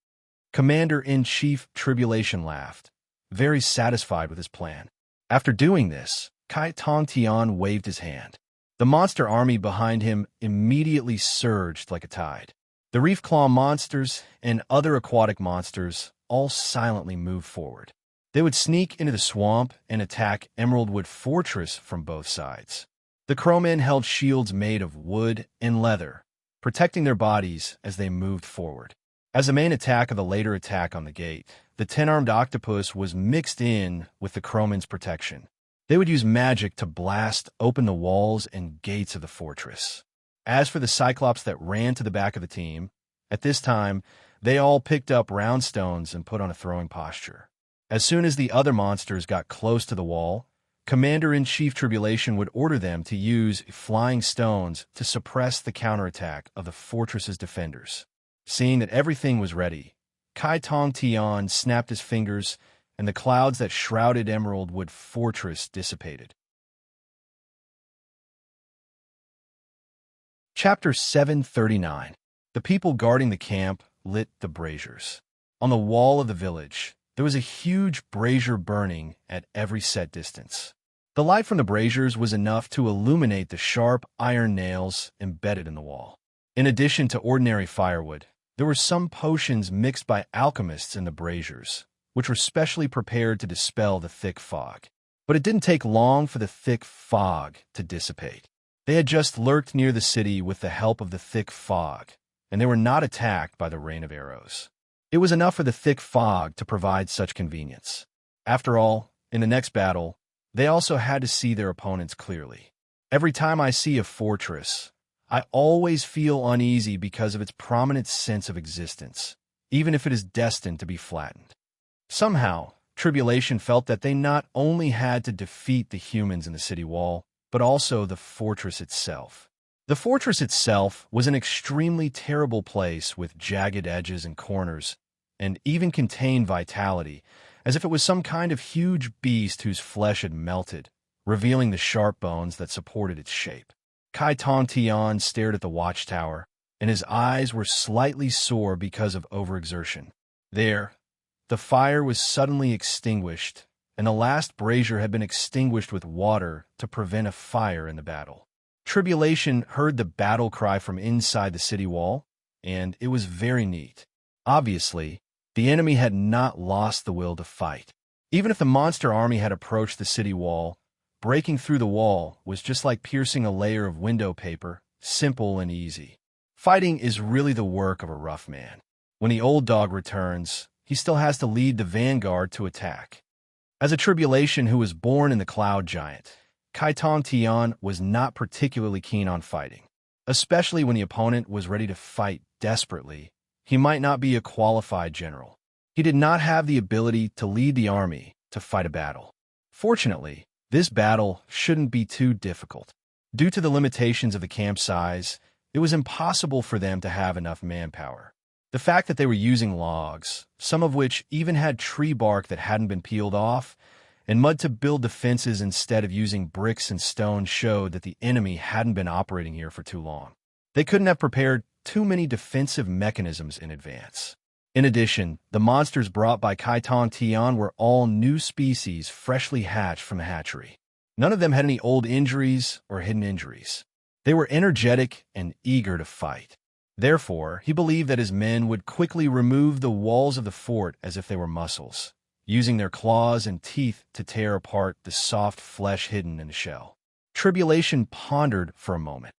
Commander-in-Chief Tribulation laughed, very satisfied with his plan. After doing this, Kai Tong Tian waved his hand. The monster army behind him immediately surged like a tide. The reef claw monsters and other aquatic monsters all silently moved forward. They would sneak into the swamp and attack Emeraldwood Fortress from both sides. The crowmen held shields made of wood and leather, protecting their bodies as they moved forward. As a main attack of the later attack on the gate, the 10-armed octopus was mixed in with the crowmen's protection. They would use magic to blast open the walls and gates of the fortress. As for the Cyclops that ran to the back of the team, at this time, they all picked up round stones and put on a throwing posture. As soon as the other monsters got close to the wall, Commander-in-Chief Tribulation would order them to use flying stones to suppress the counterattack of the fortress's defenders. Seeing that everything was ready, Kai Tong Tian snapped his fingers, and the clouds that shrouded Emeraldwood Fortress dissipated. Chapter 739. The people guarding the camp lit the braziers. On the wall of the village, there was a huge brazier burning at every set distance. The light from the braziers was enough to illuminate the sharp iron nails embedded in the wall. In addition to ordinary firewood, there were some potions mixed by alchemists in the braziers, which were specially prepared to dispel the thick fog. But it didn't take long for the thick fog to dissipate. They had just lurked near the city with the help of the thick fog, and they were not attacked by the rain of arrows. It was enough for the thick fog to provide such convenience. After all, in the next battle, they also had to see their opponents clearly. Every time I see a fortress, I always feel uneasy because of its prominent sense of existence, even if it is destined to be flattened. Somehow, Tribulation felt that they not only had to defeat the humans in the city wall, but also the fortress itself. The fortress itself was an extremely terrible place with jagged edges and corners, and even contained vitality, as if it was some kind of huge beast whose flesh had melted, revealing the sharp bones that supported its shape. Kai Tong Tian stared at the watchtower, and his eyes were slightly sore because of overexertion. There, the fire was suddenly extinguished, and the last brazier had been extinguished with water to prevent a fire in the battle. Tribulation heard the battle cry from inside the city wall, and it was very neat. Obviously, the enemy had not lost the will to fight. Even if the monster army had approached the city wall, breaking through the wall was just like piercing a layer of window paper, simple and easy. Fighting is really the work of a rough man. When the old dog returns, he still has to lead the vanguard to attack. As a Tribulation who was born in the Cloud Giant, Kai Tong Tian was not particularly keen on fighting. Especially when the opponent was ready to fight desperately, he might not be a qualified general. He did not have the ability to lead the army to fight a battle. Fortunately, this battle shouldn't be too difficult. Due to the limitations of the camp size, it was impossible for them to have enough manpower. The fact that they were using logs, some of which even had tree bark that hadn't been peeled off, and mud to build defenses instead of using bricks and stone showed that the enemy hadn't been operating here for too long. They couldn't have prepared too many defensive mechanisms in advance. In addition, the monsters brought by Kai Tong Tian were all new species freshly hatched from the hatchery. None of them had any old injuries or hidden injuries. They were energetic and eager to fight. Therefore, he believed that his men would quickly remove the walls of the fort as if they were muscles, using their claws and teeth to tear apart the soft flesh hidden in the shell. Tribulation pondered for a moment.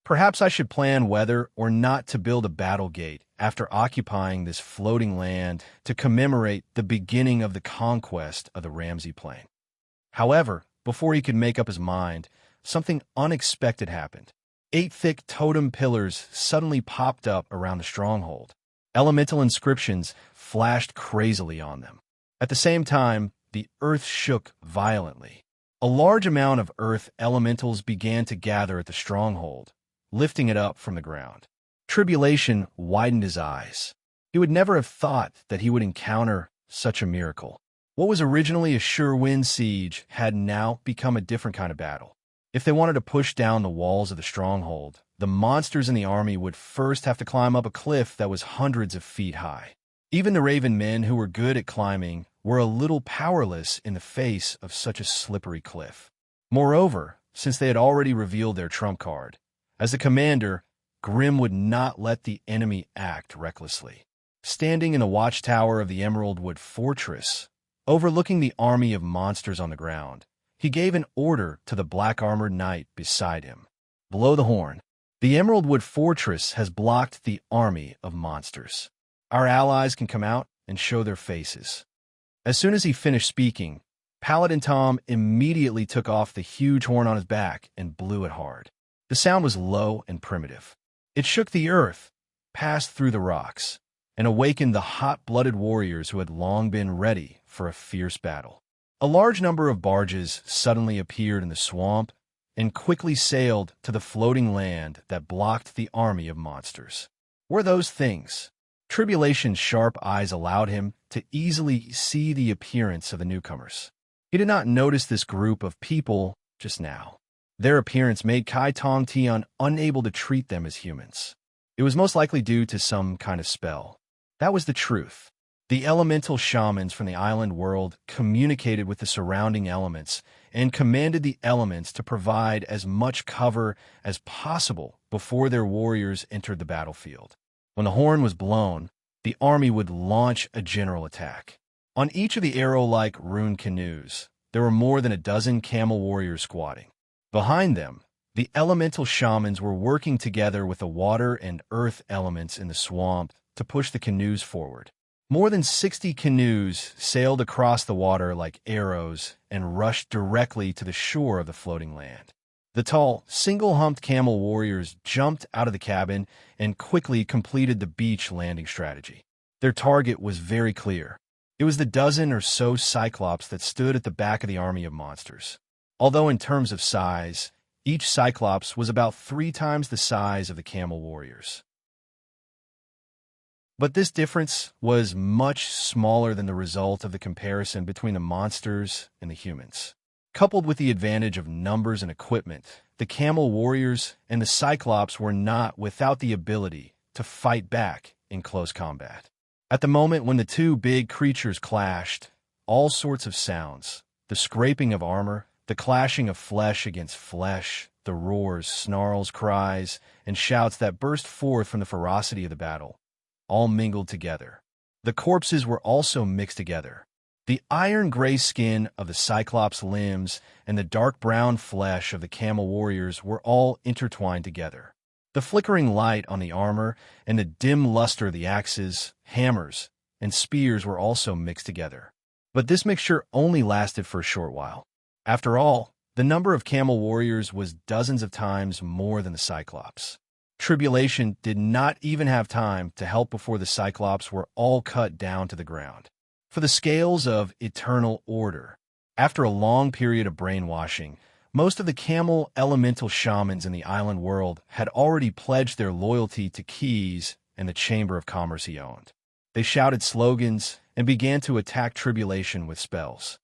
Perhaps I should plan whether or not to build a battle gate after occupying this floating land to commemorate the beginning of the conquest of the Ramsey Plain. However, before he could make up his mind, something unexpected happened. 8 thick totem pillars suddenly popped up around the stronghold. Elemental inscriptions flashed crazily on them. At the same time, the earth shook violently. A large amount of earth elementals began to gather at the stronghold, lifting it up from the ground. Tribulation widened his eyes. He would never have thought that he would encounter such a miracle. What was originally a sure-win siege had now become a different kind of battle. If they wanted to push down the walls of the stronghold, the monsters in the army would first have to climb up a cliff that was hundreds of feet high. Even the Raven men who were good at climbing were a little powerless in the face of such a slippery cliff. Moreover, since they had already revealed their trump card, as the commander, Grim would not let the enemy act recklessly. Standing in the watchtower of the Emerald Wood Fortress, overlooking the army of monsters on the ground, he gave an order to the black-armored knight beside him. Blow the horn. The Emerald Wood Fortress has blocked the army of monsters. Our allies can come out and show their faces. As soon as he finished speaking, Paladin Tom immediately took off the huge horn on his back and blew it hard. The sound was low and primitive. It shook the earth, passed through the rocks, and awakened the hot-blooded warriors who had long been ready for a fierce battle. A large number of barges suddenly appeared in the swamp and quickly sailed to the floating land that blocked the army of monsters. Were those things? Tribulation's sharp eyes allowed him to easily see the appearance of the newcomers. He did not notice this group of people just now. Their appearance made Kai Tong Tian unable to treat them as humans. It was most likely due to some kind of spell. That was the truth. The elemental shamans from the island world communicated with the surrounding elements and commanded the elements to provide as much cover as possible before their warriors entered the battlefield. When the horn was blown, the army would launch a general attack. On each of the arrow-like rune canoes, there were more than a dozen camel warriors squatting. Behind them, the elemental shamans were working together with the water and earth elements in the swamp to push the canoes forward. More than 60 canoes sailed across the water like arrows and rushed directly to the shore of the floating land. The tall, single-humped camel warriors jumped out of the cabin and quickly completed the beach landing strategy. Their target was very clear. It was the dozen or so Cyclops that stood at the back of the army of monsters. Although in terms of size, each Cyclops was about 3 times the size of the camel warriors. But this difference was much smaller than the result of the comparison between the monsters and the humans. Coupled with the advantage of numbers and equipment, the camel warriors and the Cyclops were not without the ability to fight back in close combat. At the moment when the two big creatures clashed, all sorts of sounds, the scraping of armor, the clashing of flesh against flesh, the roars, snarls, cries, and shouts that burst forth from the ferocity of the battle, all mingled together. The corpses were also mixed together. The iron-gray skin of the Cyclops' limbs and the dark brown flesh of the camel warriors were all intertwined together. The flickering light on the armor and the dim luster of the axes, hammers, and spears were also mixed together. But this mixture only lasted for a short while. After all, the number of camel warriors was dozens of times more than the Cyclops. Tribulation did not even have time to help before the Cyclops were all cut down to the ground. For the scales of eternal order, after a long period of brainwashing, most of the camel elemental shamans in the island world had already pledged their loyalty to Keys and the Chamber of Commerce he owned. They shouted slogans and began to attack Tribulation with spells.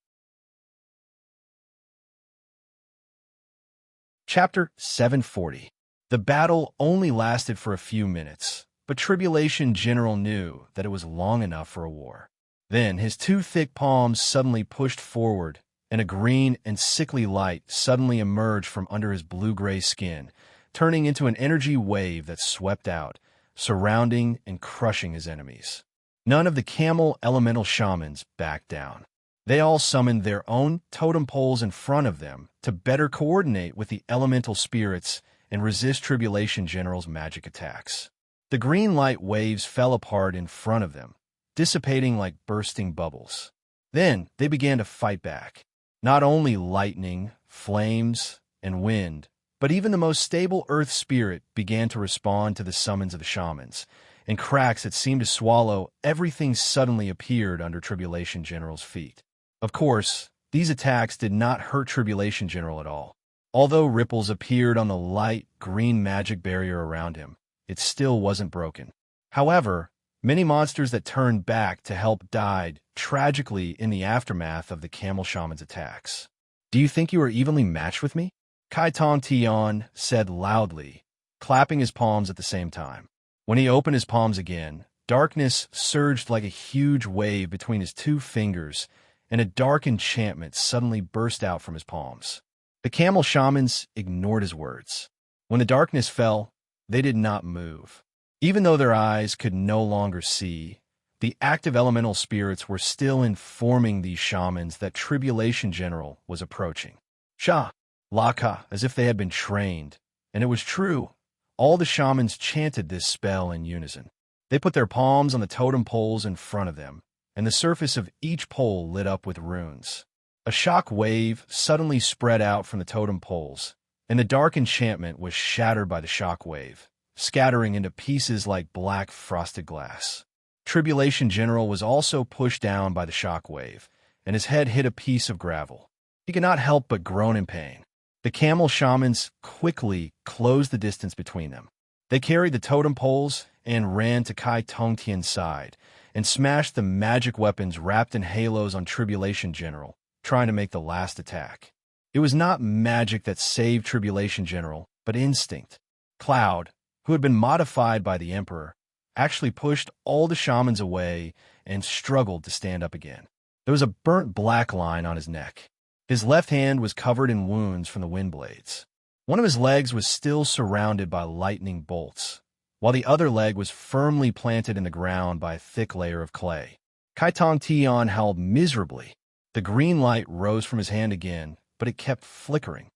Chapter 740. The battle only lasted for a few minutes, but Tribulation General knew that it was long enough for a war. Then his 2 thick palms suddenly pushed forward, and a green and sickly light suddenly emerged from under his blue-gray skin, turning into an energy wave that swept out, surrounding and crushing his enemies. None of the camel elemental shamans backed down. They all summoned their own totem poles in front of them to better coordinate with the elemental spirits and resist Tribulation General's magic attacks. The green light waves fell apart in front of them, dissipating like bursting bubbles. Then they began to fight back. Not only lightning, flames, and wind, but even the most stable earth spirit began to respond to the summons of the shamans, and cracks that seemed to swallow everything suddenly appeared under Tribulation General's feet. Of course, these attacks did not hurt Tribulation General at all. Although ripples appeared on the light green magic barrier around him, it still wasn't broken. However, many monsters that turned back to help died tragically in the aftermath of the camel shaman's attacks. Do you think you are evenly matched with me? Kai Tong Tian said loudly, clapping his palms at the same time. When he opened his palms again, darkness surged like a huge wave between his two fingers, and a dark enchantment suddenly burst out from his palms. The camel shamans ignored his words. When the darkness fell, they did not move. Even though their eyes could no longer see, the active elemental spirits were still informing these shamans that Tribulation General was approaching. Sha, Laka, as if they had been trained. And it was true. All the shamans chanted this spell in unison. They put their palms on the totem poles in front of them, and the surface of each pole lit up with runes. A shock wave suddenly spread out from the totem poles, and the dark enchantment was shattered by the shock wave, scattering into pieces like black frosted glass. Tribulation General was also pushed down by the shock wave, and his head hit a piece of gravel. He could not help but groan in pain. The camel shamans quickly closed the distance between them. They carried the totem poles and ran to Kai Tongtian's side and smashed the magic weapons wrapped in halos on Tribulation General, trying to make the last attack. It was not magic that saved Tribulation General, but instinct. Cloud, who had been modified by the Emperor, actually pushed all the shamans away and struggled to stand up again. There was a burnt black line on his neck. His left hand was covered in wounds from the wind blades. One of his legs was still surrounded by lightning bolts, while the other leg was firmly planted in the ground by a thick layer of clay. Kai Tong Tian howled miserably. The green light rose from his hand again, but it kept flickering.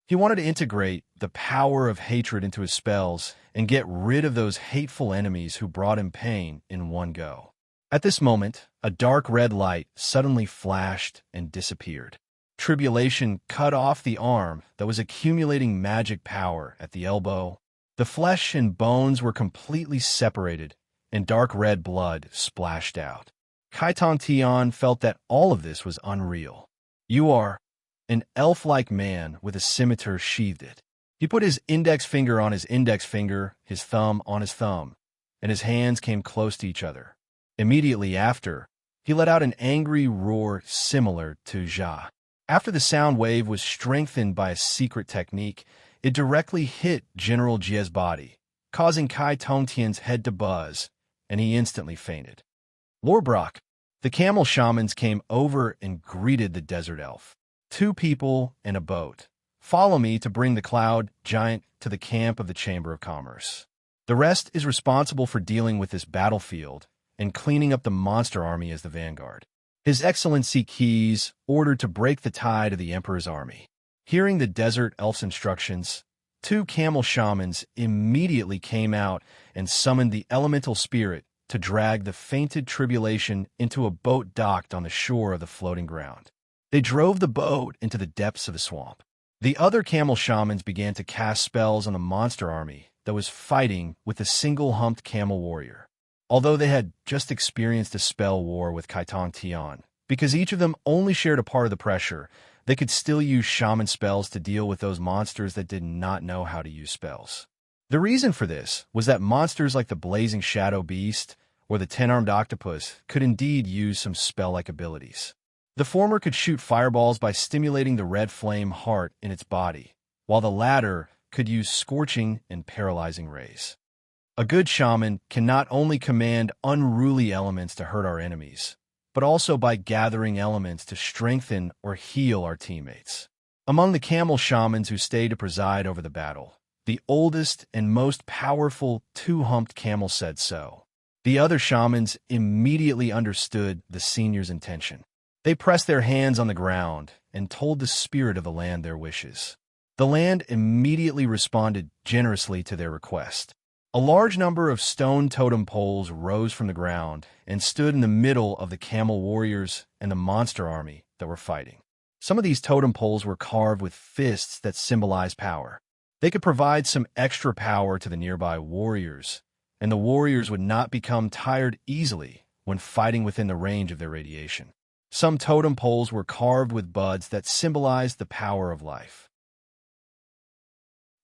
He wanted to integrate the power of hatred into his spells and get rid of those hateful enemies who brought him pain in one go. At this moment, a dark red light suddenly flashed and disappeared. Tribulation cut off the arm that was accumulating magic power at the elbow. The flesh and bones were completely separated, and dark red blood splashed out. Kai Tong Tian felt that all of this was unreal. "You are an elf-like man with a scimitar sheathed it." He put his index finger on his index finger, his thumb on his thumb, and his hands came close to each other. Immediately after, he let out an angry roar similar to Ja. After the sound wave was strengthened by a secret technique, it directly hit General Jie's body, causing Kai Tongtian's head to buzz, and he instantly fainted. Lorbrock, the camel shamans came over and greeted the desert elf. "2 people and a boat. Follow me to bring the cloud giant to the camp of the Chamber of Commerce. The rest is responsible for dealing with this battlefield and cleaning up the monster army as the vanguard." His Excellency Keys ordered to break the tide of the Emperor's army. Hearing the desert elf's instructions, 2 camel shamans immediately came out and summoned the elemental spirit to drag the fainted Tribulation into a boat docked on the shore of the floating ground. They drove the boat into the depths of the swamp. The other camel shamans began to cast spells on the monster army that was fighting with the single-humped camel warrior. Although they had just experienced a spell war with Kai Tong Tian, because each of them only shared a part of the pressure, they could still use shaman spells to deal with those monsters that did not know how to use spells. The reason for this was that monsters like the Blazing Shadow Beast or the 10-armed octopus could indeed use some spell-like abilities. The former could shoot fireballs by stimulating the red flame heart in its body, while the latter could use scorching and paralyzing rays. A good shaman can not only command unruly elements to hurt our enemies, but also by gathering elements to strengthen or heal our teammates. Among the camel shamans who stayed to preside over the battle, the oldest and most powerful 2-humped camel said so. The other shamans immediately understood the senior's intention. They pressed their hands on the ground and told the spirit of the land their wishes. The land immediately responded generously to their request. A large number of stone totem poles rose from the ground and stood in the middle of the camel warriors and the monster army that were fighting. Some of these totem poles were carved with fists that symbolized power. They could provide some extra power to the nearby warriors, and the warriors would not become tired easily when fighting within the range of their radiation. Some totem poles were carved with buds that symbolized the power of life.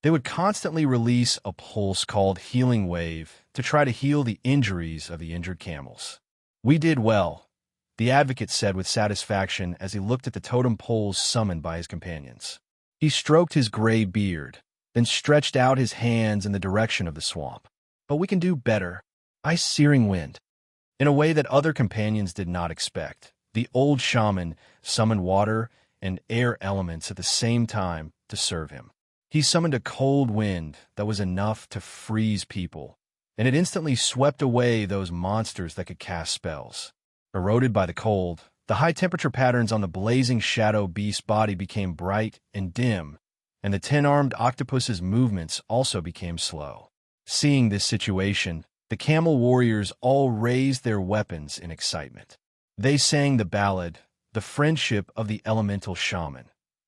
They would constantly release a pulse called Healing Wave to try to heal the injuries of the injured camels. "We did well," the advocate said with satisfaction as he looked at the totem poles summoned by his companions. He stroked his gray beard, then stretched out his hands in the direction of the swamp. But we can do better. Ice-searing wind. In a way that other companions did not expect, the old shaman summoned water and air elements at the same time to serve him. He summoned a cold wind that was enough to freeze people, and it instantly swept away those monsters that could cast spells. Eroded by the cold, the high-temperature patterns on the blazing shadow beast's body became bright and dim, and the 10-armed octopus's movements also became slow. Seeing this situation, the camel warriors all raised their weapons in excitement. They sang the ballad, The Friendship of the Elemental Shaman,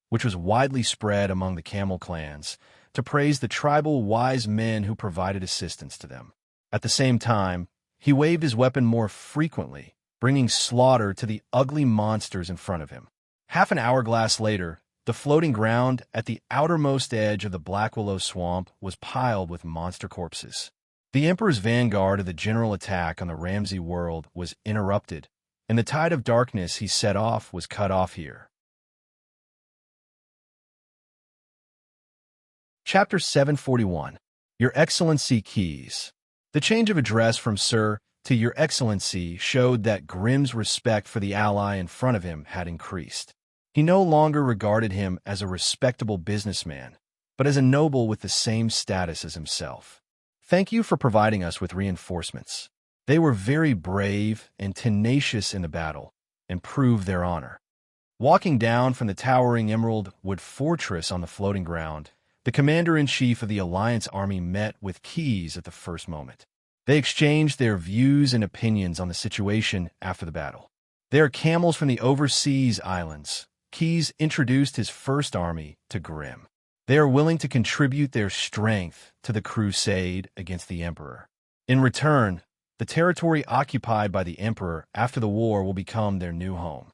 which was widely spread among the camel clans, to praise the tribal wise men who provided assistance to them. At the same time, he waved his weapon more frequently, bringing slaughter to the ugly monsters in front of him. Half an hourglass later, the floating ground at the outermost edge of the Black Willow Swamp was piled with monster corpses. The Emperor's vanguard of the general attack on the Ramsey world was interrupted, and the tide of darkness he set off was cut off here. Chapter 741. Your Excellency Keys. The change of address from Sir to Your Excellency showed that Grimm's respect for the ally in front of him had increased. He no longer regarded him as a respectable businessman, but as a noble with the same status as himself. Thank you for providing us with reinforcements. They were very brave and tenacious in the battle, and proved their honor. Walking down from the towering emerald wood fortress on the floating ground, the commander-in-chief of the Alliance army met with Keys at the first moment. They exchanged their views and opinions on the situation after the battle. They are camels from the overseas islands. Keys introduced his first army to Grimm. They are willing to contribute their strength to the crusade against the Emperor. In return, the territory occupied by the Emperor after the war will become their new home.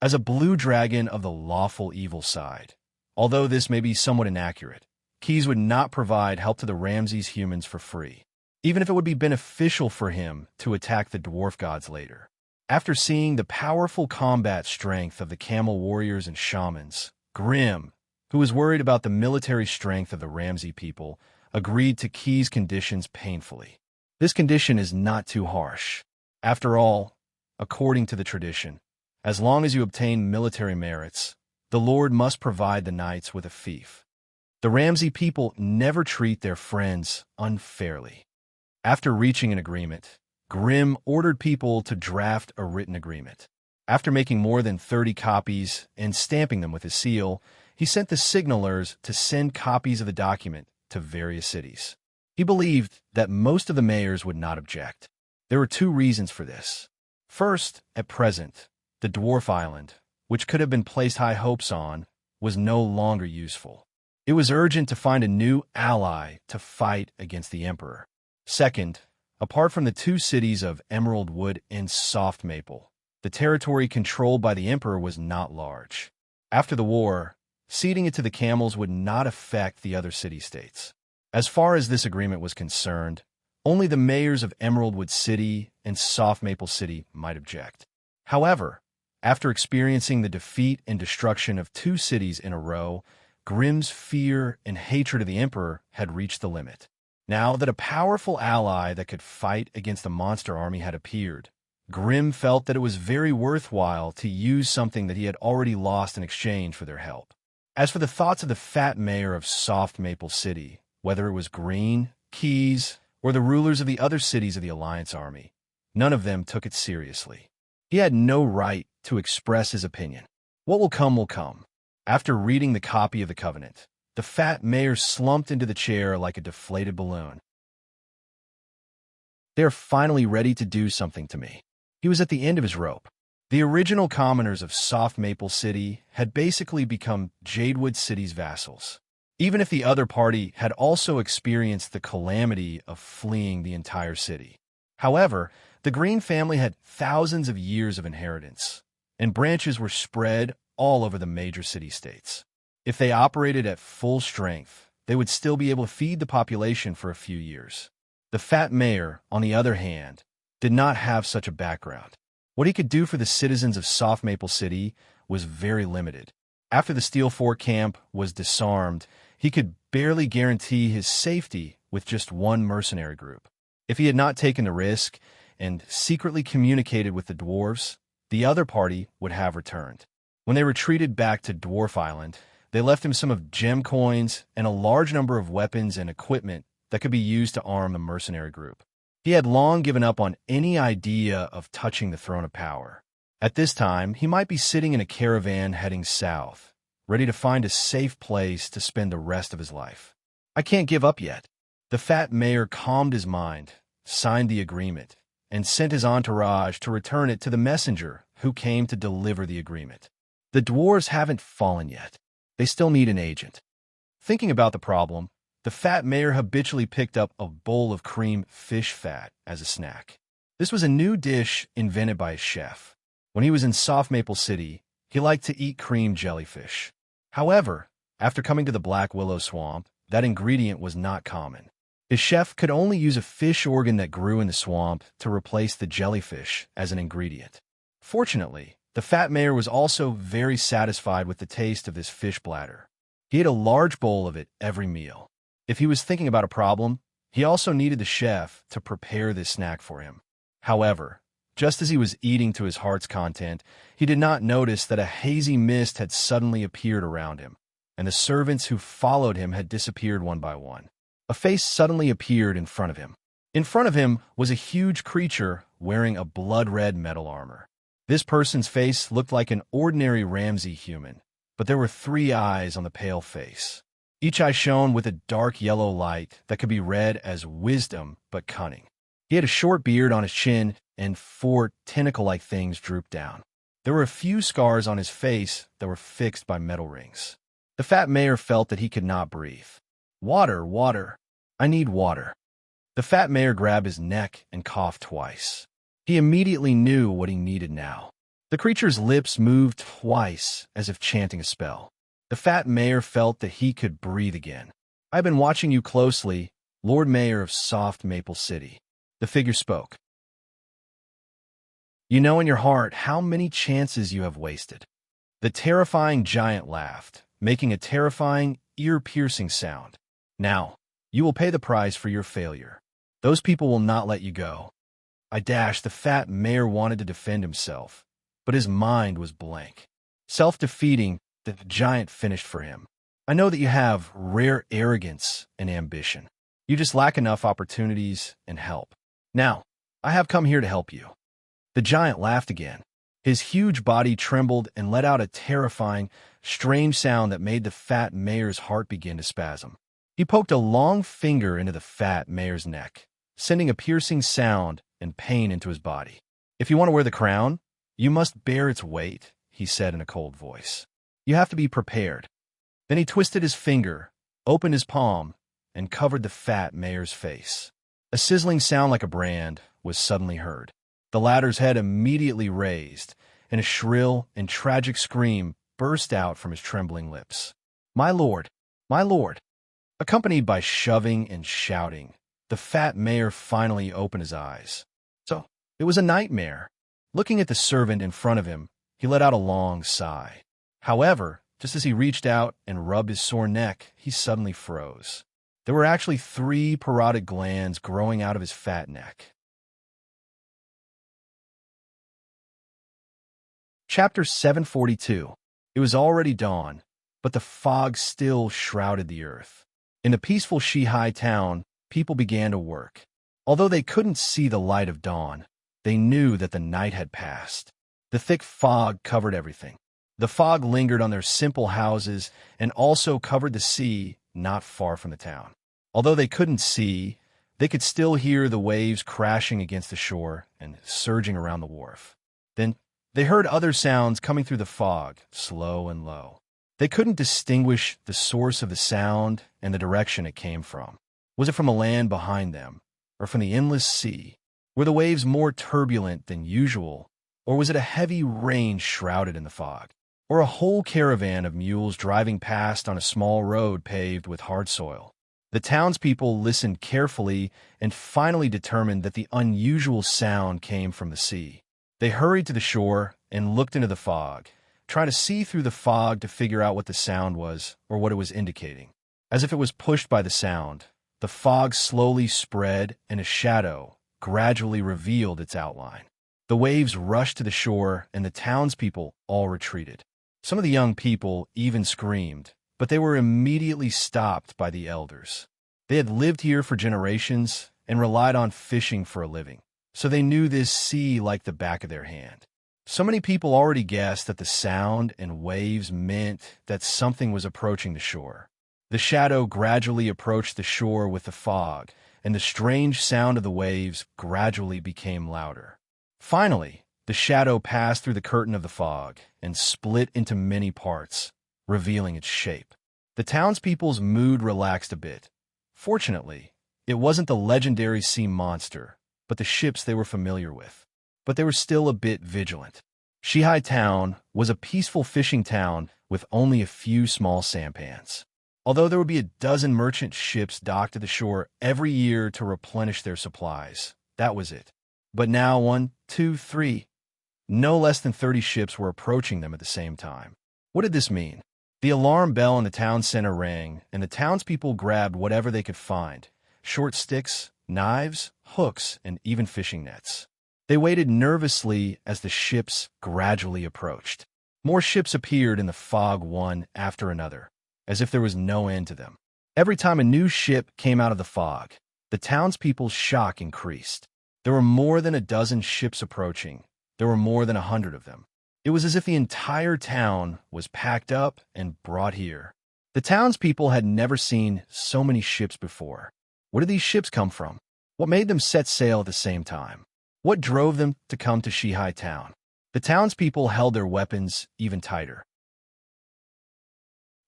As a blue dragon of the lawful evil side, although this may be somewhat inaccurate, Keys would not provide help to the Ramses humans for free, even if it would be beneficial for him to attack the dwarf gods later. After seeing the powerful combat strength of the camel warriors and shamans, Grimm, who was worried about the military strength of the Ramsey people, agreed to Keys' conditions painfully. This condition is not too harsh. After all, according to the tradition, as long as you obtain military merits, the Lord must provide the knights with a fief. The Ramsey people never treat their friends unfairly. After reaching an agreement, Grimm ordered people to draft a written agreement. After making more than 30 copies and stamping them with his seal, he sent the signalers to send copies of the document to various cities. He believed that most of the mayors would not object. There were two reasons for this. First, at present, the dwarf island, which could have been placed high hopes on, was no longer useful. It was urgent to find a new ally to fight against the Emperor. Second, apart from the two cities of Emerald Wood and Soft Maple, the territory controlled by the Emperor was not large. After the war, ceding it to the camels would not affect the other city-states. As far as this agreement was concerned, only the mayors of Emerald Wood City and Soft Maple City might object. However, after experiencing the defeat and destruction of two cities in a row, Grimm's fear and hatred of the Emperor had reached the limit. Now that a powerful ally that could fight against the monster army had appeared, Grimm felt that it was very worthwhile to use something that he had already lost in exchange for their help. As for the thoughts of the fat mayor of Soft Maple City, whether it was Green, Keys, or the rulers of the other cities of the Alliance army, none of them took it seriously. He had no right to express his opinion. What will come will come. After reading the copy of the covenant, the fat mayor slumped into the chair like a deflated balloon. They are finally ready to do something to me. He was at the end of his rope. The original commoners of Soft Maple City had basically become Jadewood City's vassals. Even if the other party had also experienced the calamity of fleeing the entire city. However, the Green family had thousands of years of inheritance, and branches were spread all over the major city-states. If they operated at full strength, they would still be able to feed the population for a few years. The fat mayor, on the other hand, did not have such a background. What he could do for the citizens of Soft Maple City was very limited. After the Steel Fort camp was disarmed, he could barely guarantee his safety with just one mercenary group. If he had not taken the risk and secretly communicated with the dwarves, the other party would have returned. When they retreated back to Dwarf Island, they left him some of gem coins and a large number of weapons and equipment that could be used to arm the mercenary group. He had long given up on any idea of touching the throne of power. At this time, he might be sitting in a caravan heading south, ready to find a safe place to spend the rest of his life. I can't give up yet. The fat mayor calmed his mind, signed the agreement, and sent his entourage to return it to the messenger who came to deliver the agreement. The dwarves haven't fallen yet. They still need an agent. Thinking about the problem, the fat mayor habitually picked up a bowl of cream fish fat as a snack. This was a new dish invented by a chef. When he was in Soft Maple City, he liked to eat cream jellyfish. However, after coming to the Black Willow Swamp, that ingredient was not common. His chef could only use a fish organ that grew in the swamp to replace the jellyfish as an ingredient. Fortunately, the fat mayor was also very satisfied with the taste of this fish bladder. He ate a large bowl of it every meal. If he was thinking about a problem, he also needed the chef to prepare this snack for him. However, just as he was eating to his heart's content, he did not notice that a hazy mist had suddenly appeared around him, and the servants who followed him had disappeared one by one. A face suddenly appeared in front of him. In front of him was a huge creature wearing a blood-red metal armor. This person's face looked like an ordinary Ramsey human, but there were 3 eyes on the pale face. Each eye shone with a dark yellow light that could be read as wisdom but cunning. He had a short beard on his chin, and 4 tentacle-like things drooped down. There were a few scars on his face that were fixed by metal rings. The fat mayor felt that he could not breathe. Water, water. I need water. The fat mayor grabbed his neck and coughed twice. He immediately knew what he needed now. The creature's lips moved twice as if chanting a spell. The fat mayor felt that he could breathe again. I've been watching you closely, Lord Mayor of Soft Maple City. The figure spoke. You know in your heart how many chances you have wasted. The terrifying giant laughed, making a terrifying, ear-piercing sound. Now, you will pay the price for your failure. Those people will not let you go. The fat mayor wanted to defend himself, but his mind was blank. Self-defeating, the giant finished for him. I know that you have rare arrogance and ambition. You just lack enough opportunities and help. Now, I have come here to help you. The giant laughed again. His huge body trembled and let out a terrifying, strange sound that made the fat mayor's heart begin to spasm. He poked a long finger into the fat mayor's neck, sending a piercing sound and pain into his body. If you want to wear the crown, you must bear its weight, he said in a cold voice. You have to be prepared. Then he twisted his finger, opened his palm, and covered the fat mayor's face. A sizzling sound like a brand was suddenly heard. The latter's head immediately raised, and a shrill and tragic scream burst out from his trembling lips. My lord! My lord! Accompanied by shoving and shouting, the fat mayor finally opened his eyes. So, it was a nightmare. Looking at the servant in front of him, he let out a long sigh. However, just as he reached out and rubbed his sore neck, he suddenly froze. There were actually 3 parotid glands growing out of his fat neck. Chapter 742. It was already dawn, but the fog still shrouded the earth. In the peaceful Shihai town, people began to work. Although they couldn't see the light of dawn, they knew that the night had passed. The thick fog covered everything. The fog lingered on their simple houses and also covered the sea not far from the town. Although they couldn't see, they could still hear the waves crashing against the shore and surging around the wharf. Then they heard other sounds coming through the fog, slow and low. They couldn't distinguish the source of the sound and the direction it came from. Was it from a land behind them, or from the endless sea? Were the waves more turbulent than usual, or was it a heavy rain shrouded in the fog? Or a whole caravan of mules driving past on a small road paved with hard soil? The townspeople listened carefully and finally determined that the unusual sound came from the sea. They hurried to the shore and looked into the fog, trying to see through the fog to figure out what the sound was or what it was indicating. As if it was pushed by the sound, the fog slowly spread and a shadow gradually revealed its outline. The waves rushed to the shore and the townspeople all retreated. Some of the young people even screamed, but they were immediately stopped by the elders. They had lived here for generations and relied on fishing for a living, so they knew this sea like the back of their hand. So many people already guessed that the sound and waves meant that something was approaching the shore. The shadow gradually approached the shore with the fog, and the strange sound of the waves gradually became louder. Finally, the shadow passed through the curtain of the fog and split into many parts, revealing its shape. The townspeople's mood relaxed a bit. Fortunately, it wasn't the legendary sea monster, but the ships they were familiar with. But they were still a bit vigilant. Shihai Town was a peaceful fishing town with only a few small sampans. Although there would be a dozen merchant ships docked at the shore every year to replenish their supplies, that was it. But now 1, 2, 3, no less than 30 ships were approaching them at the same time. What did this mean? The alarm bell in the town center rang, and the townspeople grabbed whatever they could find: short sticks, knives, hooks, and even fishing nets. They waited nervously as the ships gradually approached. More ships appeared in the fog one after another, as if there was no end to them. Every time a new ship came out of the fog, the townspeople's shock increased. There were more than a dozen ships approaching. There were more than 100 of them. It was as if the entire town was packed up and brought here. The townspeople had never seen so many ships before. Where did these ships come from? What made them set sail at the same time? What drove them to come to Shihai Town? The townspeople held their weapons even tighter.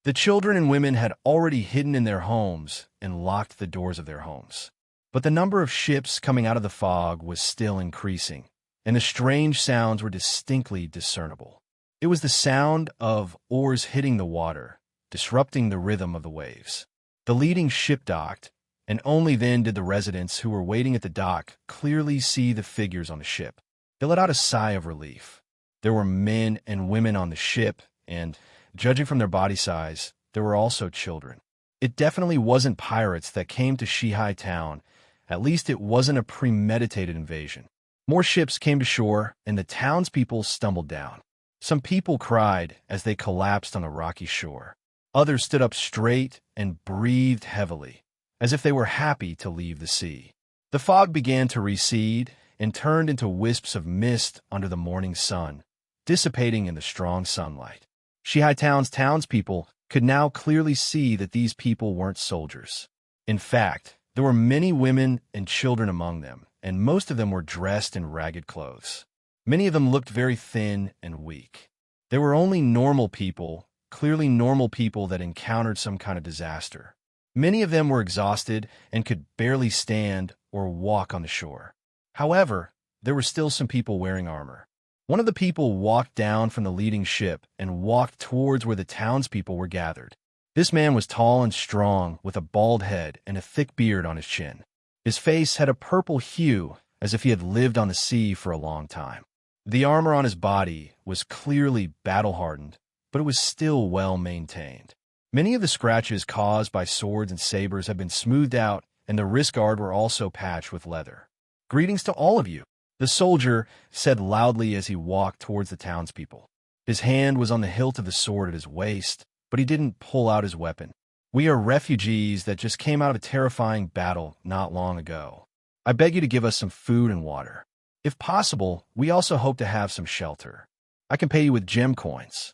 The children and women had already hidden in their homes and locked the doors of their homes. But the number of ships coming out of the fog was still increasing, and the strange sounds were distinctly discernible. It was the sound of oars hitting the water, disrupting the rhythm of the waves. The leading ship docked, and only then did the residents who were waiting at the dock clearly see the figures on the ship. They let out a sigh of relief. There were men and women on the ship, and, judging from their body size, there were also children. It definitely wasn't pirates that came to Shihai Town. At least it wasn't a premeditated invasion. More ships came to shore, and the townspeople stumbled down. Some people cried as they collapsed on the rocky shore. Others stood up straight and breathed heavily, as if they were happy to leave the sea. The fog began to recede and turned into wisps of mist under the morning sun, dissipating in the strong sunlight. Shihai Town's townspeople could now clearly see that these people weren't soldiers. In fact, there were many women and children among them, and most of them were dressed in ragged clothes. Many of them looked very thin and weak. They were only normal people, clearly normal people that encountered some kind of disaster. Many of them were exhausted and could barely stand or walk on the shore. However, there were still some people wearing armor. One of the people walked down from the leading ship and walked towards where the townspeople were gathered. This man was tall and strong, with a bald head and a thick beard on his chin. His face had a purple hue, as if he had lived on the sea for a long time. The armor on his body was clearly battle-hardened, but it was still well maintained. Many of the scratches caused by swords and sabers had been smoothed out, and the wrist guard were also patched with leather. "Greetings to all of you," the soldier said loudly as he walked towards the townspeople. His hand was on the hilt of the sword at his waist, but he didn't pull out his weapon. "We are refugees that just came out of a terrifying battle not long ago. I beg you to give us some food and water. If possible, we also hope to have some shelter. I can pay you with gem coins."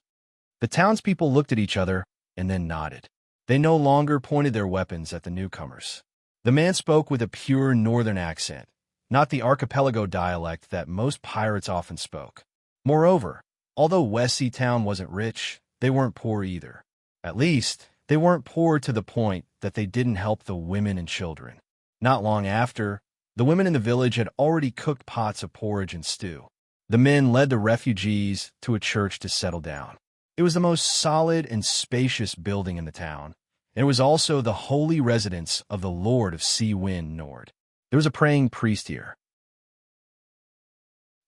The townspeople looked at each other and then nodded. They no longer pointed their weapons at the newcomers. The man spoke with a pure northern accent, not the archipelago dialect that most pirates often spoke. Moreover, although West Sea Town wasn't rich, they weren't poor either. At least, they weren't poor to the point that they didn't help the women and children. Not long after, the women in the village had already cooked pots of porridge and stew. The men led the refugees to a church to settle down. It was the most solid and spacious building in the town, and it was also the holy residence of the Lord of Sea Wind Nord. There was a praying priest here.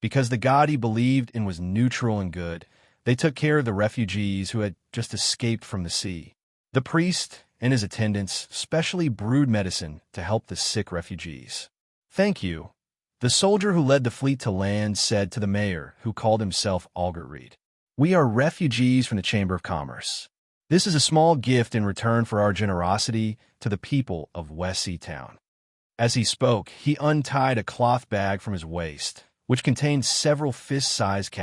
Because the god he believed in was neutral and good, they took care of the refugees who had just escaped from the sea. The priest and his attendants specially brewed medicine to help the sick refugees. "Thank you," the soldier who led the fleet to land said to the mayor, who called himself Reed. "We are refugees from the Chamber of Commerce. This is a small gift in return for our generosity to the people of West Sea Town." As he spoke, he untied a cloth bag from his waist, which contained several fist-sized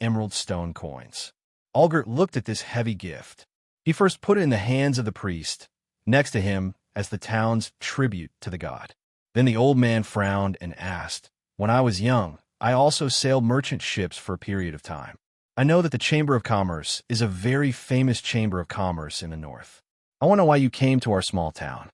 emerald stone coins. Algert looked at this heavy gift. He first put it in the hands of the priest, next to him as the town's tribute to the god. Then the old man frowned and asked, "When I was young, I also sailed merchant ships for a period of time. I know that the Chamber of Commerce is a very famous chamber of commerce in the north. I want to know why you came to our small town."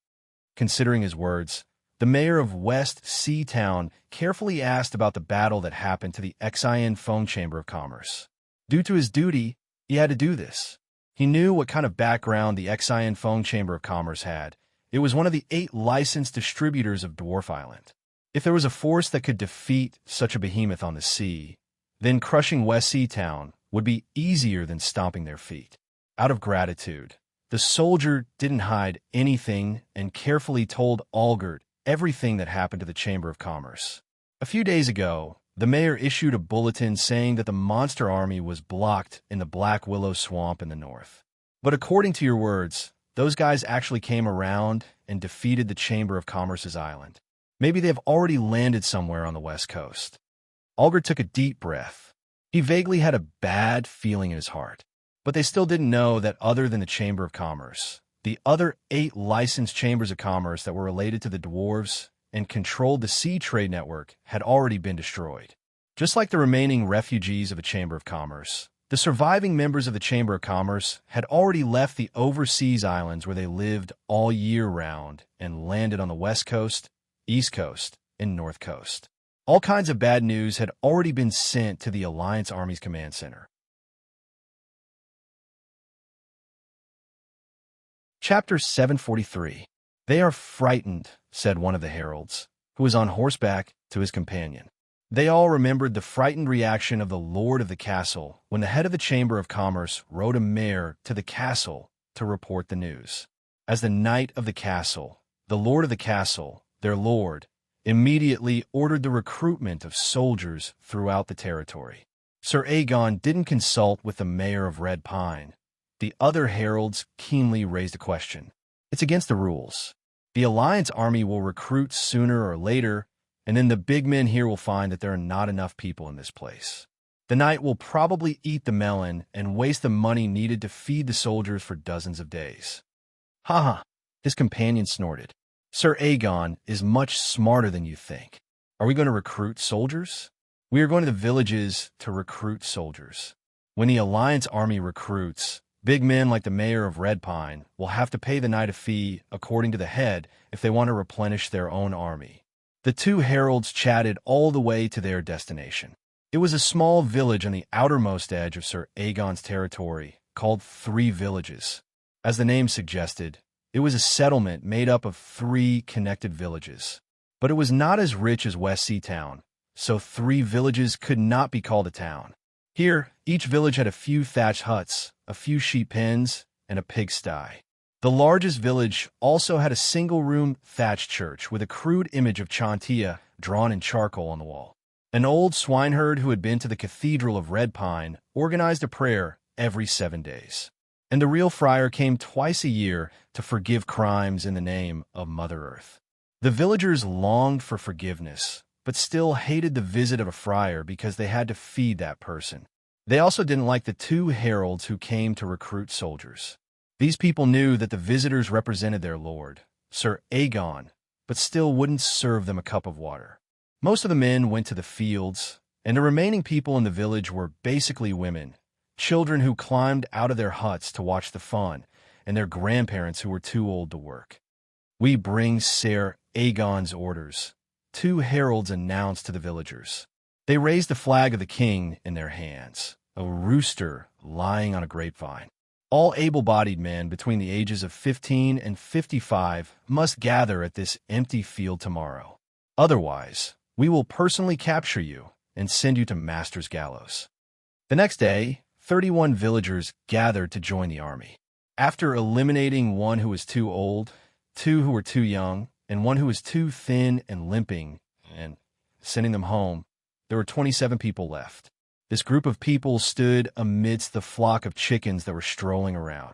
Considering his words, the mayor of West Sea Town carefully asked about the battle that happened to the Xian Feng Chamber of Commerce. Due to his duty, he had to do this. He knew what kind of background the Xian Feng Chamber of Commerce had. It was one of the 8 licensed distributors of Dwarf Island. If there was a force that could defeat such a behemoth on the sea, then crushing West Sea Town would be easier than stomping their feet. Out of gratitude, the soldier didn't hide anything and carefully told Algert everything that happened to the Chamber of Commerce. A few days ago, the mayor issued a bulletin saying that the monster army was blocked in the Black Willow Swamp in the north. But according to your words, those guys actually came around and defeated the Chamber of Commerce's island. Maybe they have already landed somewhere on the west coast. Algert took a deep breath. He vaguely had a bad feeling in his heart. But they still didn't know that other than the Chamber of Commerce, the other 8 licensed chambers of commerce that were related to the dwarves and controlled the sea trade network had already been destroyed. Just like the remaining refugees of the Chamber of Commerce, the surviving members of the Chamber of Commerce had already left the overseas islands where they lived all year round and landed on the west coast, east coast, and north coast. All kinds of bad news had already been sent to the Alliance Army's command center. Chapter 743. "They are frightened," said one of the heralds, who was on horseback, to his companion. They all remembered the frightened reaction of the lord of the castle when the head of the Chamber of Commerce rode a mare to the castle to report the news. As the knight of the castle, the lord of the castle, their lord, immediately ordered the recruitment of soldiers throughout the territory. Sir Aegon didn't consult with the mayor of Red Pine. The other heralds keenly raised a question. "It's against the rules. The Alliance Army will recruit sooner or later, and then the big men here will find that there are not enough people in this place. The knight will probably eat the melon and waste the money needed to feed the soldiers for dozens of days." "Ha ha," his companion snorted. "Sir Aegon is much smarter than you think. Are we going to recruit soldiers? We are going to the villages to recruit soldiers. When the Alliance Army recruits, big men like the mayor of Red Pine will have to pay the knight a fee according to the head if they want to replenish their own army." The 2 heralds chatted all the way to their destination. It was a small village on the outermost edge of Sir Aegon's territory called 3 Villages. As the name suggested, it was a settlement made up of 3 connected villages. But it was not as rich as West Sea Town, so 3 villages could not be called a town. Here, each village had a few thatched huts, a few sheep pens, and a pigsty. The largest village also had a single-room thatched church with a crude image of Chantia drawn in charcoal on the wall. An old swineherd who had been to the Cathedral of Red Pine organized a prayer every 7 days. And the real friar came twice a year to forgive crimes in the name of Mother Earth. The villagers longed for forgiveness, but still hated the visit of a friar because they had to feed that person. They also didn't like the 2 heralds who came to recruit soldiers. These people knew that the visitors represented their lord, Sir Aegon, but still wouldn't serve them a cup of water. Most of the men went to the fields, and the remaining people in the village were basically women, children who climbed out of their huts to watch the fun, and their grandparents who were too old to work. "We bring Sir Aegon's orders," 2 heralds announced to the villagers. They raised the flag of the king in their hands, a rooster lying on a grapevine. "All able-bodied men between the ages of 15 and 55 must gather at this empty field tomorrow. Otherwise, we will personally capture you and send you to master's gallows. The next day, 31 villagers gathered to join the army. After eliminating one who was too old, 2 who were too young, and 1 who was too thin and limping, and sending them home, there were 27 people left. This group of people stood amidst the flock of chickens that were strolling around.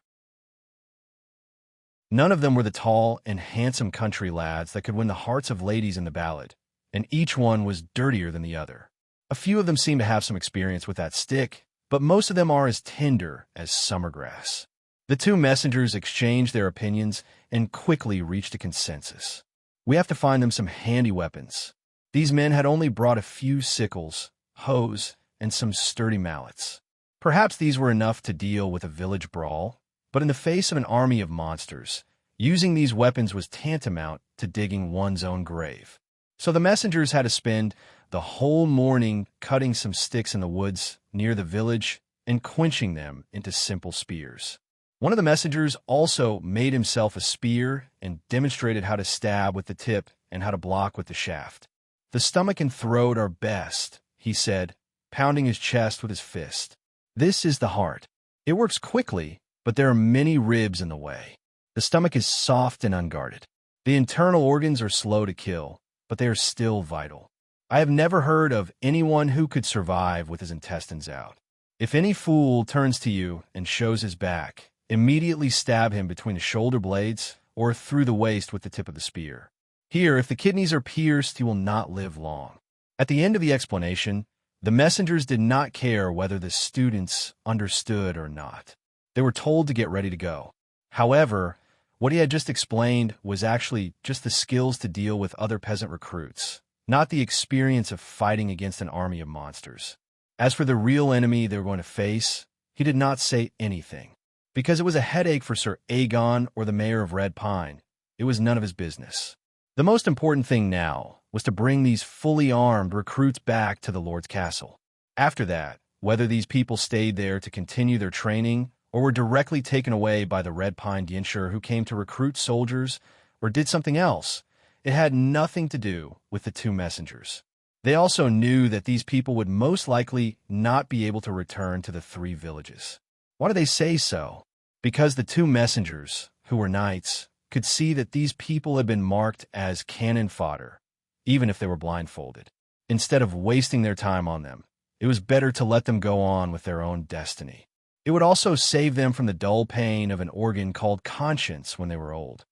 None of them were the tall and handsome country lads that could win the hearts of ladies in the ballad, and each one was dirtier than the other. A few of them seem to have some experience with that stick, but most of them are as tender as summer grass. The 2 messengers exchanged their opinions and quickly reached a consensus. We have to find them some handy weapons. These men had only brought a few sickles, hoes, and some sturdy mallets. Perhaps these were enough to deal with a village brawl, but in the face of an army of monsters, using these weapons was tantamount to digging one's own grave. So the messengers had to spend the whole morning cutting some sticks in the woods near the village and quenching them into simple spears. One of the messengers also made himself a spear and demonstrated how to stab with the tip and how to block with the shaft. The stomach and throat are best, he said, pounding his chest with his fist. This is the heart. It works quickly, but there are many ribs in the way. The stomach is soft and unguarded. The internal organs are slow to kill, but they are still vital. I have never heard of anyone who could survive with his intestines out. If any fool turns to you and shows his back, immediately stab him between the shoulder blades or through the waist with the tip of the spear. Here, if the kidneys are pierced, he will not live long. At the end of the explanation, the messengers did not care whether the students understood or not. They were told to get ready to go. However, what he had just explained was actually just the skills to deal with other peasant recruits, not the experience of fighting against an army of monsters. As for the real enemy they were going to face, he did not say anything. Because it was a headache for Sir Aegon or the mayor of Red Pine, it was none of his business. The most important thing now was to bring these fully armed recruits back to the Lord's castle. After that, whether these people stayed there to continue their training or were directly taken away by the Red Pine Dyncher who came to recruit soldiers or did something else, it had nothing to do with the 2 messengers. They also knew that these people would most likely not be able to return to the 3 villages. Why do they say so? Because the 2 messengers, who were knights, could see that these people had been marked as cannon fodder, even if they were blindfolded. Instead of wasting their time on them, it was better to let them go on with their own destiny. It would also save them from the dull pain of an organ called conscience when they were old.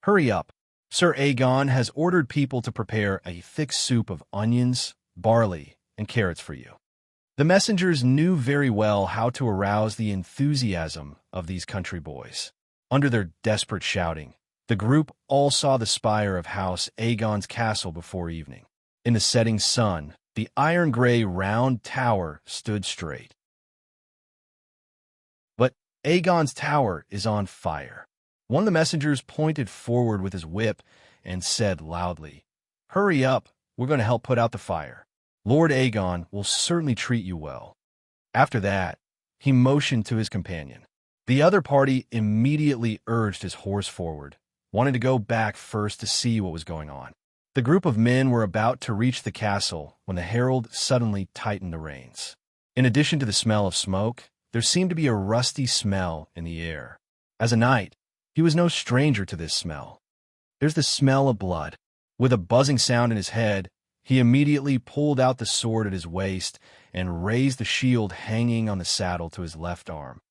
Hurry up. Sir Aegon has ordered people to prepare a thick soup of onions, barley, and carrots for you. The messengers knew very well how to arouse the enthusiasm of these country boys. Under their desperate shouting, the group all saw the spire of House Aegon's castle before evening. In the setting sun, the iron-gray round tower stood straight. But Aegon's tower is on fire. One of the messengers pointed forward with his whip and said loudly, "Hurry up, we're going to help put out the fire. Lord Aegon will certainly treat you well." After that, he motioned to his companion. The other party immediately urged his horse forward, wanting to go back first to see what was going on. The group of men were about to reach the castle when the herald suddenly tightened the reins. In addition to the smell of smoke, there seemed to be a rusty smell in the air. As a knight, he was no stranger to this smell. There's the smell of blood. With a buzzing sound in his head, he immediately pulled out the sword at his waist and raised the shield hanging on the saddle to his left arm.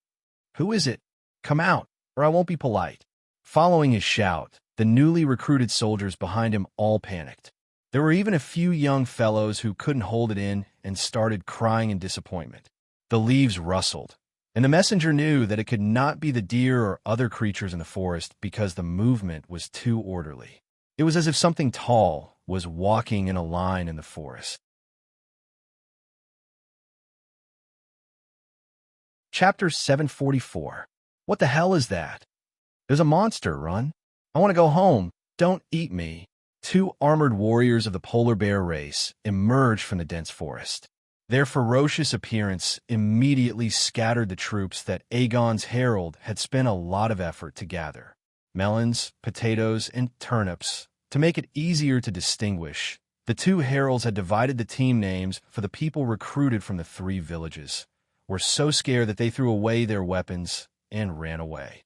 "Who is it? Come out, or I won't be polite." Following his shout, the newly recruited soldiers behind him all panicked. There were even a few young fellows who couldn't hold it in and started crying in disappointment. The leaves rustled, and the messenger knew that it could not be the deer or other creatures in the forest because the movement was too orderly. It was as if something tall was walking in a line in the forest. Chapter 744. What the hell is that? There's a monster, run. I want to go home. Don't eat me. 2 armored warriors of the polar bear race emerged from the dense forest. Their ferocious appearance immediately scattered the troops that Aegon's herald had spent a lot of effort to gather. Melons, potatoes, and turnips, to make it easier to distinguish, The two heralds had divided the team names for the people recruited from the three villages, were so scared that they threw away their weapons and ran away.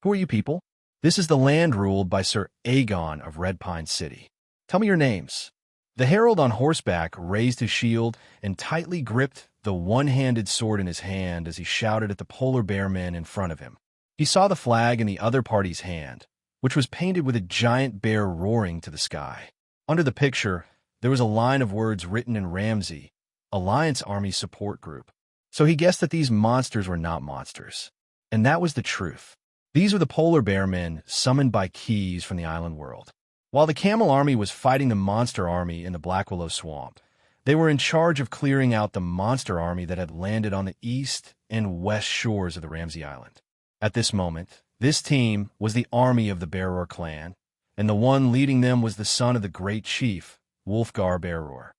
Who are you people? This is the land ruled by Sir Aegon of Red Pine City. Tell me your names. The herald on horseback raised his shield and tightly gripped the one-handed sword in his hand as he shouted at the polar bear men in front of him. He saw the flag in the other party's hand, which was painted with a giant bear roaring to the sky. Under the picture, there was a line of words written in Ramsey, Alliance Army Support Group. So he guessed that these monsters were not monsters. And that was the truth. These were the polar bear men summoned by keys from the island world. While the camel army was fighting the monster army in the Black Willow Swamp, they were in charge of clearing out the monster army that had landed on the east and west shores of the Ramsey Island. At this moment, this team was the army of the Bearroar clan, and the one leading them was the son of the great chief, Wulfgar Bearroar.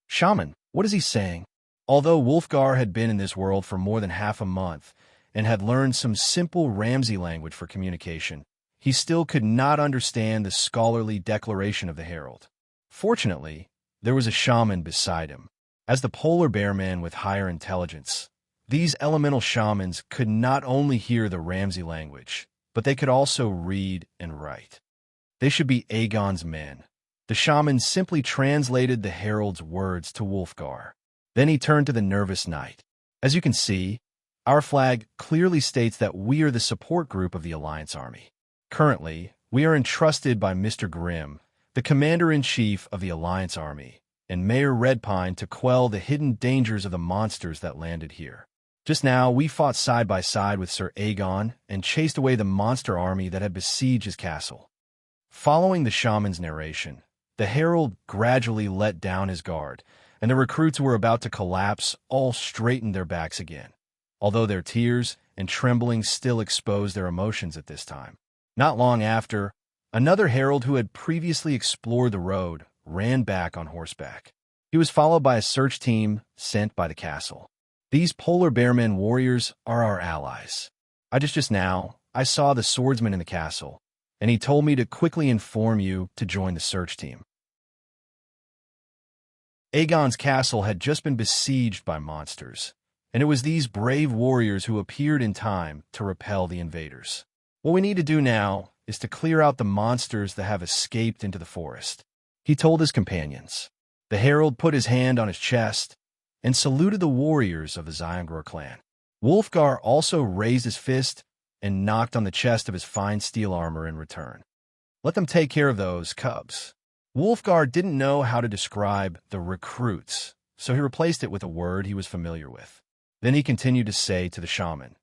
Shaman, what is he saying? Although Wulfgar had been in this world for more than half a month and had learned some simple Ramsey language for communication, he still could not understand the scholarly declaration of the herald. Fortunately, there was a shaman beside him. As the polar bear man with higher intelligence, these elemental shamans could not only hear the Ramsey language, but they could also read and write. They should be Aegon's men. The shaman simply translated the herald's words to Wulfgar. Then he turned to the nervous knight. As you can see, our flag clearly states that we are the support group of the Alliance Army. Currently, we are entrusted by Mr. Grimm, the Commander-in-Chief of the Alliance Army, and Mayor Redpine to quell the hidden dangers of the monsters that landed here. Just now, we fought side by side with Sir Aegon and chased away the monster army that had besieged his castle. Following the shaman's narration, the herald gradually let down his guard, and the recruits who were about to collapse all straightened their backs again, although their tears and trembling still exposed their emotions at this time. Not long after, another herald who had previously explored the road ran back on horseback. He was followed by a search team sent by the castle. These polar bearmen warriors are our allies. Just now, I saw the swordsman in the castle, and he told me to quickly inform you to join the search team. Aegon's castle had just been besieged by monsters, and it was these brave warriors who appeared in time to repel the invaders. What we need to do now is to clear out the monsters that have escaped into the forest, he told his companions. The herald put his hand on his chest and saluted the warriors of the Zyongror clan. Wulfgar also raised his fist and knocked on the chest of his fine steel armor in return. Let them take care of those cubs. Wulfgar didn't know how to describe the recruits, so he replaced it with a word he was familiar with. Then he continued to say to the shaman,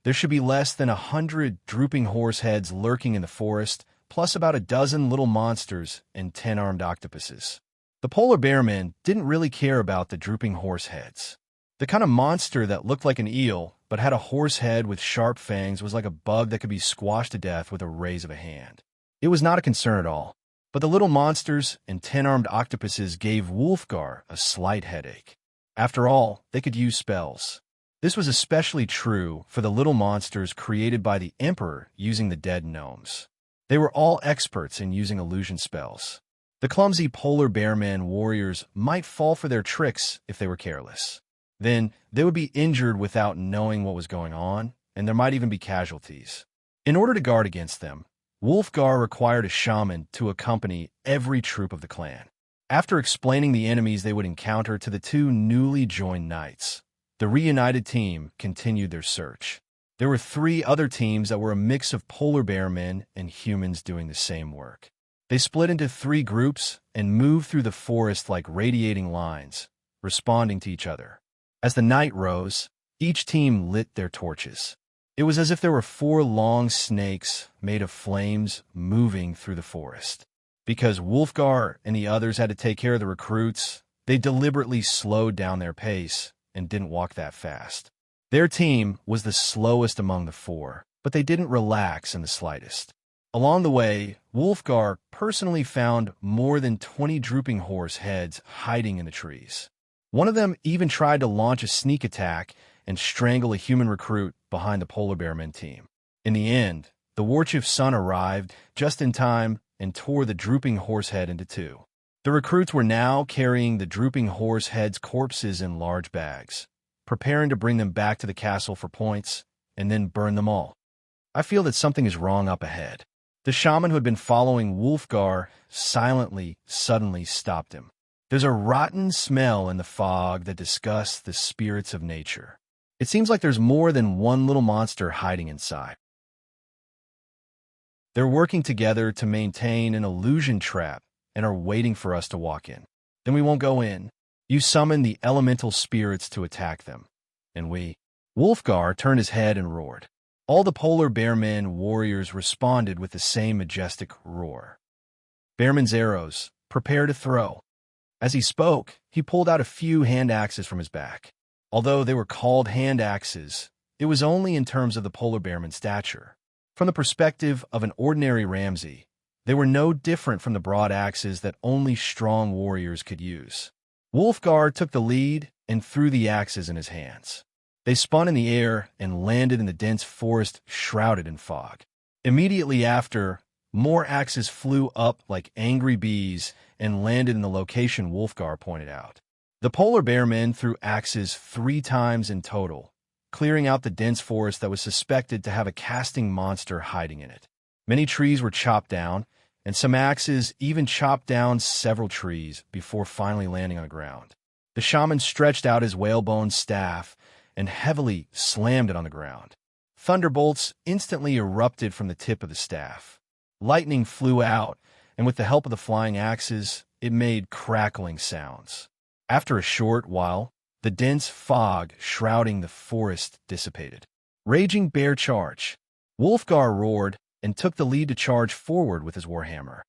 there should be less than 100 drooping horse heads lurking in the forest, plus about a dozen little monsters and 10 armed octopuses. The polar bear men didn't really care about the drooping horse heads. The kind of monster that looked like an eel but had a horse head with sharp fangs was like a bug that could be squashed to death with a raise of a hand. It was not a concern at all, but the little monsters and 10 armed octopuses gave Wulfgar a slight headache. After all, they could use spells. This was especially true for the little monsters created by the Emperor using the dead gnomes. They were all experts in using illusion spells. The clumsy polar bear man warriors might fall for their tricks if they were careless. Then they would be injured without knowing what was going on, and there might even be casualties. In order to guard against them, Wulfgar required a shaman to accompany every troop of the clan. After explaining the enemies they would encounter to the two newly joined knights, the reunited team continued their search. There were 3 other teams that were a mix of polar bear men and humans doing the same work. They split into 3 groups and moved through the forest like radiating lines, responding to each other. As the night rose, each team lit their torches. It was as if there were 4 long snakes made of flames moving through the forest. Because Wulfgar and the others had to take care of the recruits, they deliberately slowed down their pace and didn't walk that fast. Their team was the slowest among the 4, but they didn't relax in the slightest. Along the way, Wulfgar personally found more than 20 drooping horse heads hiding in the trees. One of them even tried to launch a sneak attack and strangle a human recruit behind the polar bear men team. In the end, the Warchief's son arrived just in time and tore the drooping horse head into 2. The recruits were now carrying the drooping horse heads' corpses in large bags, preparing to bring them back to the castle for points, and then burn them all. I feel that something is wrong up ahead. The shaman who had been following Wolfgar suddenly stopped him. There's a rotten smell in the fog that disgusts the spirits of nature. It seems like there's more than one little monster hiding inside. They're working together to maintain an illusion trap and are waiting for us to walk in. Then we won't go in. You summon the elemental spirits to attack them. And we... Wolfgar turned his head and roared. All the polar bearmen warriors responded with the same majestic roar. Bearman's arrows, prepare to throw. As he spoke, he pulled out a few hand axes from his back. Although they were called hand axes, it was only in terms of the polar bearman's stature. From the perspective of an ordinary Ramsay, they were no different from the broad axes that only strong warriors could use. Wolfgar took the lead and threw the axes in his hands. They spun in the air and landed in the dense forest shrouded in fog. Immediately after, more axes flew up like angry bees and landed in the location Wolfgar pointed out. The polar bear men threw axes 3 times in total, clearing out the dense forest that was suspected to have a casting monster hiding in it. Many trees were chopped down, and some axes even chopped down several trees before finally landing on the ground. The shaman stretched out his whalebone staff and heavily slammed it on the ground. Thunderbolts instantly erupted from the tip of the staff. Lightning flew out, and with the help of the flying axes, it made crackling sounds. After a short while, the dense fog shrouding the forest dissipated. Raging bear charge. Wolfgar roared and took the lead to charge forward with his warhammer.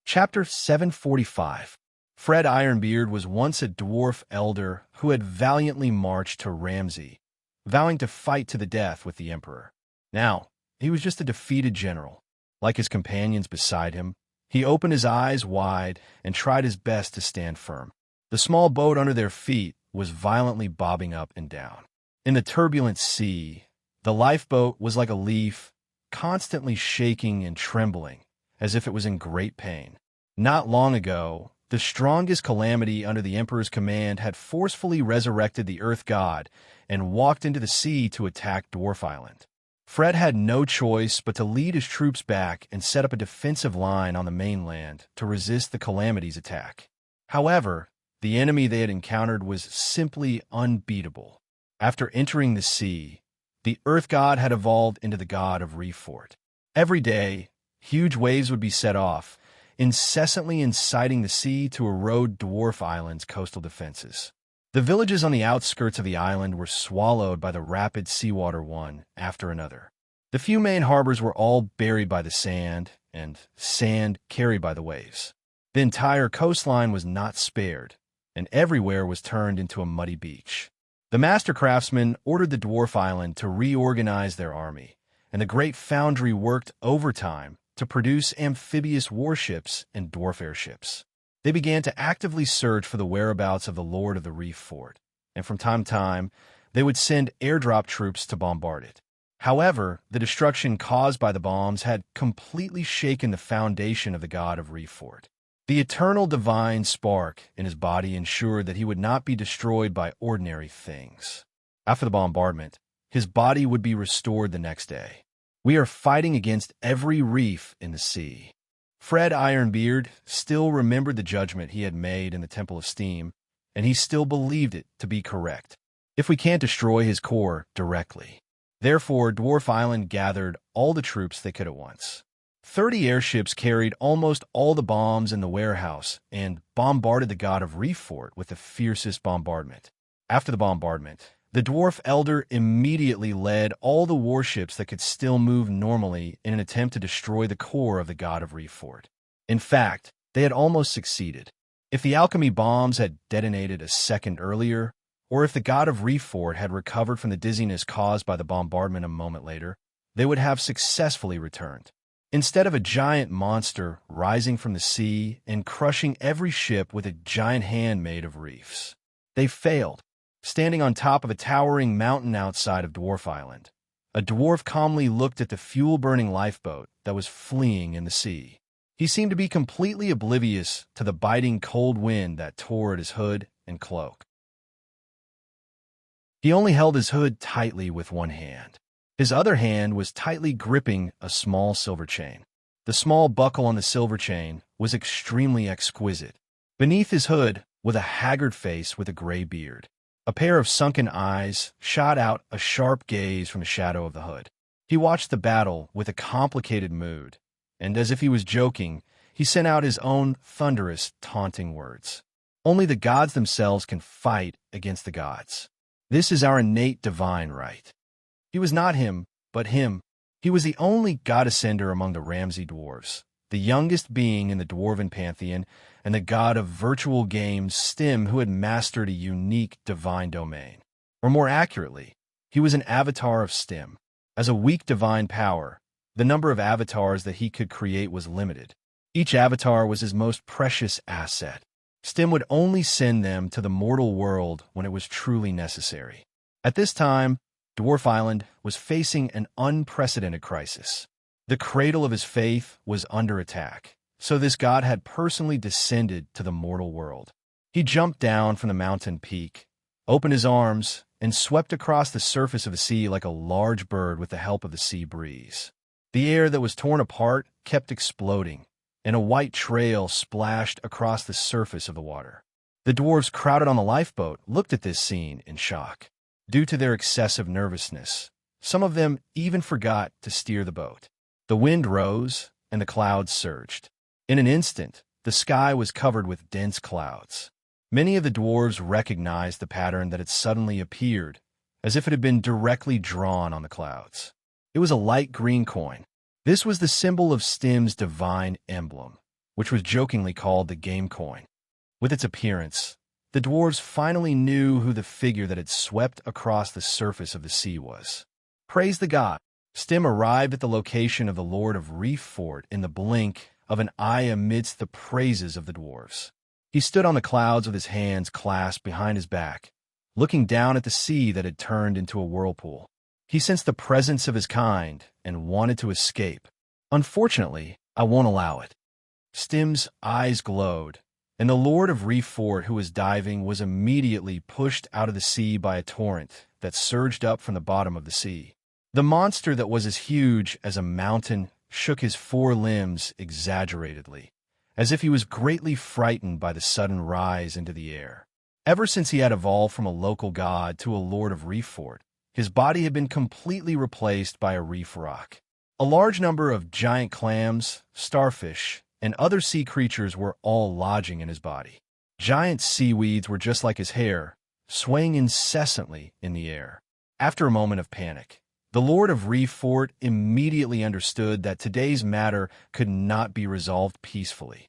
Chapter 745. Fred Ironbeard was once a dwarf elder who had valiantly marched to Ramsay, vowing to fight to the death with the Emperor. Now, he was just a defeated general. Like his companions beside him, he opened his eyes wide and tried his best to stand firm. The small boat under their feet was violently bobbing up and down. In the turbulent sea, the lifeboat was like a leaf, constantly shaking and trembling, as if it was in great pain. Not long ago, the strongest calamity under the Emperor's command had forcefully resurrected the Earth God and walked into the sea to attack Dwarf Island. Fred had no choice but to lead his troops back and set up a defensive line on the mainland to resist the calamity's attack. However, the enemy they had encountered was simply unbeatable. After entering the sea, the Earth God had evolved into the god of Reef Fort. Every day, huge waves would be set off, incessantly inciting the sea to erode Dwarf Island's coastal defenses. The villages on the outskirts of the island were swallowed by the rapid seawater one after another. The few main harbors were all buried by the sand, and sand carried by the waves. The entire coastline was not spared, and everywhere was turned into a muddy beach. The master craftsman ordered the Dwarf Island to reorganize their army, and the great foundry worked overtime to produce amphibious warships and dwarf airships. They began to actively search for the whereabouts of the Lord of the Reef Fort, and from time to time, they would send airdrop troops to bombard it. However, the destruction caused by the bombs had completely shaken the foundation of the god of Reef Fort. The eternal divine spark in his body ensured that he would not be destroyed by ordinary things. After the bombardment, his body would be restored the next day. We are fighting against every reef in the sea. Fred Ironbeard still remembered the judgment he had made in the Temple of Steam, and he still believed it to be correct. If we can't destroy his core directly. Therefore, Dwarf Island gathered all the troops they could at once. 30 airships carried almost all the bombs in the warehouse and bombarded the god of Reef Fort with the fiercest bombardment. After the bombardment, the dwarf elder immediately led all the warships that could still move normally in an attempt to destroy the core of the god of Reef Fort. In fact, they had almost succeeded. If the alchemy bombs had detonated a second earlier, or if the god of Reef Fort had recovered from the dizziness caused by the bombardment a moment later, they would have successfully returned. Instead of a giant monster rising from the sea and crushing every ship with a giant hand made of reefs, they failed, standing on top of a towering mountain outside of Dwarf Island. A dwarf calmly looked at the fuel-burning lifeboat that was fleeing in the sea. He seemed to be completely oblivious to the biting cold wind that tore at his hood and cloak. He only held his hood tightly with one hand. His other hand was tightly gripping a small silver chain. The small buckle on the silver chain was extremely exquisite. Beneath his hood, with a haggard face with a gray beard, a pair of sunken eyes shot out a sharp gaze from the shadow of the hood. He watched the battle with a complicated mood, and as if he was joking, he sent out his own thunderous, taunting words. Only the gods themselves can fight against the gods. This is our innate divine right. He was not him, but him. He was the only god ascender among the Ramsey dwarves, the youngest being in the dwarven pantheon, and the god of virtual games, Stim, who had mastered a unique divine domain. Or more accurately, he was an avatar of Stim. As a weak divine power, the number of avatars that he could create was limited. Each avatar was his most precious asset. Stim would only send them to the mortal world when it was truly necessary. At this time, Dwarf Island was facing an unprecedented crisis. The cradle of his faith was under attack, so this god had personally descended to the mortal world. He jumped down from the mountain peak, opened his arms, and swept across the surface of the sea like a large bird with the help of the sea breeze. The air that was torn apart kept exploding, and a white trail splashed across the surface of the water. The dwarves crowded on the lifeboat looked at this scene in shock. Due to their excessive nervousness, some of them even forgot to steer the boat. The wind rose, and the clouds surged. In an instant, the sky was covered with dense clouds. Many of the dwarves recognized the pattern that had suddenly appeared, as if it had been directly drawn on the clouds. It was a light green coin. This was the symbol of Stim's divine emblem, which was jokingly called the game coin. With its appearance, the dwarves finally knew who the figure that had swept across the surface of the sea was. Praise the god! Stim arrived at the location of the Lord of Reef Fort in the blink of an eye amidst the praises of the dwarves. He stood on the clouds with his hands clasped behind his back, looking down at the sea that had turned into a whirlpool. He sensed the presence of his kind and wanted to escape. Unfortunately, I won't allow it. Stim's eyes glowed, and the Lord of Reef Fort, who was diving, was immediately pushed out of the sea by a torrent that surged up from the bottom of the sea. The monster that was as huge as a mountain shook his four limbs exaggeratedly, as if he was greatly frightened by the sudden rise into the air. Ever since he had evolved from a local god to a Lord of Reef Fort, his body had been completely replaced by a reef rock. A large number of giant clams, starfish, and other sea creatures were all lodging in his body. Giant seaweeds were just like his hair, swaying incessantly in the air. After a moment of panic, the Lord of Reef Fort immediately understood that today's matter could not be resolved peacefully.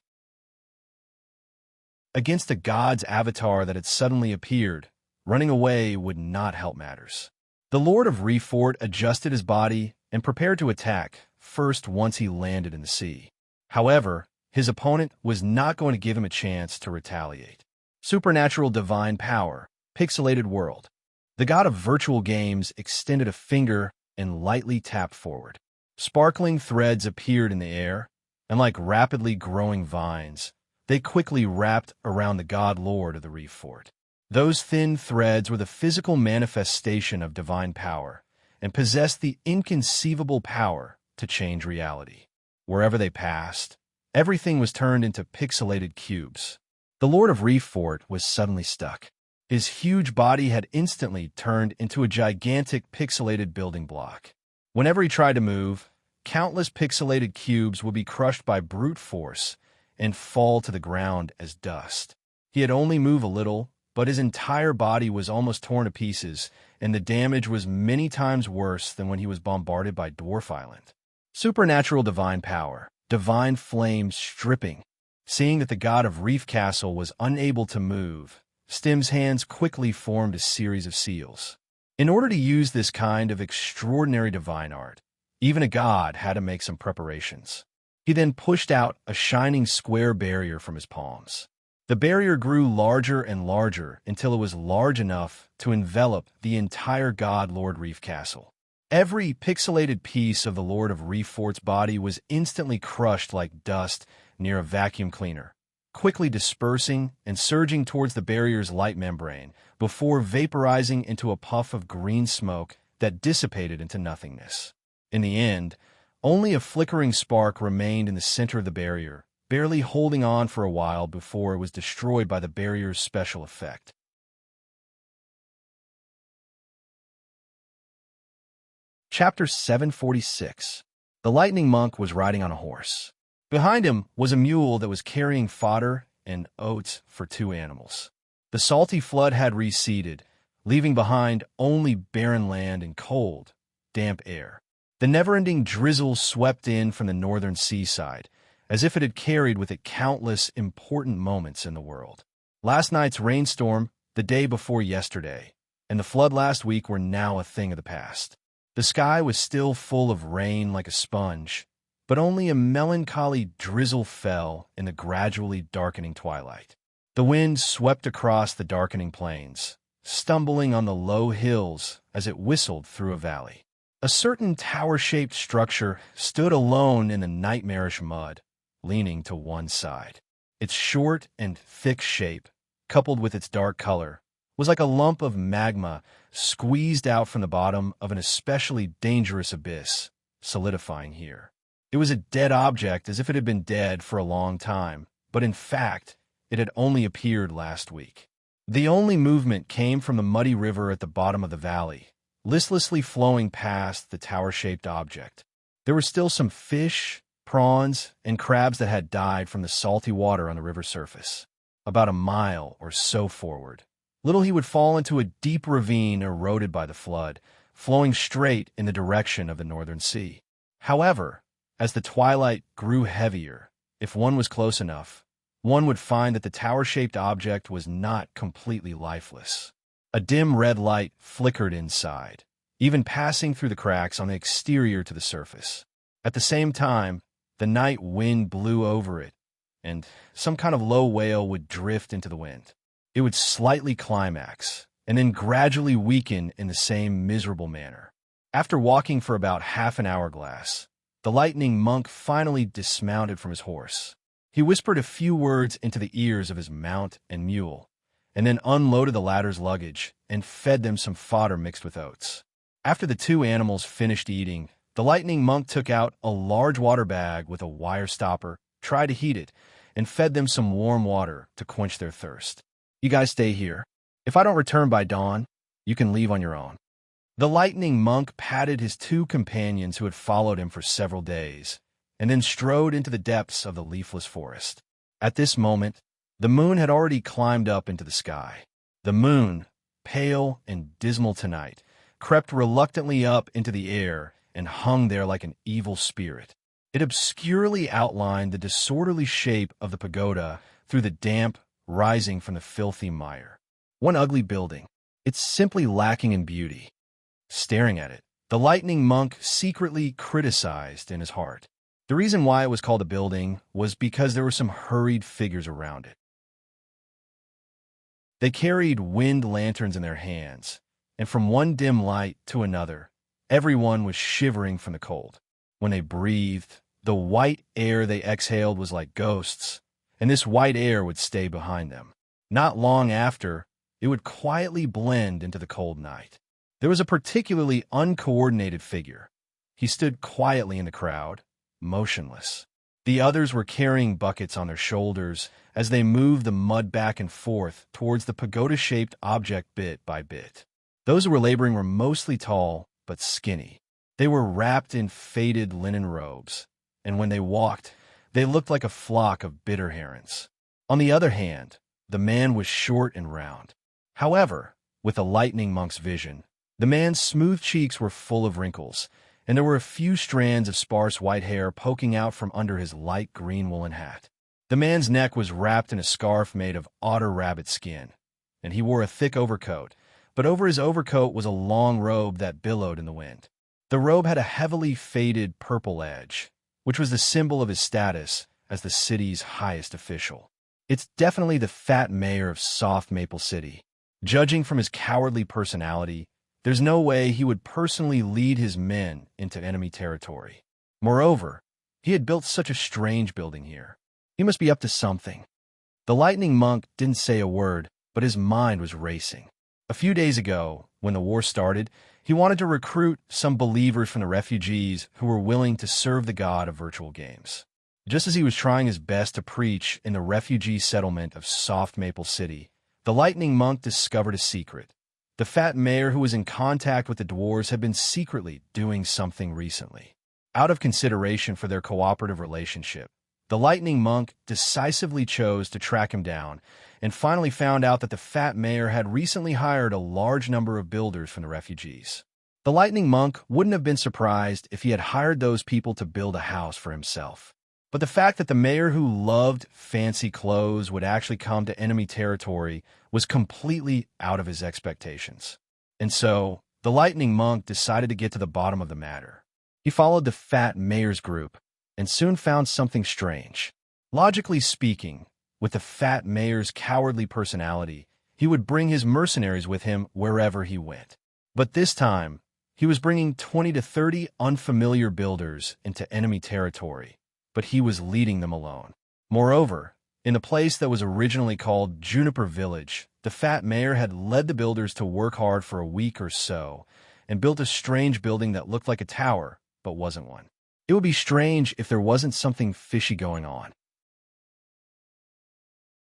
Against a god's avatar that had suddenly appeared, running away would not help matters. The Lord of Reef Fort adjusted his body and prepared to attack, first once he landed in the sea. However, his opponent was not going to give him a chance to retaliate. Supernatural divine power, pixelated world. The god of virtual games extended a finger and lightly tapped forward. Sparkling threads appeared in the air, and like rapidly growing vines, they quickly wrapped around the god Lord of the Reef Fort. Those thin threads were the physical manifestation of divine power and possessed the inconceivable power to change reality. Wherever they passed, everything was turned into pixelated cubes. The Lord of Reef Fort was suddenly stuck. His huge body had instantly turned into a gigantic pixelated building block. Whenever he tried to move, countless pixelated cubes would be crushed by brute force and fall to the ground as dust. He had only moved a little, but his entire body was almost torn to pieces, and the damage was many times worse than when he was bombarded by Dwarf Island. Supernatural divine power, divine flame stripping. Seeing that the god of Reef Castle was unable to move, Stim's hands quickly formed a series of seals. In order to use this kind of extraordinary divine art, even a god had to make some preparations. He then pushed out a shining square barrier from his palms. The barrier grew larger and larger until it was large enough to envelop the entire god Lord Reef Castle. Every pixelated piece of the Lord of Refort's body was instantly crushed like dust near a vacuum cleaner, quickly dispersing and surging towards the barrier's light membrane before vaporizing into a puff of green smoke that dissipated into nothingness. In the end, only a flickering spark remained in the center of the barrier, barely holding on for a while before it was destroyed by the barrier's special effect. Chapter 746. The lightning monk was riding on a horse. Behind him was a mule that was carrying fodder and oats for 2 animals. The salty flood had receded, leaving behind only barren land and cold, damp air. The never-ending drizzle swept in from the northern seaside, as if it had carried with it countless important moments in the world. Last night's rainstorm, the day before yesterday, and the flood last week were now a thing of the past. The sky was still full of rain like a sponge, but only a melancholy drizzle fell in the gradually darkening twilight. The wind swept across the darkening plains, stumbling on the low hills as it whistled through a valley. A certain tower-shaped structure stood alone in the nightmarish mud, leaning to one side. Its short and thick shape, coupled with its dark color, was like a lump of magma squeezed out from the bottom of an especially dangerous abyss, solidifying here. It was a dead object as if it had been dead for a long time, but in fact, it had only appeared last week. The only movement came from the muddy river at the bottom of the valley, listlessly flowing past the tower-shaped object. There were still some fish, prawns, and crabs that had died from the salty water on the river surface. About a mile or so forward, little he would fall into a deep ravine eroded by the flood, flowing straight in the direction of the northern sea. However, as the twilight grew heavier, if one was close enough, one would find that the tower-shaped object was not completely lifeless. A dim red light flickered inside, even passing through the cracks on the exterior to the surface. At the same time, the night wind blew over it, and some kind of low wail would drift into the wind. It would slightly climax, and then gradually weaken in the same miserable manner. After walking for about half an hourglass, the lightning monk finally dismounted from his horse. He whispered a few words into the ears of his mount and mule, and then unloaded the latter's luggage and fed them some fodder mixed with oats. After the 2 animals finished eating, the lightning monk took out a large water bag with a wire stopper, tried to heat it, and fed them some warm water to quench their thirst. "You guys stay here. If I don't return by dawn, you can leave on your own." The lightning monk patted his 2 companions who had followed him for several days, and then strode into the depths of the leafless forest. At this moment, the moon had already climbed up into the sky. The moon, pale and dismal tonight, crept reluctantly up into the air and hung there like an evil spirit. It obscurely outlined the disorderly shape of the pagoda through the damp rising from the filthy mire. One ugly building. It's simply lacking in beauty. Staring at it, the lightning monk secretly criticized in his heart. The reason why it was called a building was because there were some hurried figures around it. They carried wind lanterns in their hands, and from one dim light to another, everyone was shivering from the cold. When they breathed, the white air they exhaled was like ghosts, and this white air would stay behind them. Not long after, it would quietly blend into the cold night. There was a particularly uncoordinated figure. He stood quietly in the crowd, motionless. The others were carrying buckets on their shoulders as they moved the mud back and forth towards the pagoda-shaped object bit by bit. Those who were laboring were mostly tall but skinny. They were wrapped in faded linen robes, and when they walked, they looked like a flock of bitter herons. On the other hand, the man was short and round. However, with the lightning monk's vision, the man's smooth cheeks were full of wrinkles, and there were a few strands of sparse white hair poking out from under his light green woolen hat. The man's neck was wrapped in a scarf made of otter rabbit skin, and he wore a thick overcoat, but over his overcoat was a long robe that billowed in the wind. The robe had a heavily faded purple edge, which was the symbol of his status as the city's highest official. It's definitely the fat mayor of soft Maple City. Judging from his cowardly personality, there's no way he would personally lead his men into enemy territory. Moreover, he had built such a strange building here. He must be up to something. The lightning monk didn't say a word, but his mind was racing. A few days ago, when the war started, he wanted to recruit some believers from the refugees who were willing to serve the god of virtual games. Just as he was trying his best to preach in the refugee settlement of Soft Maple City, the lightning monk discovered a secret. The fat mayor who was in contact with the dwarves had been secretly doing something recently. Out of consideration for their cooperative relationship, the lightning monk decisively chose to track him down and finally found out that the fat mayor had recently hired a large number of builders from the refugees. The lightning monk wouldn't have been surprised if he had hired those people to build a house for himself. But the fact that the mayor who loved fancy clothes would actually come to enemy territory was completely out of his expectations. And so, the lightning monk decided to get to the bottom of the matter. He followed the fat mayor's group and soon found something strange. Logically speaking, with the fat mayor's cowardly personality, he would bring his mercenaries with him wherever he went. But this time, he was bringing 20 to 30 unfamiliar builders into enemy territory, but he was leading them alone. Moreover, in a place that was originally called Juniper Village, the fat mayor had led the builders to work hard for a week or so and built a strange building that looked like a tower, but wasn't one. It would be strange if there wasn't something fishy going on.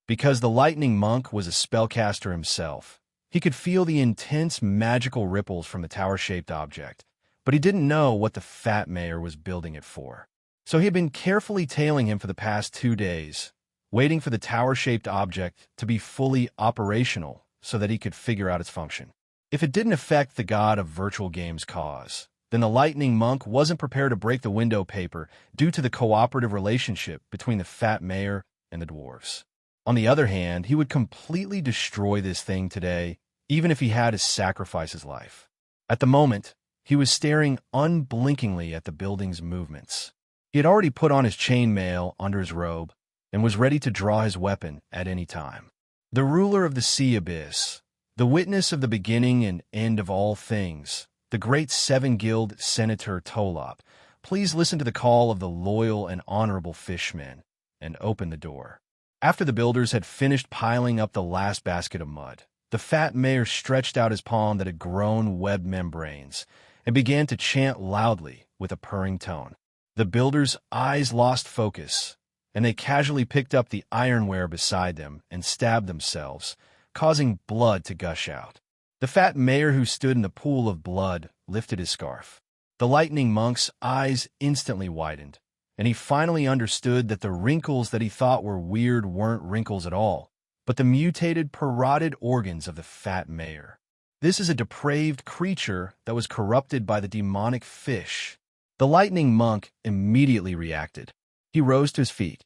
Because the lightning monk was a spellcaster himself, he could feel the intense magical ripples from the tower-shaped object, but he didn't know what the fat mayor was building it for. So he had been carefully tailing him for the past 2 days, waiting for the tower-shaped object to be fully operational so that he could figure out its function. If it didn't affect the god of virtual games' cause, then the lightning monk wasn't prepared to break the window paper due to the cooperative relationship between the fat mayor and the dwarves. On the other hand, he would completely destroy this thing today, even if he had to sacrifice his life. At the moment, he was staring unblinkingly at the building's movements. He had already put on his chainmail under his robe and was ready to draw his weapon at any time. The ruler of the sea abyss, the witness of the beginning and end of all things, the great seven-guild Senator Tolop, please listen to the call of the loyal and honorable fishmen and open the door. After the builders had finished piling up the last basket of mud, the fat mayor stretched out his palm that had grown web membranes and began to chant loudly with a purring tone. The builders' eyes lost focus, and they casually picked up the ironware beside them and stabbed themselves, causing blood to gush out. The fat mayor who stood in the pool of blood lifted his scarf. The lightning monk's eyes instantly widened, and he finally understood that the wrinkles that he thought were weird weren't wrinkles at all, but the mutated parotid organs of the fat mayor. This is a depraved creature that was corrupted by the demonic fish. The lightning monk immediately reacted. He rose to his feet.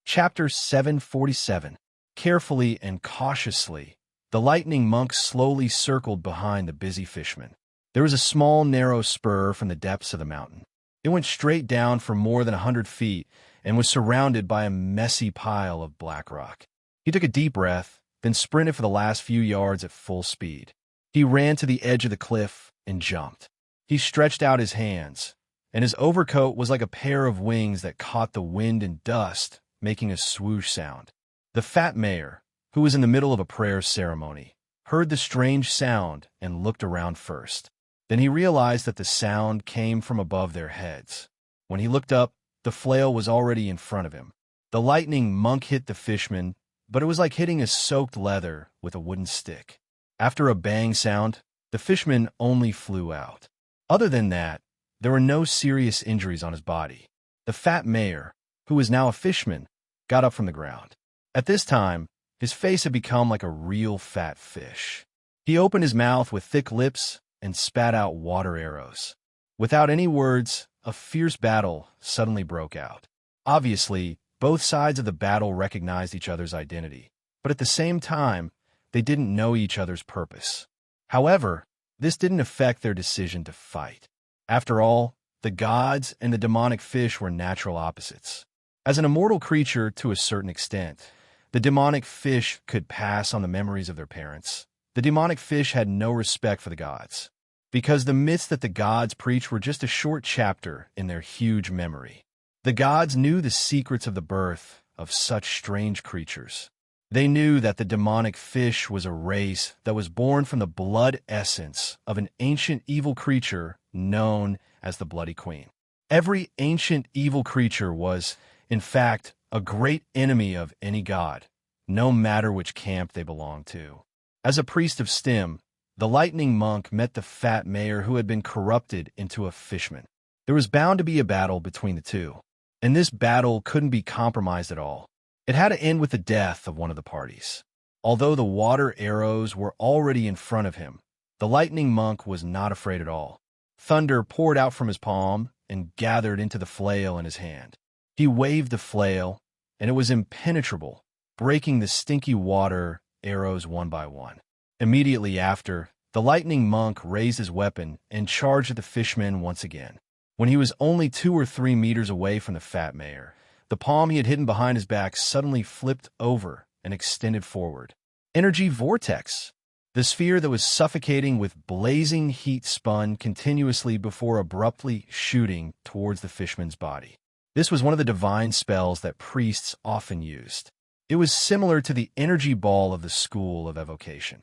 Chapter 747. Carefully and cautiously, the lightning monk slowly circled behind the busy fisherman. There was a small, narrow spur from the depths of the mountain. It went straight down for more than 100 feet and was surrounded by a messy pile of black rock. He took a deep breath, then sprinted for the last few yards at full speed. He ran to the edge of the cliff and jumped. He stretched out his hands, and his overcoat was like a pair of wings that caught the wind and dust, making a swoosh sound. The fat mayor, who was in the middle of a prayer ceremony, heard the strange sound and looked around first. Then he realized that the sound came from above their heads. When he looked up, the flail was already in front of him. The lightning monk hit the fishman, but it was like hitting a soaked leather with a wooden stick. After a bang sound, the fishman only flew out. Other than that, there were no serious injuries on his body. The fat mayor, who was now a fishman, got up from the ground. At this time, his face had become like a real fat fish. He opened his mouth with thick lips and spat out water arrows. Without any words, a fierce battle suddenly broke out. Obviously, both sides of the battle recognized each other's identity, but at the same time, they didn't know each other's purpose. However, this didn't affect their decision to fight. After all, the gods and the demonic fish were natural opposites. As an immortal creature to a certain extent, The demonic fish could pass on the memories of their parents. The demonic fish had no respect for the gods, because the myths that the gods preached were just a short chapter in their huge memory. The gods knew the secrets of the birth of such strange creatures. They knew that the demonic fish was a race that was born from the blood essence of an ancient evil creature known as the Bloody Queen. Every ancient evil creature was, in fact, a great enemy of any god, no matter which camp they belonged to. As a priest of Stem, the lightning monk met the fat mayor who had been corrupted into a fishman. There was bound to be a battle between the two, and this battle couldn't be compromised at all. It had to end with the death of one of the parties. Although the water arrows were already in front of him, the lightning monk was not afraid at all. Thunder poured out from his palm and gathered into the flail in his hand. He waved the flail, and it was impenetrable, breaking the stinky water arrows one by one. Immediately after, the lightning monk raised his weapon and charged at the fishman once again. When he was only 2 or 3 meters away from the fat mayor, the palm he had hidden behind his back suddenly flipped over and extended forward. Energy vortex! The sphere that was suffocating with blazing heat spun continuously before abruptly shooting towards the fishman's body. This was one of the divine spells that priests often used. It was similar to the energy ball of the school of evocation.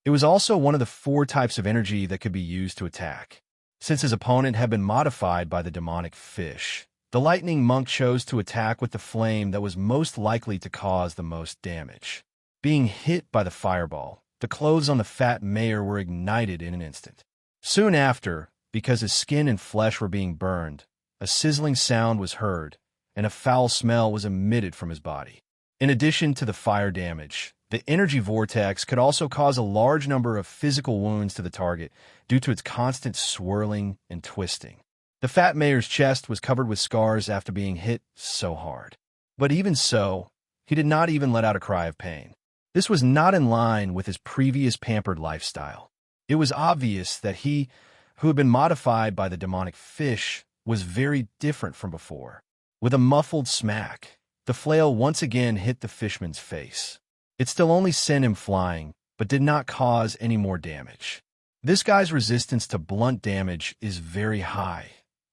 It was also one of the 4 types of energy that could be used to attack. Since his opponent had been modified by the demonic fish, the lightning monk chose to attack with the flame that was most likely to cause the most damage. Being hit by the fireball, the clothes on the fat mayor were ignited in an instant. Soon after, because his skin and flesh were being burned, a sizzling sound was heard, and a foul smell was emitted from his body. In addition to the fire damage, the energy vortex could also cause a large number of physical wounds to the target due to its constant swirling and twisting. The fat mayor's chest was covered with scars after being hit so hard. But even so, he did not even let out a cry of pain. This was not in line with his previous pampered lifestyle. It was obvious that he, who had been modified by the demonic fish, was very different from before. With a muffled smack, the flail once again hit the fishman's face. It still only sent him flying, but did not cause any more damage. This guy's resistance to blunt damage is very high,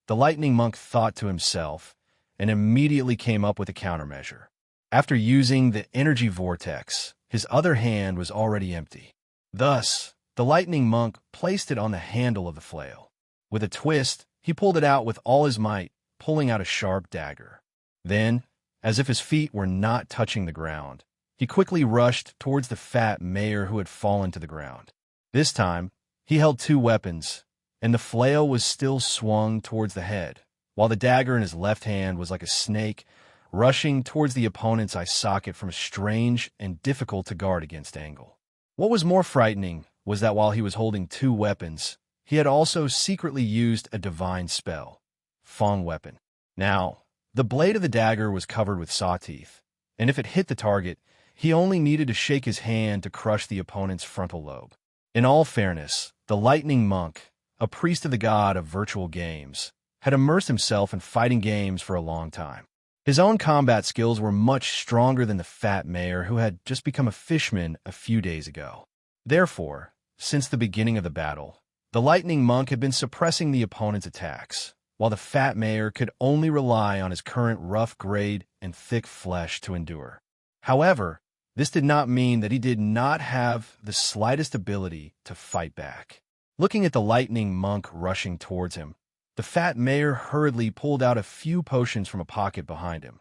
the lightning monk thought to himself, and immediately came up with a countermeasure. After using the energy vortex, his other hand was already empty. Thus, the lightning monk placed it on the handle of the flail. With a twist, he pulled it out with all his might, pulling out a sharp dagger. Then, as if his feet were not touching the ground, he quickly rushed towards the fat mayor who had fallen to the ground. This time, he held 2 weapons, and the flail was still swung towards the head, while the dagger in his left hand was like a snake rushing towards the opponent's eye socket from a strange and difficult-to-guard against angle. What was more frightening was that while he was holding 2 weapons, he had also secretly used a divine spell, Fong Weapon. Now, the blade of the dagger was covered with saw teeth, and if it hit the target, he only needed to shake his hand to crush the opponent's frontal lobe. In all fairness, the lightning monk, a priest of the god of virtual games, had immersed himself in fighting games for a long time. His own combat skills were much stronger than the fat mayor who had just become a fishman a few days ago. Therefore, since the beginning of the battle, the lightning monk had been suppressing the opponent's attacks, while the fat mayor could only rely on his current rough grade and thick flesh to endure. However, this did not mean that he did not have the slightest ability to fight back. Looking at the lightning monk rushing towards him, the fat mayor hurriedly pulled out a few potions from a pocket behind him.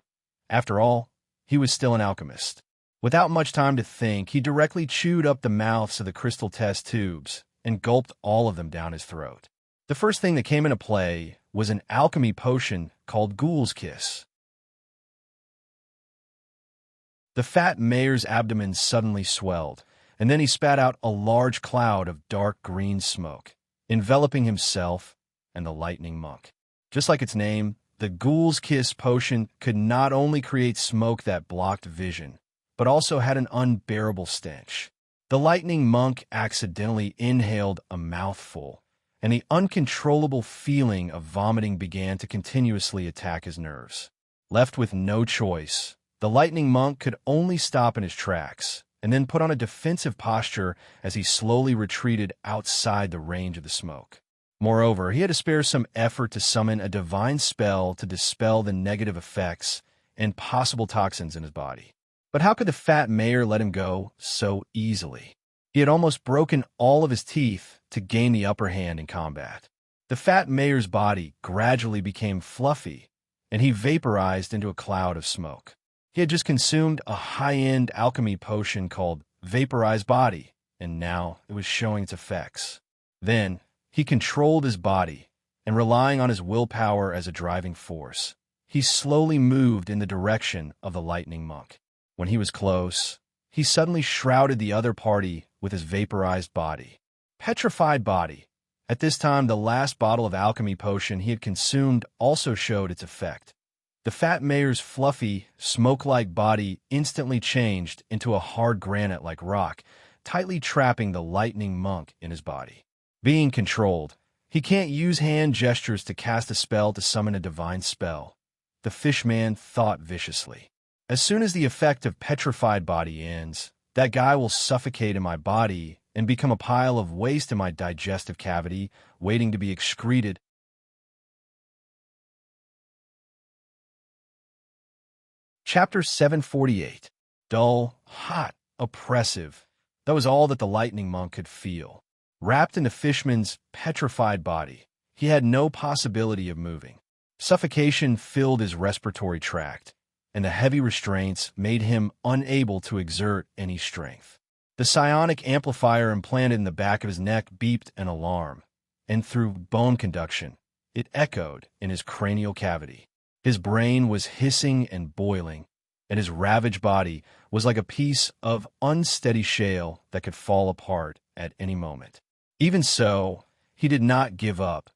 After all, he was still an alchemist. Without much time to think, he directly chewed up the mouths of the crystal test tubes and gulped all of them down his throat. The first thing that came into play was an alchemy potion called Ghoul's Kiss. The fat mayor's abdomen suddenly swelled, and then he spat out a large cloud of dark green smoke, enveloping himself and the lightning monk. Just like its name, the Ghoul's Kiss potion could not only create smoke that blocked vision, but also had an unbearable stench. The lightning monk accidentally inhaled a mouthful, and the uncontrollable feeling of vomiting began to continuously attack his nerves. Left with no choice, The lightning monk could only stop in his tracks and then put on a defensive posture as he slowly retreated outside the range of the smoke. Moreover, he had to spare some effort to summon a divine spell to dispel the negative effects and possible toxins in his body. But how could the fat mayor let him go so easily? He had almost broken all of his teeth to gain the upper hand in combat. The fat mayor's body gradually became fluffy, and he vaporized into a cloud of smoke. He had just consumed a high-end alchemy potion called Vaporized Body, and now it was showing its effects. Then, he controlled his body, and relying on his willpower as a driving force, he slowly moved in the direction of the lightning monk. When he was close, he suddenly shrouded the other party with his vaporized body. Petrified Body. At this time, the last bottle of alchemy potion he had consumed also showed its effect. The fat mayor's fluffy, smoke-like body instantly changed into a hard granite-like rock, tightly trapping the lightning monk in his body. Being controlled, he can't use hand gestures to cast a spell to summon a divine spell. The fishman thought viciously. As soon as the effect of Petrified Body ends, that guy will suffocate in my body and become a pile of waste in my digestive cavity, waiting to be excreted. Chapter 748. Dull, hot, oppressive. That was all that the lightning monk could feel. Wrapped in the fishman's petrified body, he had no possibility of moving. Suffocation filled his respiratory tract, and the heavy restraints made him unable to exert any strength. The psionic amplifier implanted in the back of his neck beeped an alarm, and through bone conduction, it echoed in his cranial cavity. His brain was hissing and boiling, and his ravaged body was like a piece of unsteady shale that could fall apart at any moment. Even so, he did not give up,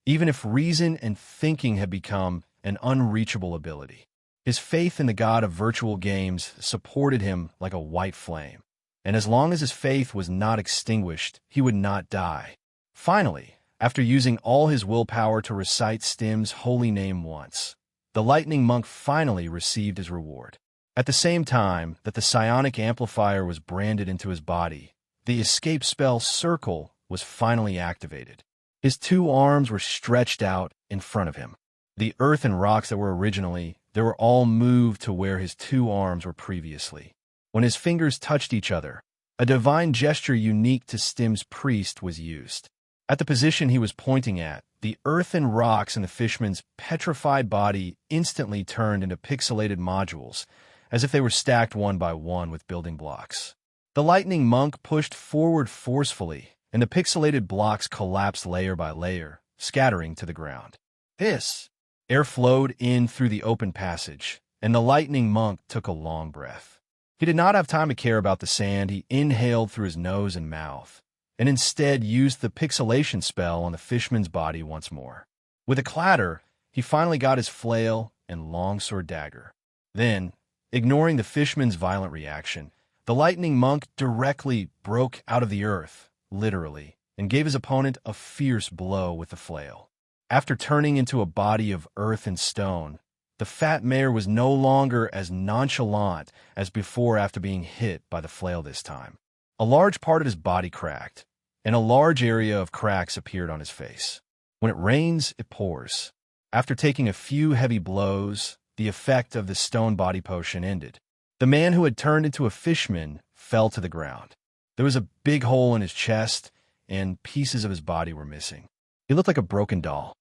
even if reason and thinking had become an unreachable ability. His faith in the god of virtual games supported him like a white flame, and as long as his faith was not extinguished, he would not die. Finally, after using all his willpower to recite Stim's holy name once, the lightning monk finally received his reward. At the same time that the psionic amplifier was branded into his body, the escape spell Circle was finally activated. His two arms were stretched out in front of him. The earth and rocks that were originally, they were all moved to where his two arms were previously. When his fingers touched each other, a divine gesture unique to Stim's priest was used. At the position he was pointing at, the earth and rocks in the fishman's petrified body instantly turned into pixelated modules, as if they were stacked one by one with building blocks. The lightning monk pushed forward forcefully, and the pixelated blocks collapsed layer by layer, scattering to the ground. Hiss! Air flowed in through the open passage, and the lightning monk took a long breath. He did not have time to care about the sand. He inhaled through his nose and mouth, and instead used the pixelation spell on the fishman's body once more. With a clatter, he finally got his flail and longsword dagger. Then, ignoring the fishman's violent reaction, the lightning monk directly broke out of the earth, literally, and gave his opponent a fierce blow with the flail. After turning into a body of earth and stone, the fat mayor was no longer as nonchalant as before after being hit by the flail this time. A large part of his body cracked, and a large area of cracks appeared on his face. When it rains, it pours. After taking a few heavy blows, the effect of the stone body potion ended. The man who had turned into a fishman fell to the ground. There was a big hole in his chest, and pieces of his body were missing. He looked like a broken doll.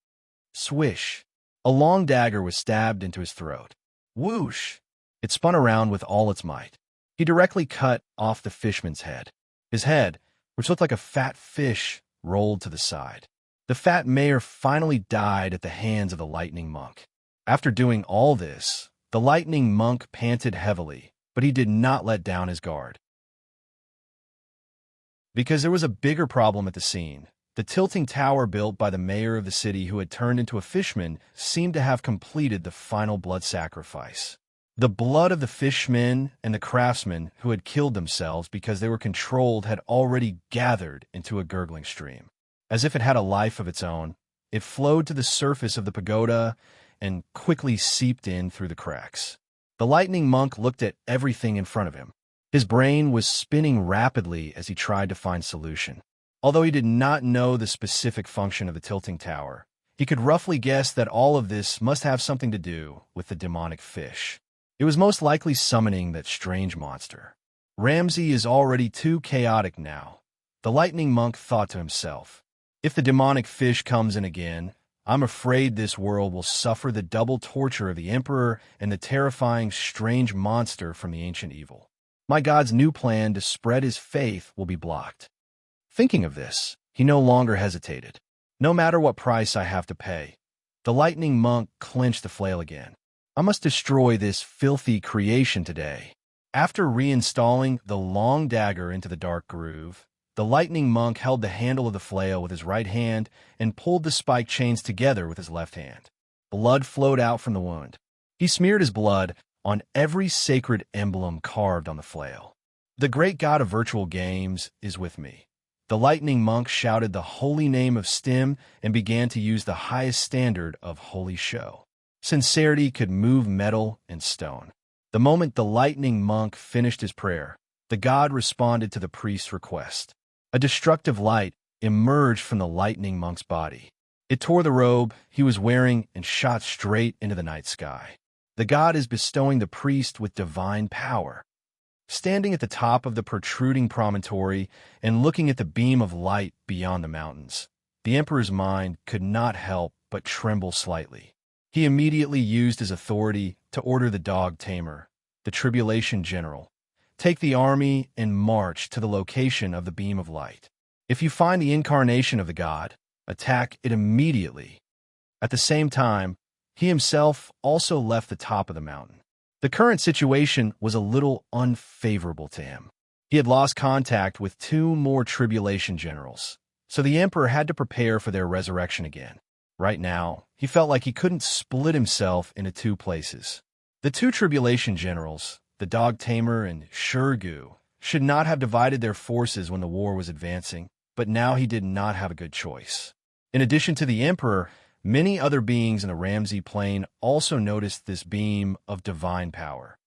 Swish! A long dagger was stabbed into his throat. Whoosh! It spun around with all its might. He directly cut off the fishman's head. His head, which looked like a fat fish, rolled to the side. The fat mayor finally died at the hands of the lightning monk. After doing all this, the lightning monk panted heavily, but he did not let down his guard. Because there was a bigger problem at the scene. The tilting tower built by the mayor of the city who had turned into a fishman seemed to have completed the final blood sacrifice. The blood of the fishmen and the craftsmen who had killed themselves because they were controlled had already gathered into a gurgling stream. As if it had a life of its own, it flowed to the surface of the pagoda and quickly seeped in through the cracks. The lightning monk looked at everything in front of him. His brain was spinning rapidly as he tried to find solution. Although he did not know the specific function of the tilting tower, he could roughly guess that all of this must have something to do with the demonic fish. It was most likely summoning that strange monster. Ramsey is already too chaotic now, the lightning monk thought to himself. If the demonic fish comes in again, I'm afraid this world will suffer the double torture of the Emperor and the terrifying strange monster from the ancient evil. My God's new plan to spread his faith will be blocked. Thinking of this, he no longer hesitated. No matter what price I have to pay. The lightning monk clenched the flail again. I must destroy this filthy creation today. After reinstalling the long dagger into the dark groove, the lightning monk held the handle of the flail with his right hand and pulled the spike chains together with his left hand. Blood flowed out from the wound. He smeared his blood on every sacred emblem carved on the flail. The great god of virtual games is with me. The lightning monk shouted the holy name of Stim and began to use the highest standard of holy show. Sincerity could move metal and stone. The moment the lightning monk finished his prayer, the god responded to the priest's request. A destructive light emerged from the lightning monk's body. It tore the robe he was wearing and shot straight into the night sky. The god is bestowing the priest with divine power. Standing at the top of the protruding promontory and looking at the beam of light beyond the mountains, the emperor's mind could not help but tremble slightly. He immediately used his authority to order the dog tamer, the tribulation general, take the army and march to the location of the beam of light. If you find the incarnation of the god, attack it immediately. At the same time, he himself also left the top of the mountain. The current situation was a little unfavorable to him. He had lost contact with 2 more tribulation generals, so the emperor had to prepare for their resurrection again. Right now, he felt like he couldn't split himself into 2 places. The 2 tribulation generals, the dog tamer and Shurgu, should not have divided their forces when the war was advancing, but now he did not have a good choice. In addition to the emperor, many other beings in the Ramsey Plain also noticed this beam of divine power.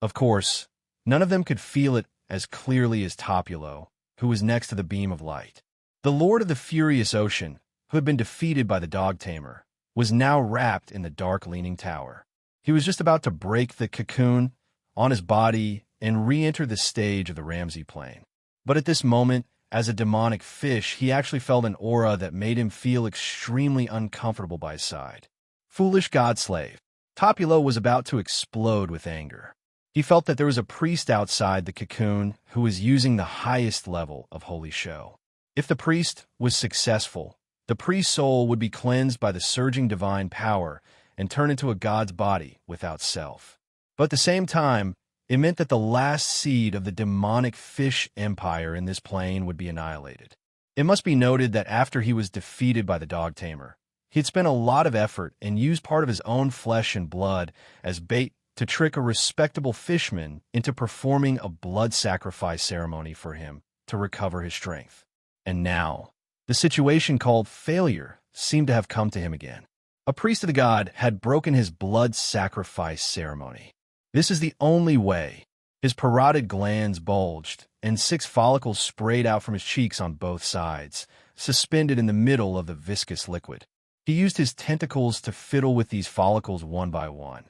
Of course, none of them could feel it as clearly as Topulo, who was next to the beam of light. The Lord of the Furious Ocean, who had been defeated by the dog tamer, was now wrapped in the dark leaning tower. He was just about to break the cocoon on his body and re-enter the stage of the Ramsey Plain. But at this moment, as a demonic fish, he actually felt an aura that made him feel extremely uncomfortable by his side. Foolish godslave. Topulo was about to explode with anger. He felt that there was a priest outside the cocoon who was using the highest level of holy show. If the priest was successful, the priest's soul would be cleansed by the surging divine power and turn into a god's body without self. But at the same time, it meant that the last seed of the demonic fish empire in this plane would be annihilated. It must be noted that after he was defeated by the dog tamer, he had spent a lot of effort and used part of his own flesh and blood as bait to trick a respectable fishman into performing a blood sacrifice ceremony for him to recover his strength. And now, the situation called failure seemed to have come to him again. A priest of the god had broken his blood sacrifice ceremony. This is the only way. His parotid glands bulged, and 6 follicles sprayed out from his cheeks on both sides, suspended in the middle of the viscous liquid. He used his tentacles to fiddle with these follicles one by one,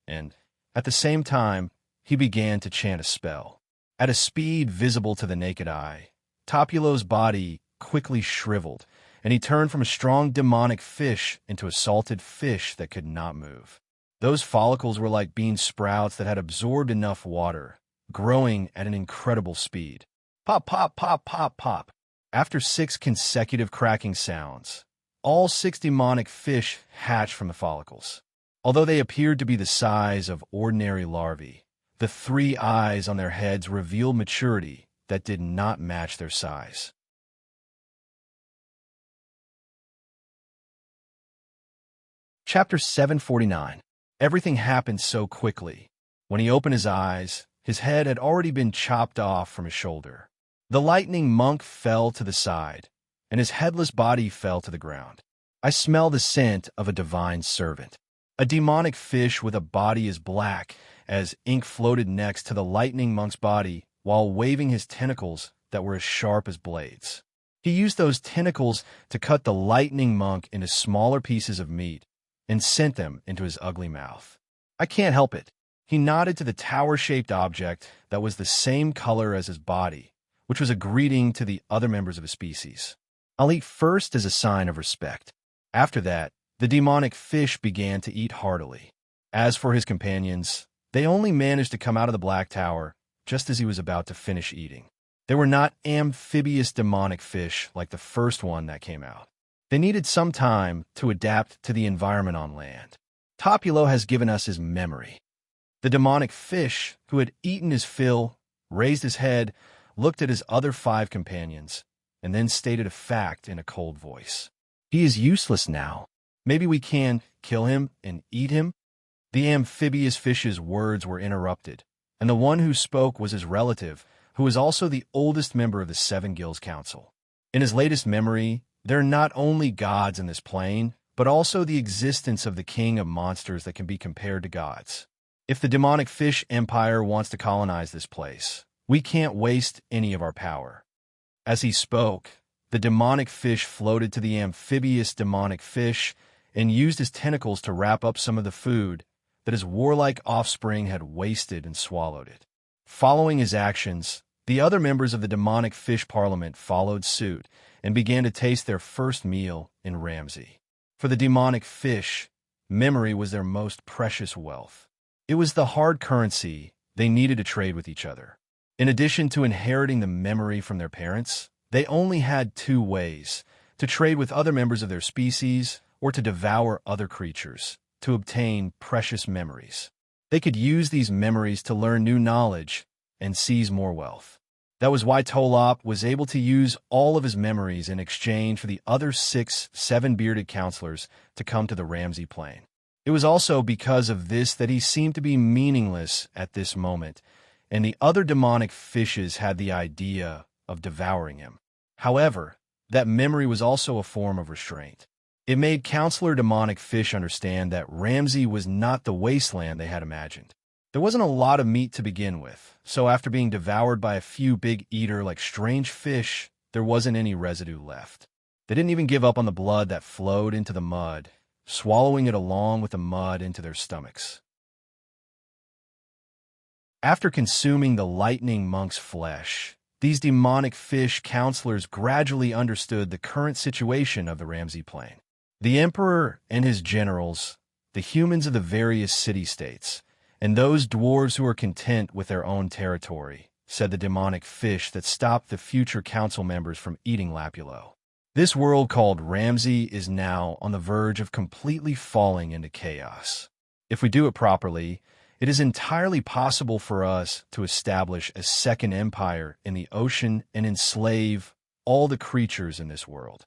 and, at the same time, he began to chant a spell. At a speed visible to the naked eye, Topulo's body quickly shriveled, and he turned from a strong demonic fish into a salted fish that could not move. Those follicles were like bean sprouts that had absorbed enough water, growing at an incredible speed. Pop, pop, pop, pop, pop. After 6 consecutive cracking sounds, all 6 demonic fish hatched from the follicles. Although they appeared to be the size of ordinary larvae, the 3 eyes on their heads revealed maturity that did not match their size. Chapter 749. Everything happened so quickly. When he opened his eyes, his head had already been chopped off from his shoulder. The lightning monk fell to the side, and his headless body fell to the ground. I smell the scent of a divine servant. A demonic fish with a body as black as ink floated next to the lightning monk's body while waving his tentacles that were as sharp as blades. He used those tentacles to cut the lightning monk into smaller pieces of meat and sent them into his ugly mouth. I can't help it. He nodded to the tower-shaped object that was the same color as his body, which was a greeting to the other members of his species. I'll eat first as a sign of respect. After that, the demonic fish began to eat heartily. As for his companions, they only managed to come out of the Black Tower just as he was about to finish eating. They were not amphibious demonic fish like the first one that came out. They needed some time to adapt to the environment on land. Topulo has given us his memory. The demonic fish, who had eaten his fill, raised his head, looked at his other 5 companions, and then stated a fact in a cold voice. He is useless now. Maybe we can kill him and eat him? The amphibious fish's words were interrupted, and the one who spoke was his relative, who was also the oldest member of the 7 Guilds Council. In his latest memory, there are not only gods in this plane, but also the existence of the king of monsters that can be compared to gods. If the demonic fish empire wants to colonize this place, we can't waste any of our power. As he spoke, the demonic fish floated to the amphibious demonic fish and used his tentacles to wrap up some of the food that his warlike offspring had wasted and swallowed it. Following his actions, the other members of the demonic fish parliament followed suit and began to taste their first meal in Ramsey. For the demonic fish, memory was their most precious wealth. It was the hard currency they needed to trade with each other. In addition to inheriting the memory from their parents, they only had 2 ways: to trade with other members of their species or to devour other creatures to obtain precious memories. They could use these memories to learn new knowledge and seize more wealth. That was why Tolop was able to use all of his memories in exchange for the other 6 7-bearded counselors to come to the Ramsey Plain. It was also because of this that he seemed to be meaningless at this moment, and the other demonic fishes had the idea of devouring him. However, that memory was also a form of restraint. It made Counselor Demonic Fish understand that Ramsey was not the wasteland they had imagined. There wasn't a lot of meat to begin with, so after being devoured by a few big eater like strange fish, there wasn't any residue left. They didn't even give up on the blood that flowed into the mud, swallowing it along with the mud into their stomachs. After consuming the lightning monk's flesh, these demonic fish counselors gradually understood the current situation of the Ramsey Plain. The Emperor and his generals, the humans of the various city-states, and those dwarves who are content with their own territory, said the demonic fish that stopped the future council members from eating Lapulo. This world called Ramsey is now on the verge of completely falling into chaos. If we do it properly, it is entirely possible for us to establish a second empire in the ocean and enslave all the creatures in this world.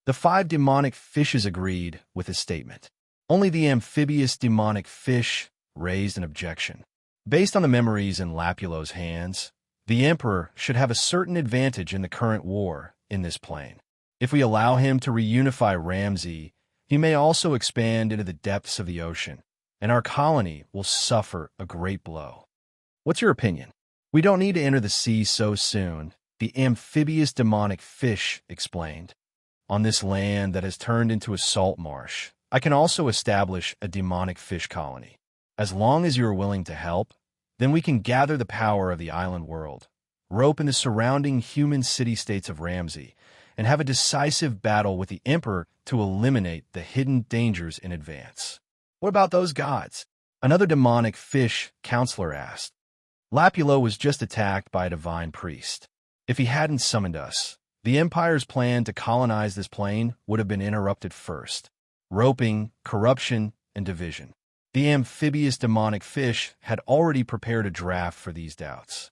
The 5 demonic fishes agreed with his statement. Only the amphibious demonic fish raised an objection. Based on the memories in Lapulo's hands, the Emperor should have a certain advantage in the current war in this plane. If we allow him to reunify Ramsey, he may also expand into the depths of the ocean, and our colony will suffer a great blow. What's your opinion? We don't need to enter the sea so soon, the amphibious demonic fish explained. On this land that has turned into a salt marsh, I can also establish a demonic fish colony. As long as you are willing to help, then we can gather the power of the island world, rope in the surrounding human city-states of Ramsey, and have a decisive battle with the Emperor to eliminate the hidden dangers in advance. What about those gods? Another demonic fish counselor asked. Lapulo was just attacked by a divine priest. If he hadn't summoned us, the Empire's plan to colonize this plane would have been interrupted first. Roping, corruption, and division. The amphibious demonic fish had already prepared a draft for these doubts.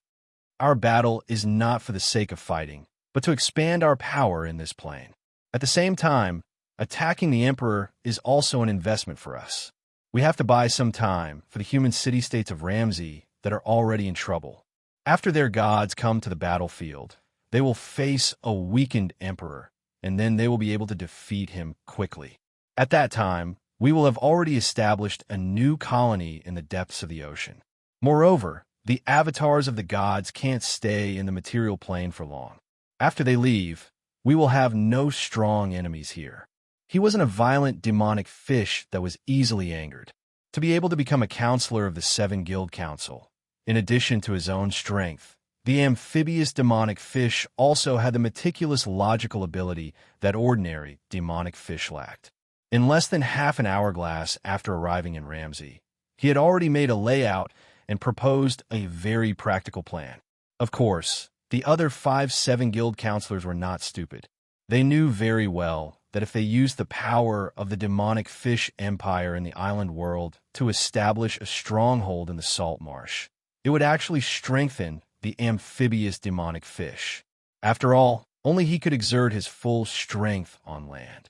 Our battle is not for the sake of fighting, but to expand our power in this plane. At the same time, attacking the Emperor is also an investment for us. We have to buy some time for the human city-states of Ramsey that are already in trouble. After their gods come to the battlefield, they will face a weakened Emperor, and then they will be able to defeat him quickly. At that time, we will have already established a new colony in the depths of the ocean. Moreover, the avatars of the gods can't stay in the material plane for long. After they leave, we will have no strong enemies here. He wasn't a violent demonic fish that was easily angered. To be able to become a counselor of the Seven Guild Council, in addition to his own strength, the amphibious demonic fish also had the meticulous logical ability that ordinary demonic fish lacked. In less than half an hourglass after arriving in Ramsey, he had already made a layout and proposed a very practical plan. Of course, the other 5 Seven Guild counselors were not stupid. They knew very well that if they used the power of the demonic fish empire in the island world to establish a stronghold in the salt marsh, it would actually strengthen the amphibious demonic fish. After all, only he could exert his full strength on land.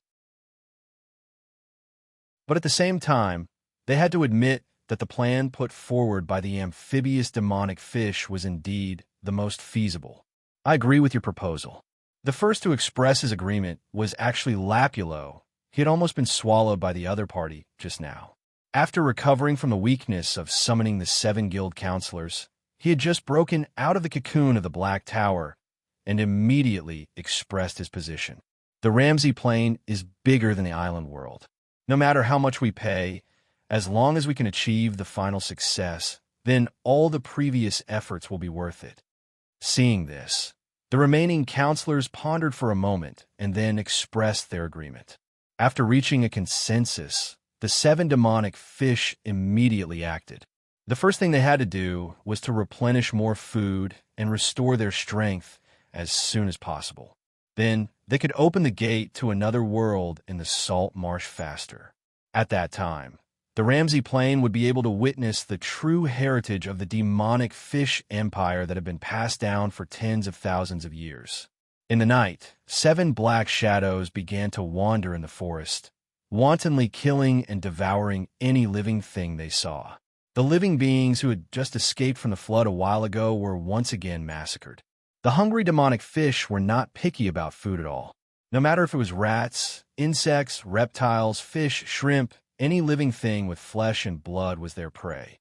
But at the same time, they had to admit that the plan put forward by the amphibious demonic fish was indeed the most feasible. I agree with your proposal. The first to express his agreement was actually Lapulo. He had almost been swallowed by the other party just now. After recovering from the weakness of summoning the 7 guild counselors, he had just broken out of the cocoon of the Black Tower and immediately expressed his position. The Ramsey Plain is bigger than the island world. No matter how much we pay, as long as we can achieve the final success, then all the previous efforts will be worth it. Seeing this, the remaining counselors pondered for a moment and then expressed their agreement. After reaching a consensus, the 7 demonic fish immediately acted. The first thing they had to do was to replenish more food and restore their strength as soon as possible. Then they could open the gate to another world in the salt marsh faster. At that time, the Ramsey Plain would be able to witness the true heritage of the demonic fish empire that had been passed down for tens of thousands of years. In the night, 7 black shadows began to wander in the forest, wantonly killing and devouring any living thing they saw. The living beings who had just escaped from the flood a while ago were once again massacred. The hungry demonic fish were not picky about food at all. No matter if it was rats, insects, reptiles, fish, shrimp, any living thing with flesh and blood was their prey.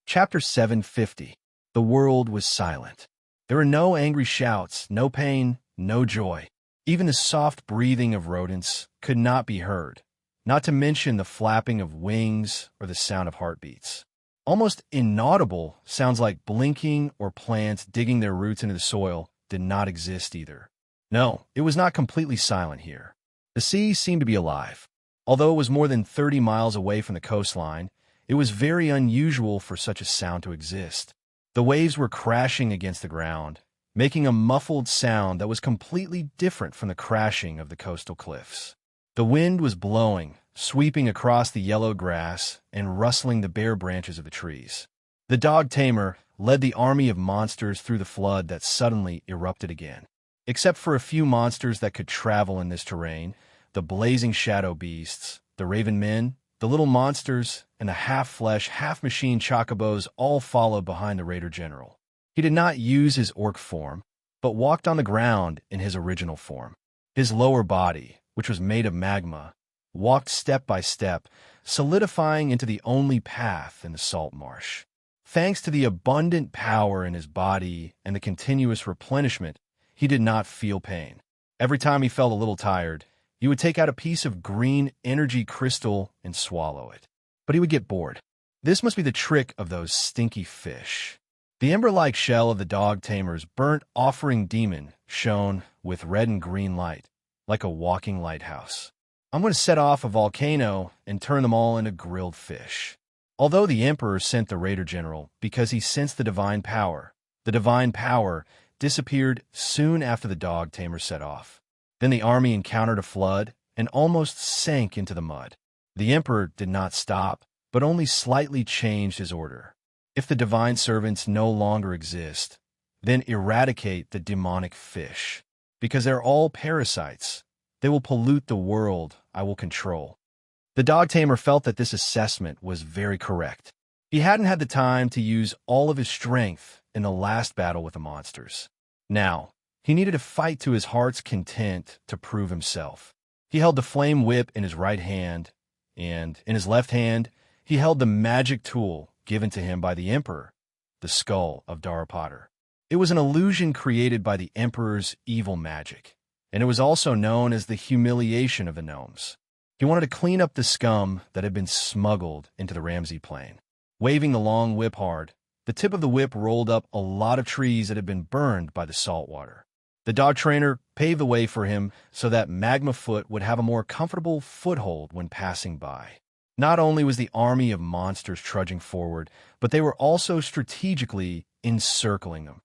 Chapter 750. The world was silent. There were no angry shouts, no pain, no joy. Even the soft breathing of rodents could not be heard, not to mention the flapping of wings or the sound of heartbeats. Almost inaudible sounds like blinking or plants digging their roots into the soil did not exist either. No, it was not completely silent here. The sea seemed to be alive. Although it was more than 30 miles away from the coastline, it was very unusual for such a sound to exist. The waves were crashing against the ground, making a muffled sound that was completely different from the crashing of the coastal cliffs. The wind was blowing, sweeping across the yellow grass and rustling the bare branches of the trees. The dog tamer led the army of monsters through the flood that suddenly erupted again. Except for a few monsters that could travel in this terrain, the blazing shadow beasts, the raven men, the little monsters, and the half-flesh, half-machine chocobos all followed behind the raider general. He did not use his orc form, but walked on the ground in his original form. His lower body, which was made of magma, walked step by step, solidifying into the only path in the salt marsh. Thanks to the abundant power in his body and the continuous replenishment, he did not feel pain. Every time he felt a little tired, he would take out a piece of green energy crystal and swallow it. But he would get bored. This must be the trick of those stinky fish. The ember-like shell of the dog tamer's burnt offering demon shone with red and green light, like a walking lighthouse. I'm going to set off a volcano and turn them all into grilled fish. Although the emperor sent the raider general because he sensed the divine power disappeared soon after the dog tamer set off. Then the army encountered a flood and almost sank into the mud. The emperor did not stop, but only slightly changed his order. If the divine servants no longer exist, then eradicate the demonic fish. Because they're all parasites. They will pollute the world I will control. The dog tamer felt that this assessment was very correct. He hadn't had the time to use all of his strength in the last battle with the monsters. Now, He needed to fight to his heart's content to prove himself. He held the flame whip in his right hand, and in his left hand, he held the magic tool given to him by the Emperor, the skull of Potter. It was an illusion created by the Emperor's evil magic, and it was also known as the humiliation of the gnomes. He wanted to clean up the scum that had been smuggled into the Ramsey Plain. Waving the long whip hard, the tip of the whip rolled up a lot of trees that had been burned by the salt water. The dog trainer paved the way for him so that Magma Foot would have a more comfortable foothold when passing by. Not only was the army of monsters trudging forward, but they were also strategically encircling them.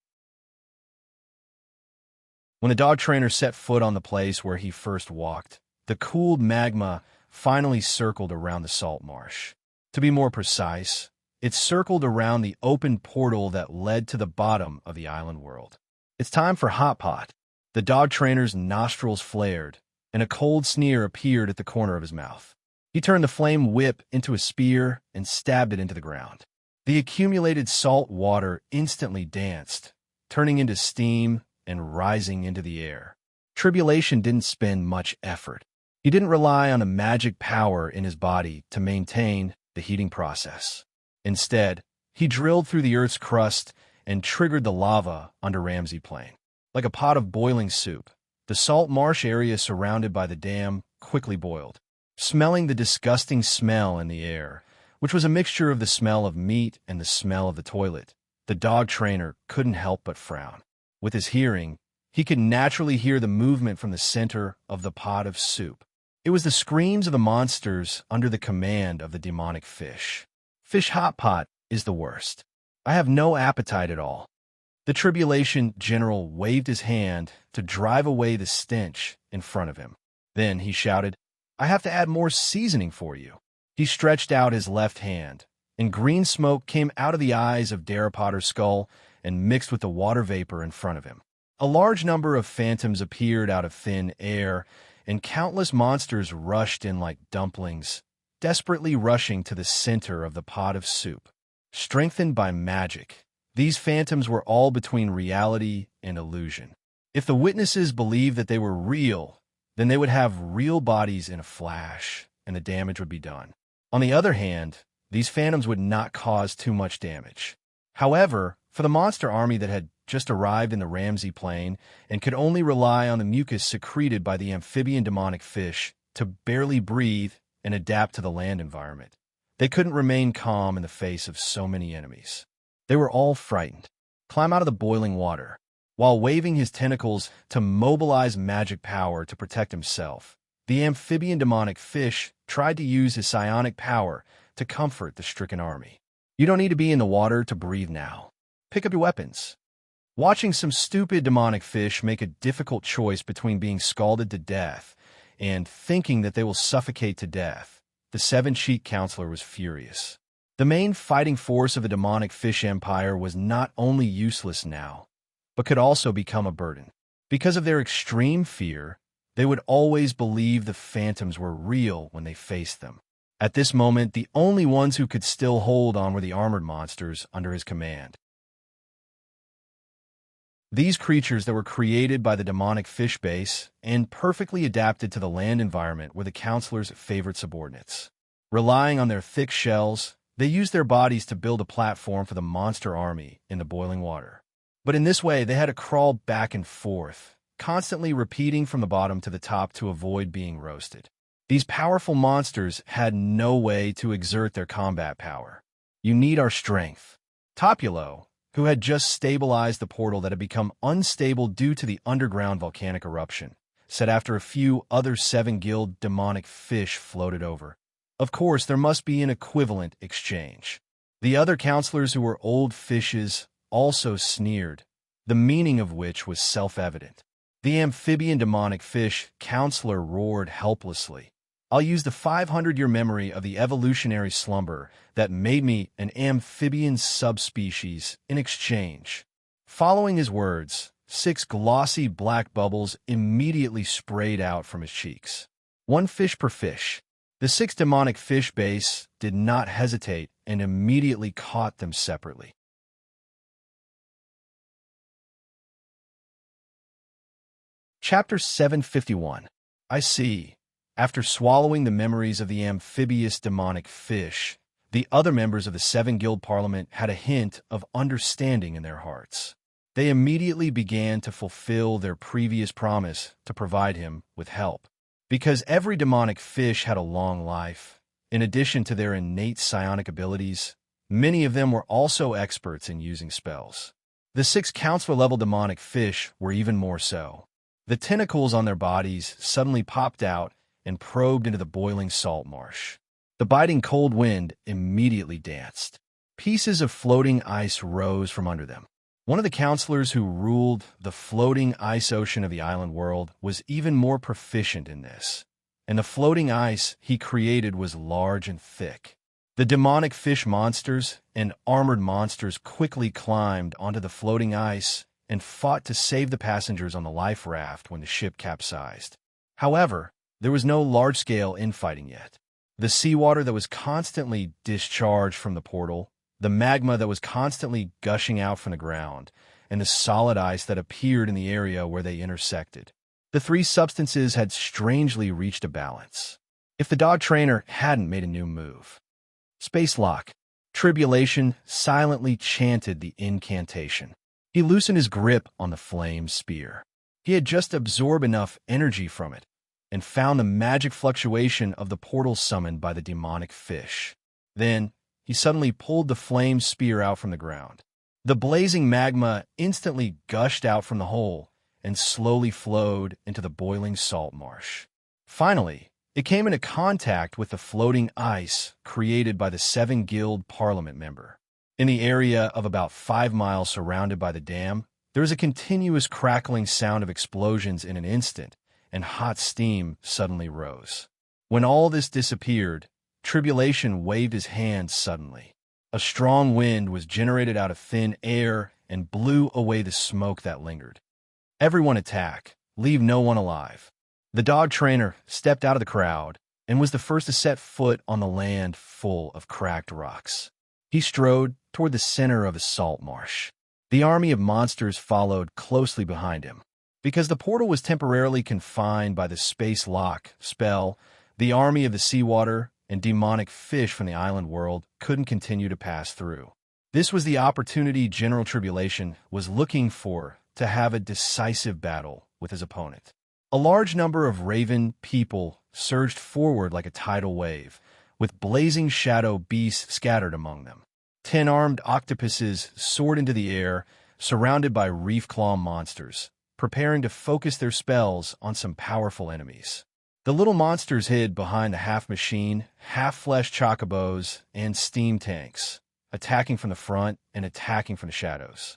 When the dog trainer set foot on the place where he first walked, the cooled magma finally circled around the salt marsh. To be more precise, it circled around the open portal that led to the bottom of the island world. "It's time for Hot Pot." The dog trainer's nostrils flared, and a cold sneer appeared at the corner of his mouth. He turned the flame whip into a spear and stabbed it into the ground. The accumulated salt water instantly danced, turning into steam and rising into the air. Tribulation didn't spend much effort. He didn't rely on the magic power in his body to maintain the heating process. Instead, he drilled through the Earth's crust and triggered the lava under Ramsey Plain. Like a pot of boiling soup, the salt marsh area surrounded by the dam quickly boiled. Smelling the disgusting smell in the air, which was a mixture of the smell of meat and the smell of the toilet, the dog trainer couldn't help but frown. With his hearing, he could naturally hear the movement from the center of the pot of soup. It was the screams of the monsters under the command of the demonic fish. "Fish hot pot is the worst. I have no appetite at all." The tribulation general waved his hand to drive away the stench in front of him. Then he shouted, "I have to add more seasoning for you." He stretched out his left hand, and green smoke came out of the eyes of Potter's skull and mixed with the water vapor in front of him. A large number of phantoms appeared out of thin air, and countless monsters rushed in like dumplings, desperately rushing to the center of the pot of soup. Strengthened by magic, these phantoms were all between reality and illusion. If the witnesses believed that they were real, then they would have real bodies in a flash, and the damage would be done. On the other hand, these phantoms would not cause too much damage. However, for the monster army that had just arrived in the Ramsey Plain and could only rely on the mucus secreted by the amphibian demonic fish to barely breathe and adapt to the land environment, they couldn't remain calm in the face of so many enemies. They were all frightened. Climb out of the boiling water. While waving his tentacles to mobilize magic power to protect himself, the amphibian demonic fish tried to use his psionic power to comfort the stricken army. "You don't need to be in the water to breathe now. Pick up your weapons." Watching some stupid demonic fish make a difficult choice between being scalded to death and thinking that they will suffocate to death, the seven-cheek counselor was furious. The main fighting force of the demonic fish empire was not only useless now, but could also become a burden. Because of their extreme fear, they would always believe the phantoms were real when they faced them. At this moment, the only ones who could still hold on were the armored monsters under his command. These creatures that were created by the demonic fish base and perfectly adapted to the land environment were the counselor's favorite subordinates. Relying on their thick shells, they used their bodies to build a platform for the monster army in the boiling water. But in this way, they had to crawl back and forth, constantly repeating from the bottom to the top to avoid being roasted. These powerful monsters had no way to exert their combat power. "You need our strength." Topulo, who had just stabilized the portal that had become unstable due to the underground volcanic eruption, said after a few other 7-guild demonic fish floated over. Of course, there must be an equivalent exchange. The other counselors who were old fishes also sneered, the meaning of which was self-evident. The amphibian demonic fish counselor roared helplessly. "I'll use the 500-year memory of the evolutionary slumber that made me an amphibian subspecies in exchange." Following his words, 6 glossy black bubbles immediately sprayed out from his cheeks. 1 fish per fish. The 6 demonic fish base did not hesitate and immediately caught them separately. Chapter 751. I see. After swallowing the memories of the amphibious demonic fish, the other members of the Seven Guild Parliament had a hint of understanding in their hearts. They immediately began to fulfill their previous promise to provide him with help. Because every demonic fish had a long life, in addition to their innate psionic abilities, many of them were also experts in using spells. The 6 counselor-level demonic fish were even more so. The tentacles on their bodies suddenly popped out and probed into the boiling salt marsh. The biting cold wind immediately danced. Pieces of floating ice rose from under them. One of the counselors who ruled the floating ice ocean of the island world was even more proficient in this, and the floating ice he created was large and thick. The demonic fish monsters and armored monsters quickly climbed onto the floating ice and fought to save the passengers on the life raft when the ship capsized. However, there was no large-scale infighting yet. The seawater that was constantly discharged from the portal, the magma that was constantly gushing out from the ground, and the solid ice that appeared in the area where they intersected. The 3 substances had strangely reached a balance. If the dog trainer hadn't made a new move. Space lock. Tribulation silently chanted the incantation. He loosened his grip on the flame spear. He had just absorbed enough energy from it and found the magic fluctuation of the portal summoned by the demonic fish. Then, he suddenly pulled the flame spear out from the ground. The blazing magma instantly gushed out from the hole and slowly flowed into the boiling salt marsh. Finally, it came into contact with the floating ice created by the 7 Guild Parliament member. In the area of about 5 miles surrounded by the dam, there was a continuous crackling sound of explosions in an instant, and hot steam suddenly rose. When all this disappeared, Tribulation waved his hands suddenly. A strong wind was generated out of thin air and blew away the smoke that lingered. Everyone attack. Leave no one alive. The dog trainer stepped out of the crowd and was the first to set foot on the land full of cracked rocks. He strode toward the center of a salt marsh. The army of monsters followed closely behind him. Because the portal was temporarily confined by the space lock spell, the army of the seawater and demonic fish from the island world couldn't continue to pass through. This was the opportunity General Tribulation was looking for to have a decisive battle with his opponent. A large number of raven people surged forward like a tidal wave, with blazing shadow beasts scattered among them. 10 armed octopuses soared into the air, surrounded by reef claw monsters, preparing to focus their spells on some powerful enemies. The little monsters hid behind the half-machine, half-flesh chocobos and steam tanks, attacking from the front and attacking from the shadows.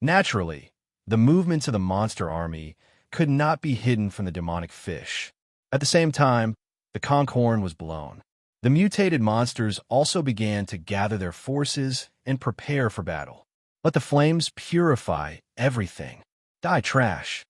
Naturally, the movements of the monster army could not be hidden from the demonic fish. At the same time, the conch horn was blown. The mutated monsters also began to gather their forces and prepare for battle. Let the flames purify everything. Die trash.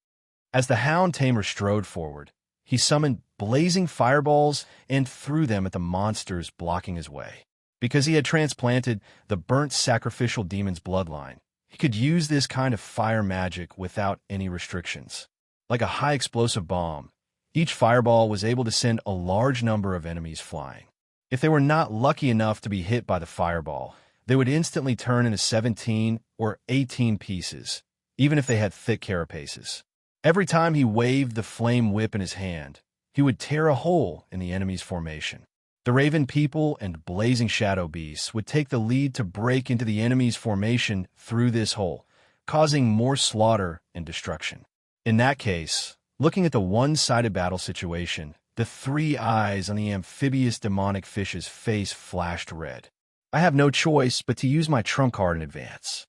As the hound tamer strode forward, he summoned blazing fireballs and threw them at the monsters blocking his way. Because he had transplanted the burnt sacrificial demon's bloodline, he could use this kind of fire magic without any restrictions. Like a high explosive bomb, each fireball was able to send a large number of enemies flying. If they were not lucky enough to be hit by the fireball, they would instantly turn into 17 or 18 pieces, even if they had thick carapaces. Every time he waved the flame whip in his hand, he would tear a hole in the enemy's formation. The raven people and blazing shadow beasts would take the lead to break into the enemy's formation through this hole, causing more slaughter and destruction. In that case, looking at the one-sided battle situation, the 3 eyes on the amphibious demonic fish's face flashed red. I have no choice but to use my trump card in advance.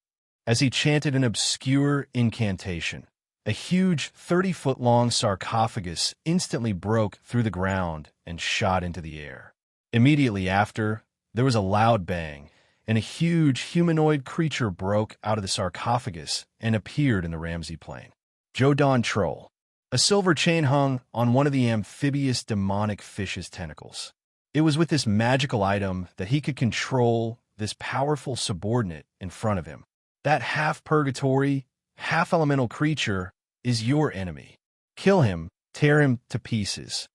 As he chanted an obscure incantation, a huge 30-foot-long sarcophagus instantly broke through the ground and shot into the air. Immediately after, there was a loud bang, and a huge humanoid creature broke out of the sarcophagus and appeared in the Ramsey Plain. Jodan Troll. A silver chain hung on one of the amphibious demonic fish's tentacles. It was with this magical item that he could control this powerful subordinate in front of him. That half-purgatory, half-elemental creature is your enemy. Kill him, tear him to pieces.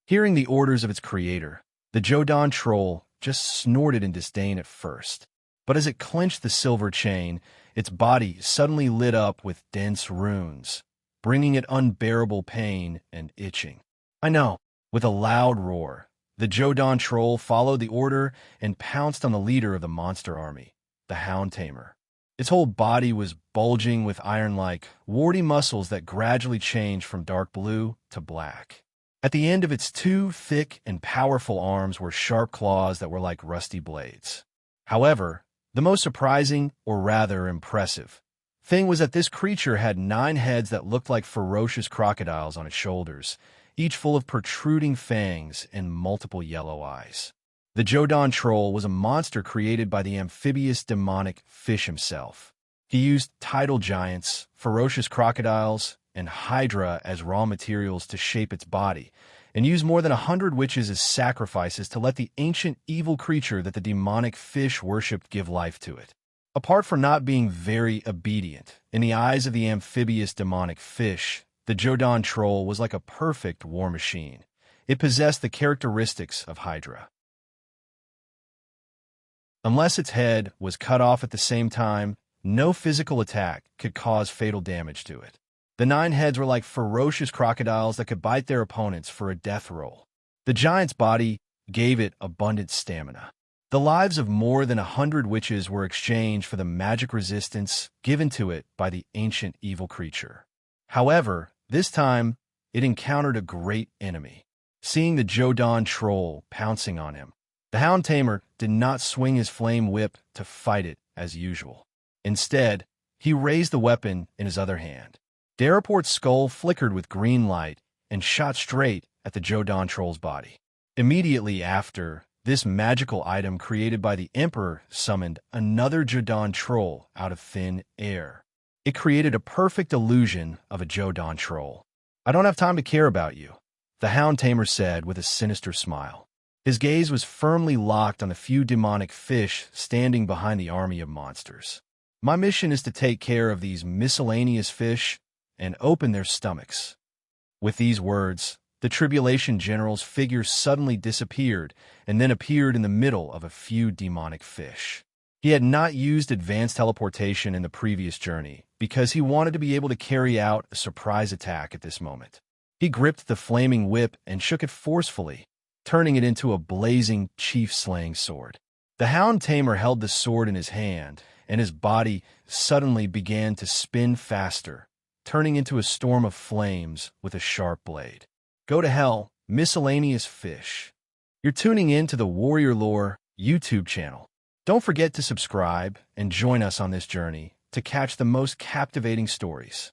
Hearing the orders of its creator, the Jodan troll just snorted in disdain at first. But as it clenched the silver chain, its body suddenly lit up with dense runes, bringing it unbearable pain and itching. I know. With a loud roar, the Jodan troll followed the order and pounced on the leader of the monster army, the Hound Tamer. Its whole body was bulging with iron-like, warty muscles that gradually changed from dark blue to black. At the end of its two thick and powerful arms were sharp claws that were like rusty blades. However, the most surprising, or rather impressive, thing was that this creature had 9 heads that looked like ferocious crocodiles on its shoulders, each full of protruding fangs and multiple yellow eyes. The Jodan troll was a monster created by the amphibious demonic fish himself. He used tidal giants, ferocious crocodiles, and hydra as raw materials to shape its body, and used more than 100 witches as sacrifices to let the ancient evil creature that the demonic fish worshipped give life to it. Apart from not being very obedient, in the eyes of the amphibious demonic fish, the Jodan troll was like a perfect war machine. It possessed the characteristics of Hydra. Unless its head was cut off at the same time, no physical attack could cause fatal damage to it. The 9 heads were like ferocious crocodiles that could bite their opponents for a death roll. The giant's body gave it abundant stamina. The lives of more than 100 witches were exchanged for the magic resistance given to it by the ancient evil creature. However, this time, it encountered a great enemy. Seeing the Jodan troll pouncing on him, the Hound Tamer did not swing his flame whip to fight it as usual. Instead, he raised the weapon in his other hand. Daraport's skull flickered with green light and shot straight at the Jodan troll's body. Immediately after, this magical item created by the Emperor summoned another Jodan troll out of thin air. It created a perfect illusion of a Jodan troll. "I don't have time to care about you," the Hound Tamer said with a sinister smile. His gaze was firmly locked on the few demonic fish standing behind the army of monsters. "My mission is to take care of these miscellaneous fish and open their stomachs." With these words, the Tribulation General's figure suddenly disappeared and then appeared in the middle of a few demonic fish. He had not used advanced teleportation in the previous journey because he wanted to be able to carry out a surprise attack at this moment. He gripped the flaming whip and shook it forcefully, turning it into a blazing chief-slaying sword. The Hound Tamer held the sword in his hand, and his body suddenly began to spin faster, turning into a storm of flames with a sharp blade. Go to hell, miscellaneous fish. You're tuning in to the Warrior Lore YouTube channel. Don't forget to subscribe and join us on this journey to catch the most captivating stories.